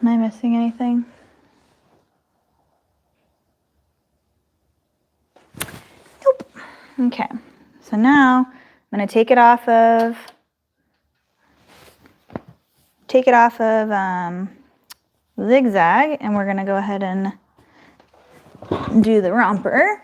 Am I missing anything? Nope. Okay, so now I'm gonna take it off of Zigzag, and we're gonna go ahead and do the romper.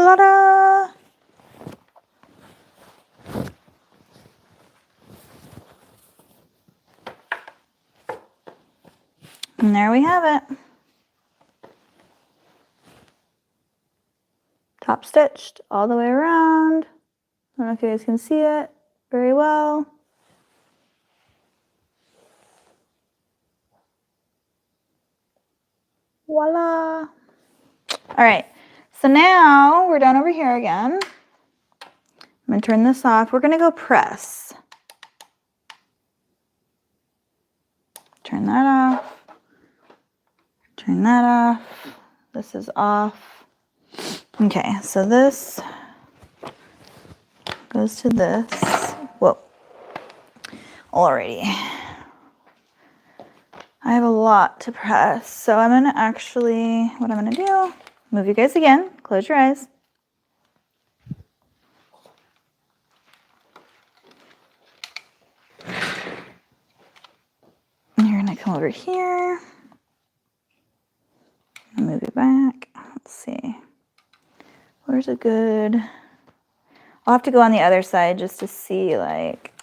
Ta-da! And there we have it. Top stitched all the way around. I don't know if you guys can see it very well. Voila. All right, so now we're done over here again. I'm gonna turn this off. We're gonna go press. Turn that off. Turn that off. This is off. Okay, so this goes to this. Whoa. Alrighty. I have a lot to press, so I'm gonna actually, what I'm gonna do, move you guys again, close your eyes. And you're gonna come over here. Move it back. Let's see. Where's a good, I'll have to go on the other side just to see like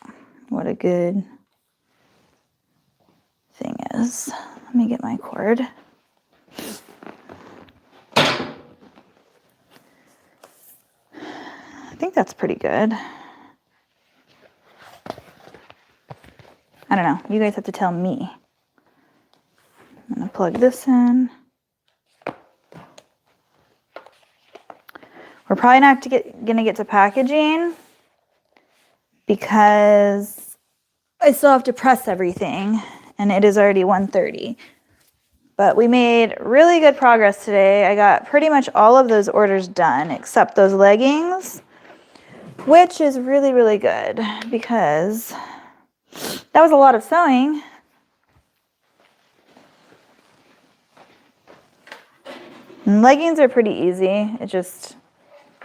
what a good thing is. Let me get my cord. I think that's pretty good. I don't know. You guys have to tell me. I'm gonna plug this in. We're probably not gonna get to packaging because I still have to press everything and it is already 1:30. But we made really good progress today. I got pretty much all of those orders done except those leggings, which is really, really good because that was a lot of sewing. And leggings are pretty easy.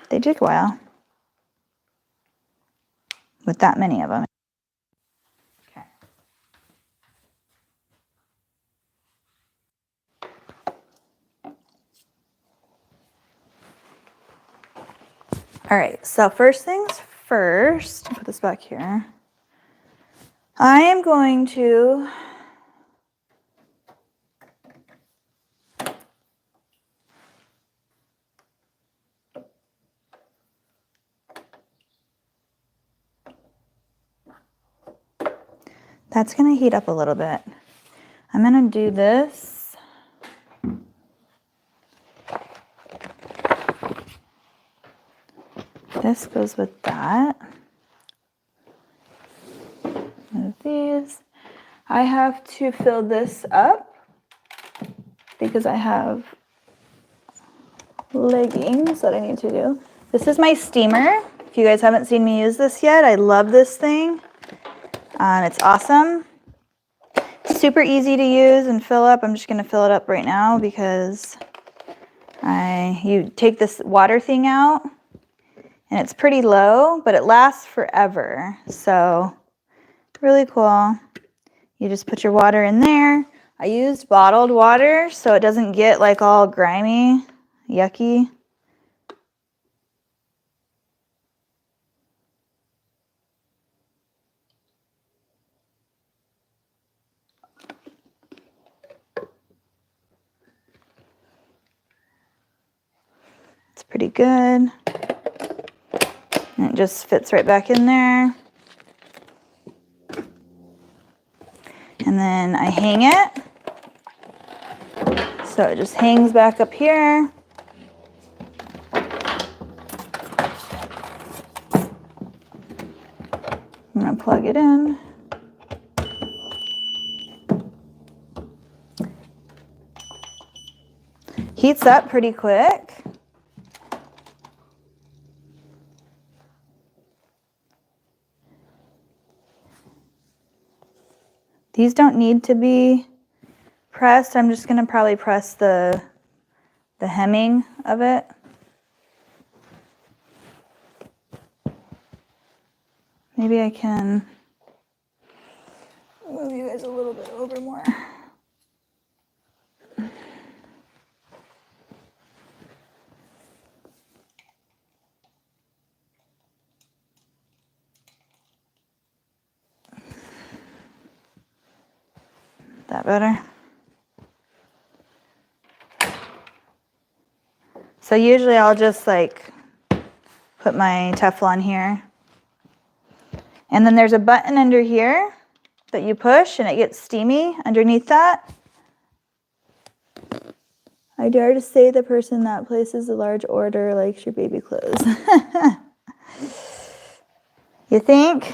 They take a while with that many of them. Okay. All right, so first things first, put this back here. I am going to that's going to heat up a little bit. I'm going to do this. This goes with that. Move these. I have to fill this up because I have leggings that I need to do. This is my steamer. If you guys haven't seen me use this yet, I love this thing. It's awesome. Super easy to use and fill up. I'm just going to fill it up right now because you take this water thing out and it's pretty low, but it lasts forever. So really cool. You just put your water in there. I used bottled water so it doesn't get like all grimy, yucky. It's pretty good. And it just fits right back in there. And then I hang it. So it just hangs back up here. I'm gonna plug it in. Heats up pretty quick. These don't need to be pressed. I'm just gonna probably press the hemming of it. Maybe I can move you guys a little bit over more. that better? So usually I'll just like put my Teflon here. And then there's a button under here that you push and it gets steamy underneath that. I dare to say the person that places a large order likes your baby clothes. You think?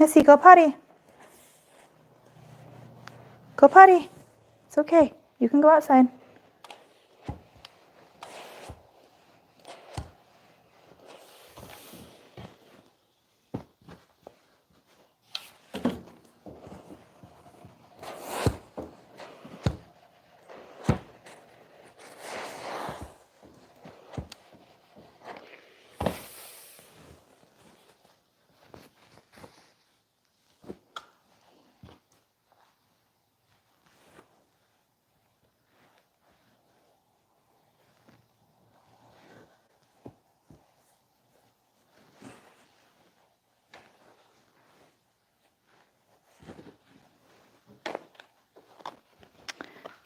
Missy, go potty. Go potty. It's okay. You can go outside.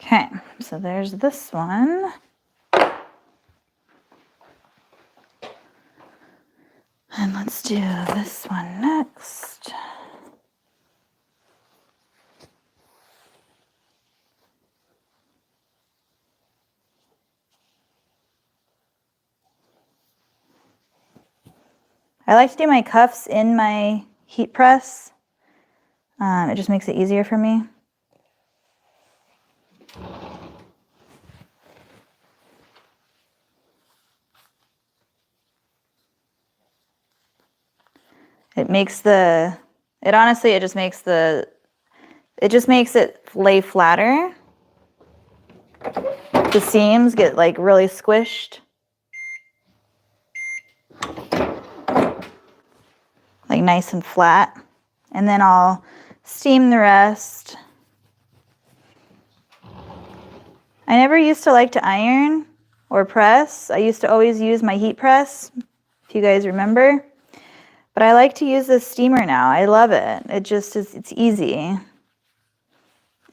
Okay, so there's this one. And let's do this one next. I like to do my cuffs in my heat press. It just makes it easier for me. It makes the, it honestly, it just makes it lay flatter. The seams get like really squished. Like nice and flat. And then I'll steam the rest. I never used to like to iron or press. I used to always use my heat press, if you guys remember. But I like to use this steamer now. I love it. It just is, it's easy.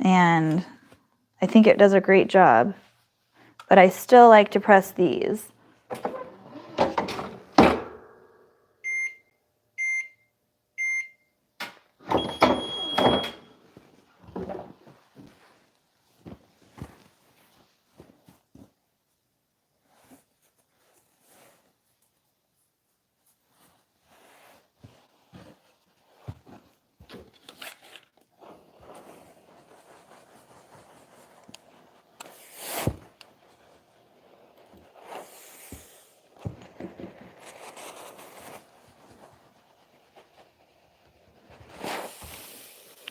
And I think it does a great job. But I still like to press these.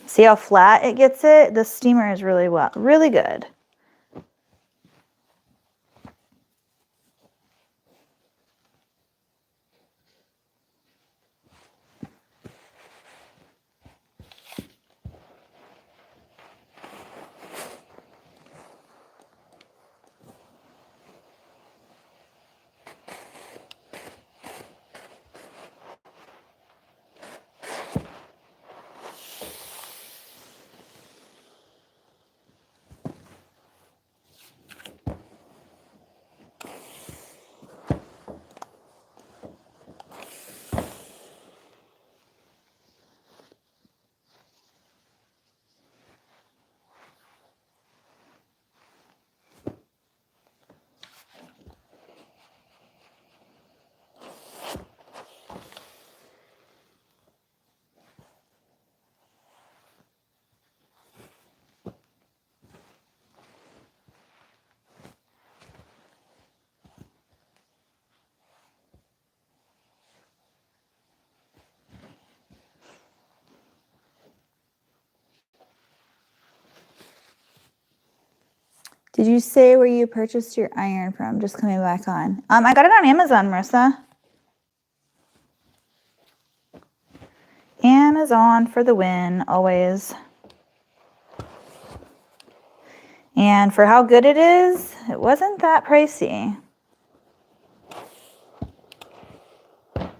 See how flat it gets it? The steamer is really good. Did you say where you purchased your iron from? Just coming back on. I got it on Amazon, Marissa. Amazon for the win, always. And for how good it is, it wasn't that pricey. A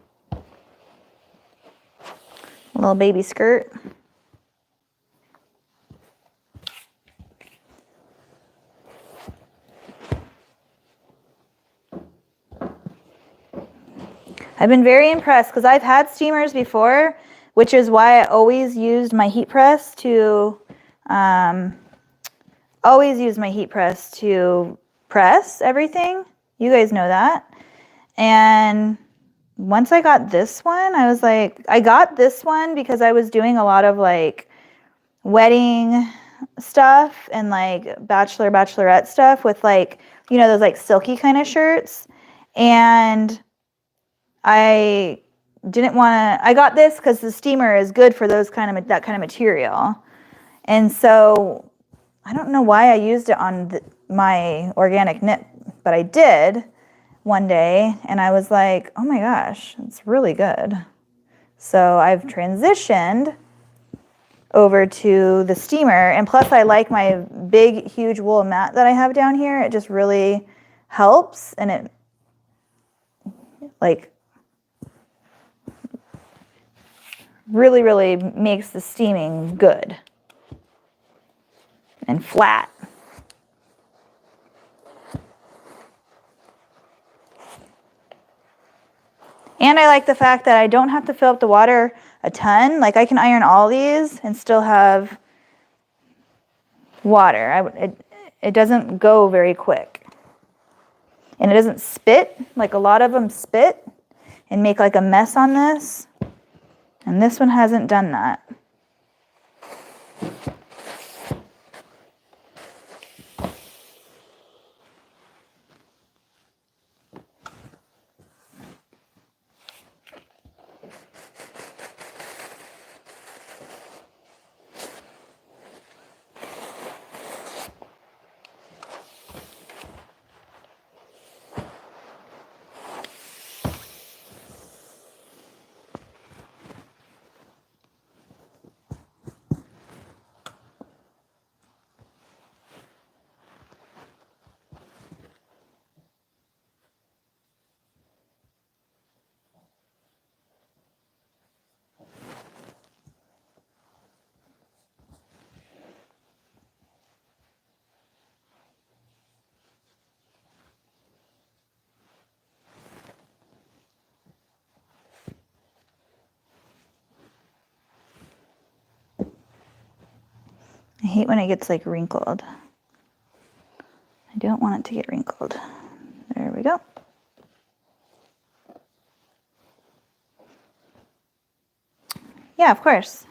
little baby skirt. I've been very impressed because I've had steamers before, which is why I always used my heat press to press everything. You guys know that. And once I got this one, I was like, I got this one because I was doing a lot of like wedding stuff and like bachelorette stuff with like, you know, those like silky kind of shirts. And I didn't want to, I got this because the steamer is good for those kind of, that kind of material. And so I don't know why I used it on my organic knit, but I did one day and I was like, oh my gosh, it's really good. So I've transitioned over to the steamer, and plus I like my big, huge wool mat that I have down here. It just really helps, and it like really, really makes the steaming good and flat. And I like the fact that I don't have to fill up the water a ton. Like I can iron all these and still have water. It doesn't go very quick. And it doesn't spit, like a lot of them spit and make like a mess on this. And this one hasn't done that. I hate when it gets like wrinkled. I don't want it to get wrinkled. There we go. Yeah, of course.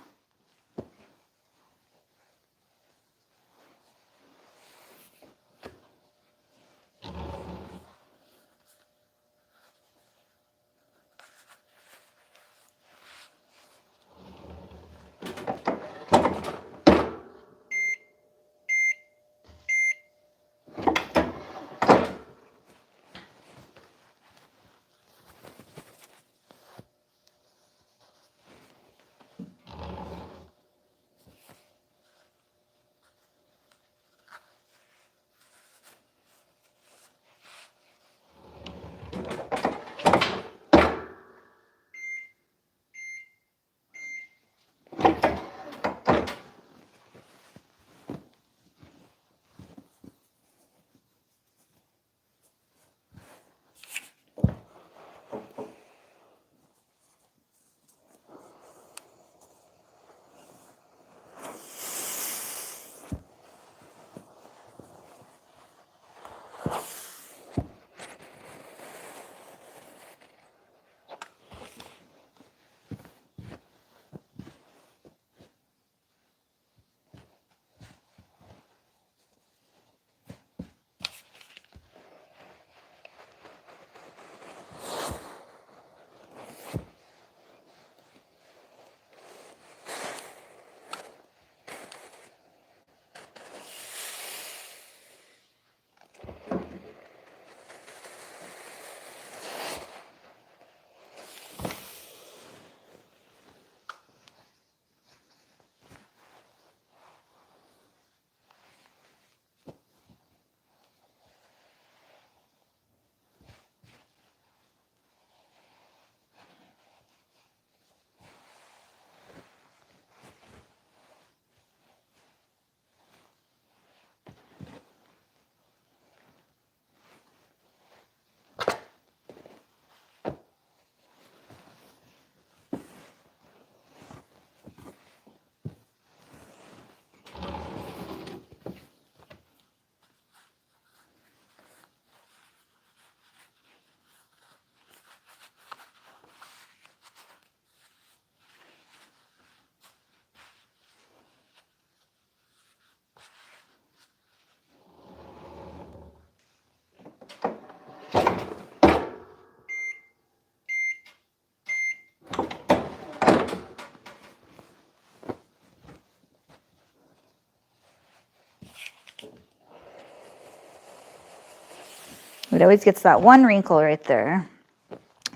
It always gets that one wrinkle right there.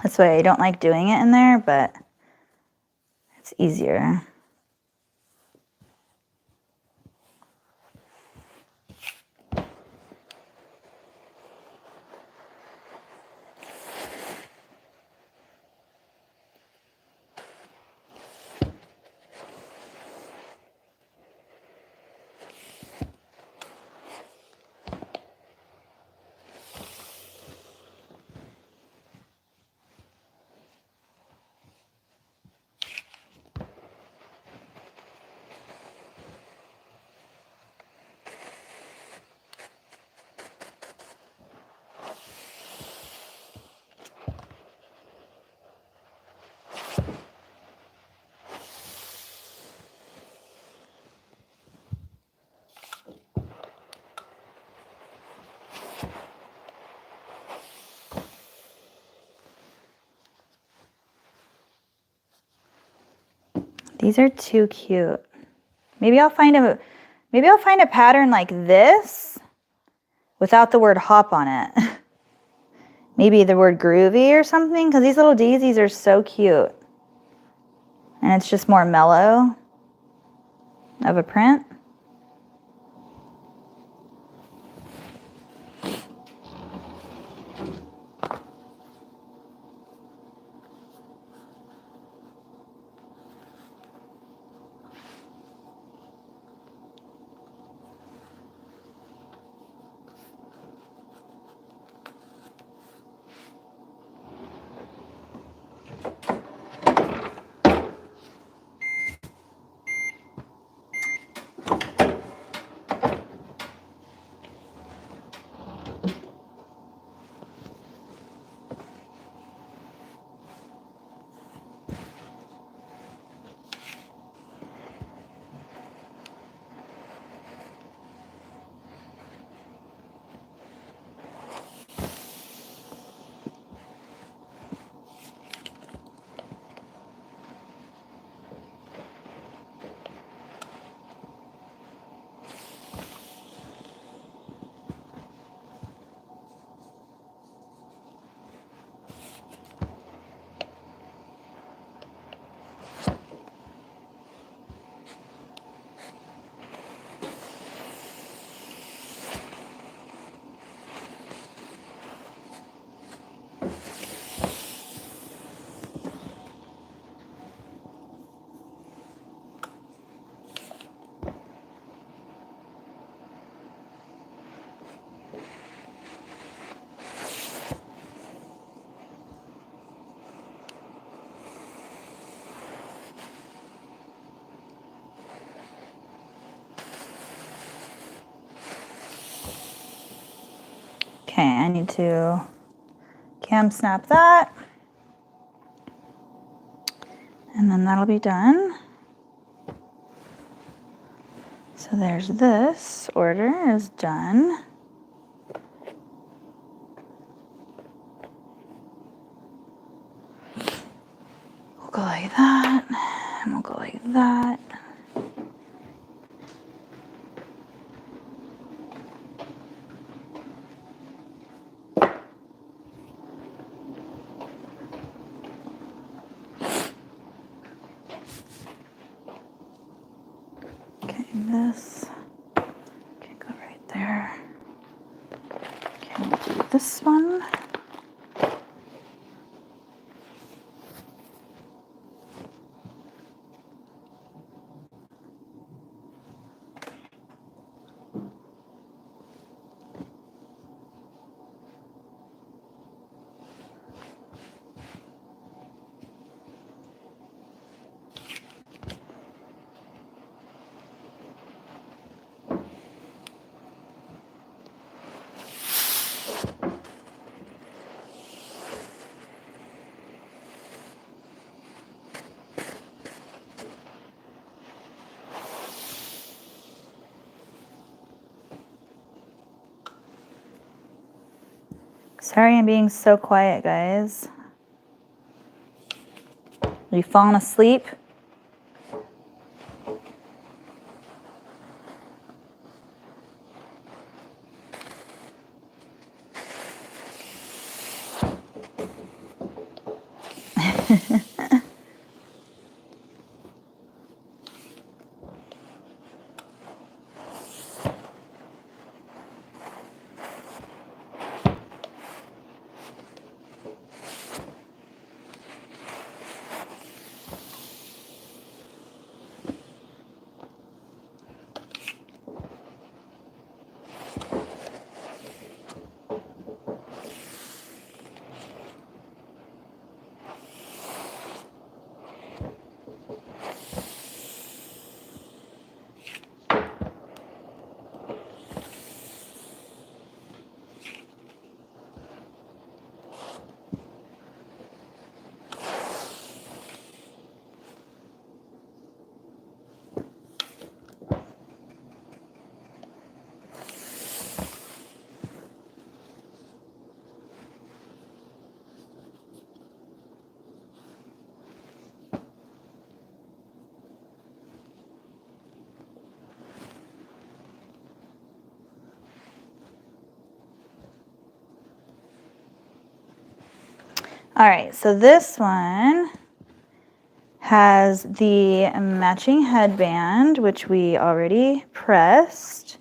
That's why I don't like doing it in there, but it's easier. These are too cute. Maybe I'll find a pattern like this without the word hop on it. Maybe the word groovy or something, because these little daisies are so cute. And it's just more mellow of a print. Okay, I need to cam snap that. And then that'll be done. So there's this order is done. We'll go like that, and we'll go like that. Okay, this can go right there. Okay, we'll do this one. Sorry I'm being so quiet, guys. Are you falling asleep? All right, so this one has the matching headband, which we already pressed,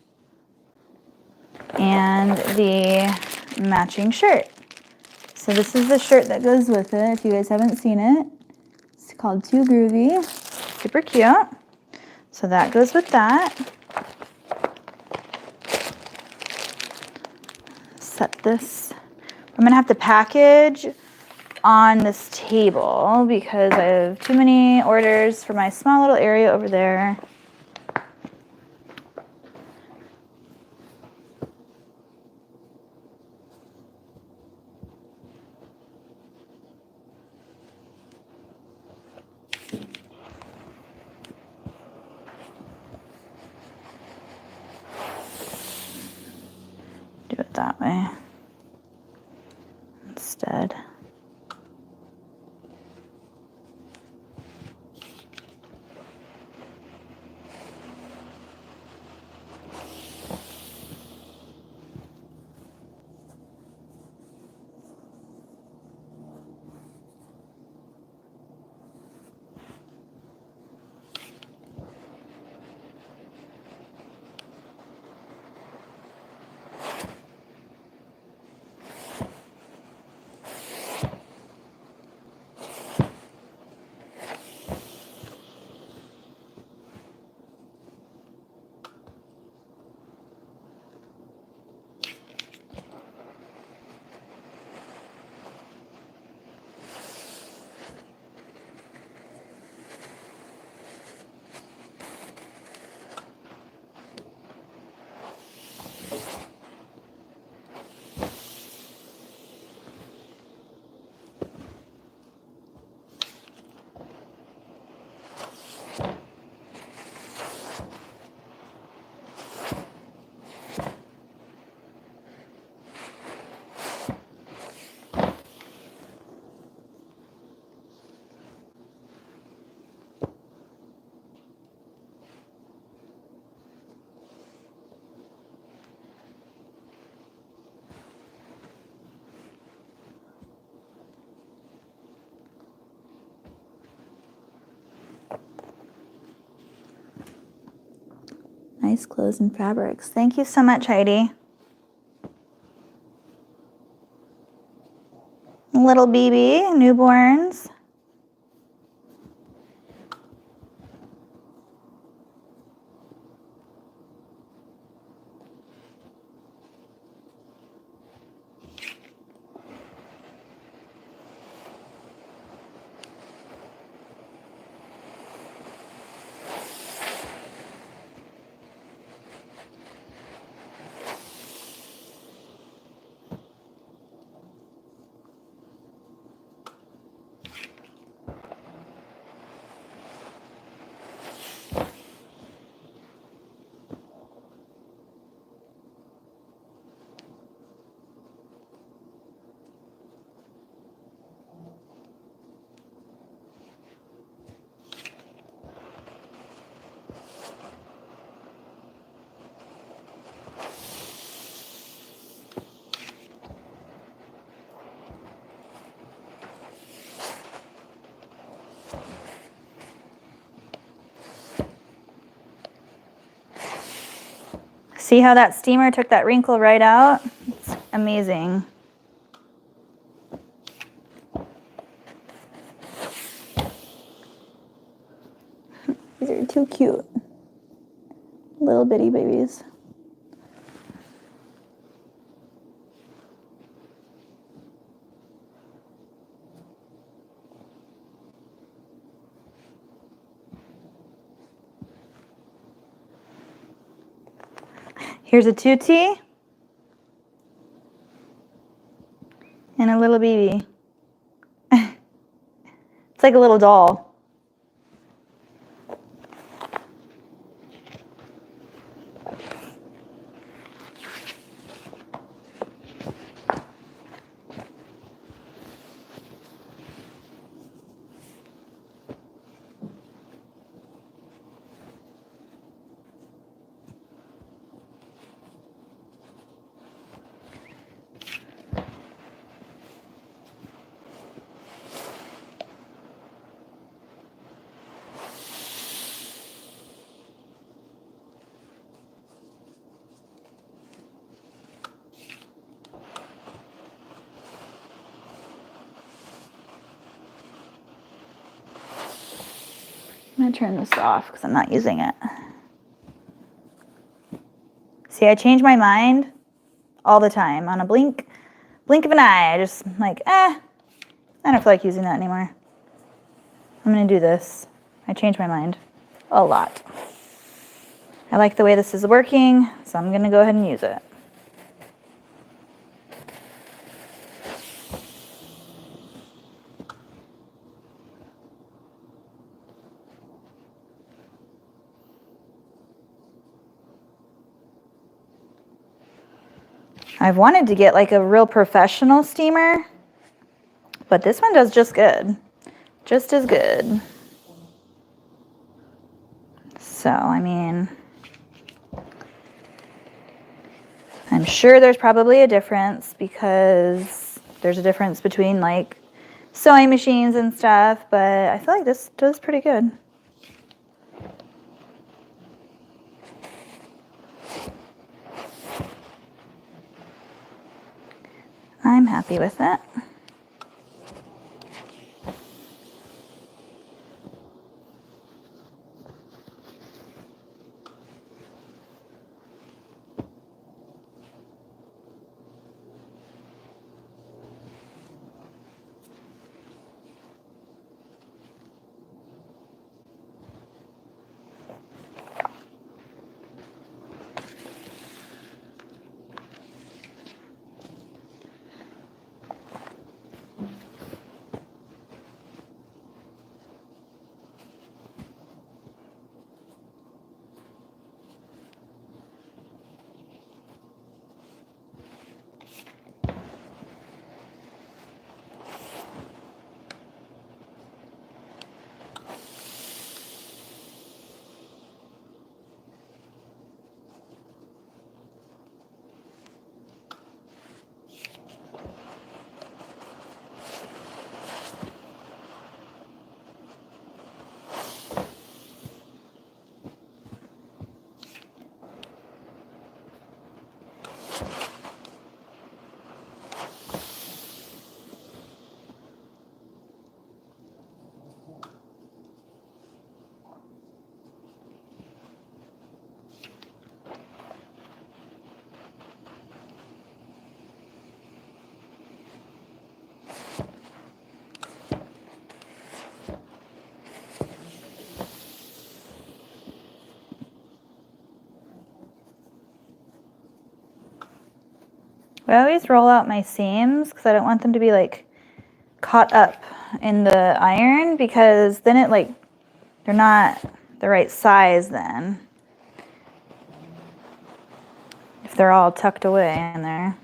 and the matching shirt. So this is the shirt that goes with it, if you guys haven't seen it. It's called Too Groovy. Super cute. So that goes with that. Set this. I'm gonna have to package on this table because I have too many orders for my small little area over there. Do it that way instead. Nice clothes and fabrics. Thank you so much, Heidi. Little BB, newborns. See how that steamer took that wrinkle right out? It's amazing. These are too cute. Little bitty babies. Here's a tutti and a little baby. It's like a little doll. I'm gonna turn this off because I'm not using it. See, I change my mind all the time on a blink of an eye. I just like, I don't feel like using that anymore. I'm gonna do this. I change my mind a lot. I like the way this is working, so I'm gonna go ahead and use it. I've wanted to get like a real professional steamer, but this one does just good. Just as good. So, I mean, I'm sure there's probably a difference because there's a difference between like sewing machines and stuff, but I feel like this does pretty good. I'm happy with it. I always roll out my seams because I don't want them to be like caught up in the iron because then it like, they're not the right size then. If they're all tucked away in there.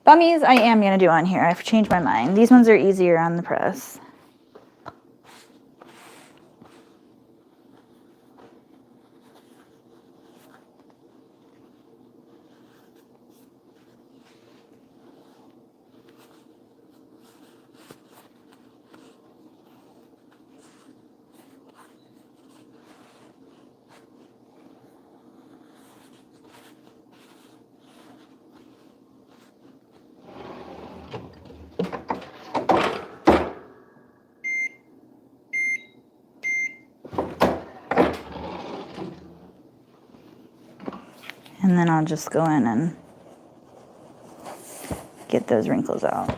Bummies I am going to do on here. I've changed my mind. These ones are easier on the press. And then I'll just go in and get those wrinkles out.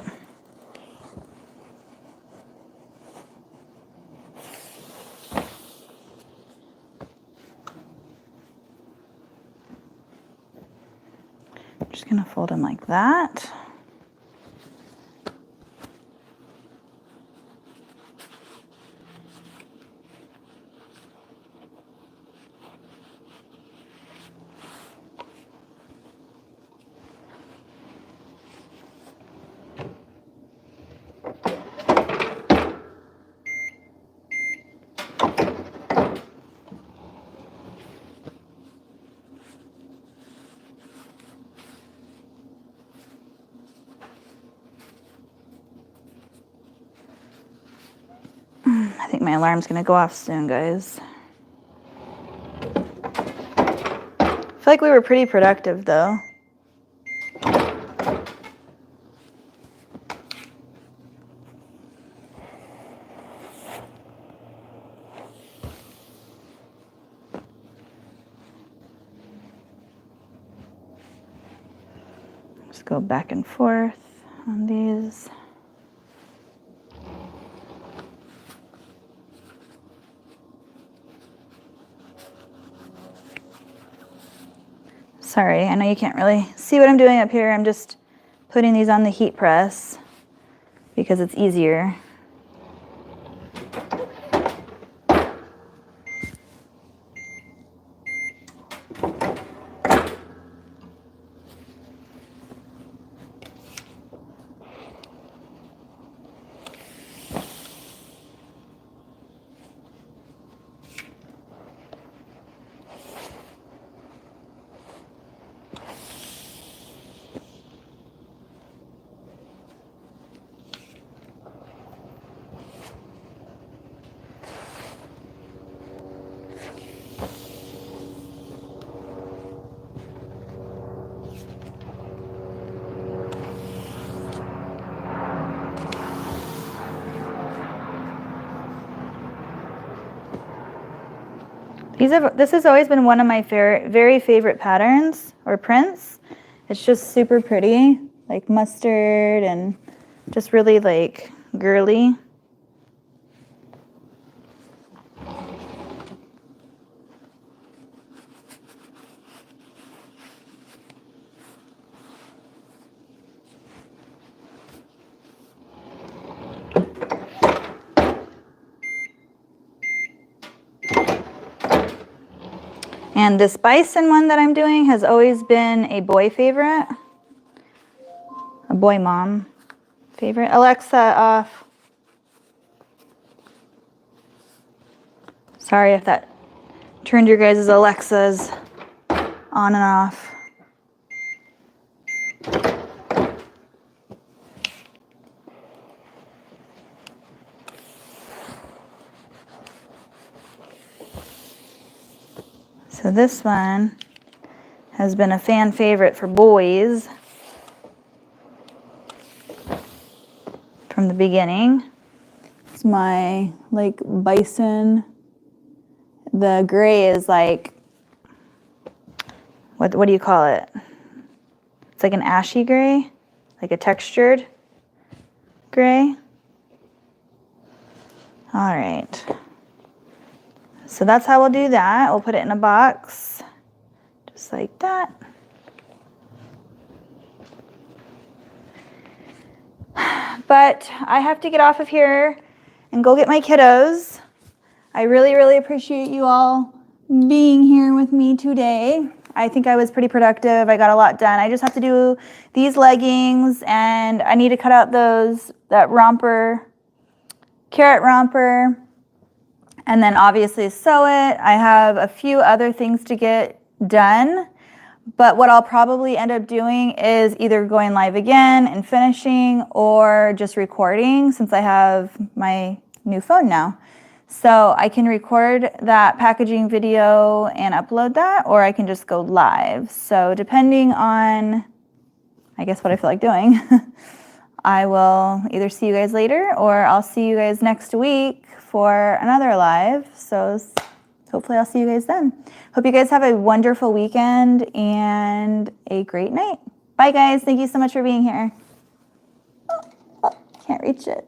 I'm just gonna fold them like that. my alarm's gonna go off soon, guys. I feel like we were pretty productive though. Just go back and forth on these. Sorry, I know you can't really see what I'm doing up here. I'm just putting these on the heat press because it's easier. This has always been one of my very favorite patterns or prints. It's just super pretty, like mustard and just really like girly. And this bison one that I'm doing has always been a boy favorite. A boy mom favorite. Alexa, off. Sorry if that turned your guys' Alexas on and off. So this one has been a fan favorite for boys from the beginning. It's my like bison. The gray is like, what do you call it? It's like an ashy gray, like a textured gray. All right. So that's how we'll do that. We'll put it in a box, just like that. But I have to get off of here and go get my kiddos. I really appreciate you all being here with me today. I think I was pretty productive. I got a lot done. I just have to do these leggings and I need to cut out that romper, carrot romper. And then obviously sew it. I have a few other things to get done, but what I'll probably end up doing is either going live again and finishing or just recording since I have my new phone now. So I can record that packaging video and upload that, or I can just go live. So depending on, I guess, what I feel like doing, I will either see you guys later or I'll see you guys next week for another live. So hopefully I'll see you guys then. Hope you guys have a wonderful weekend and a great night. Bye guys. Thank you so much for being here. Oh, can't reach it.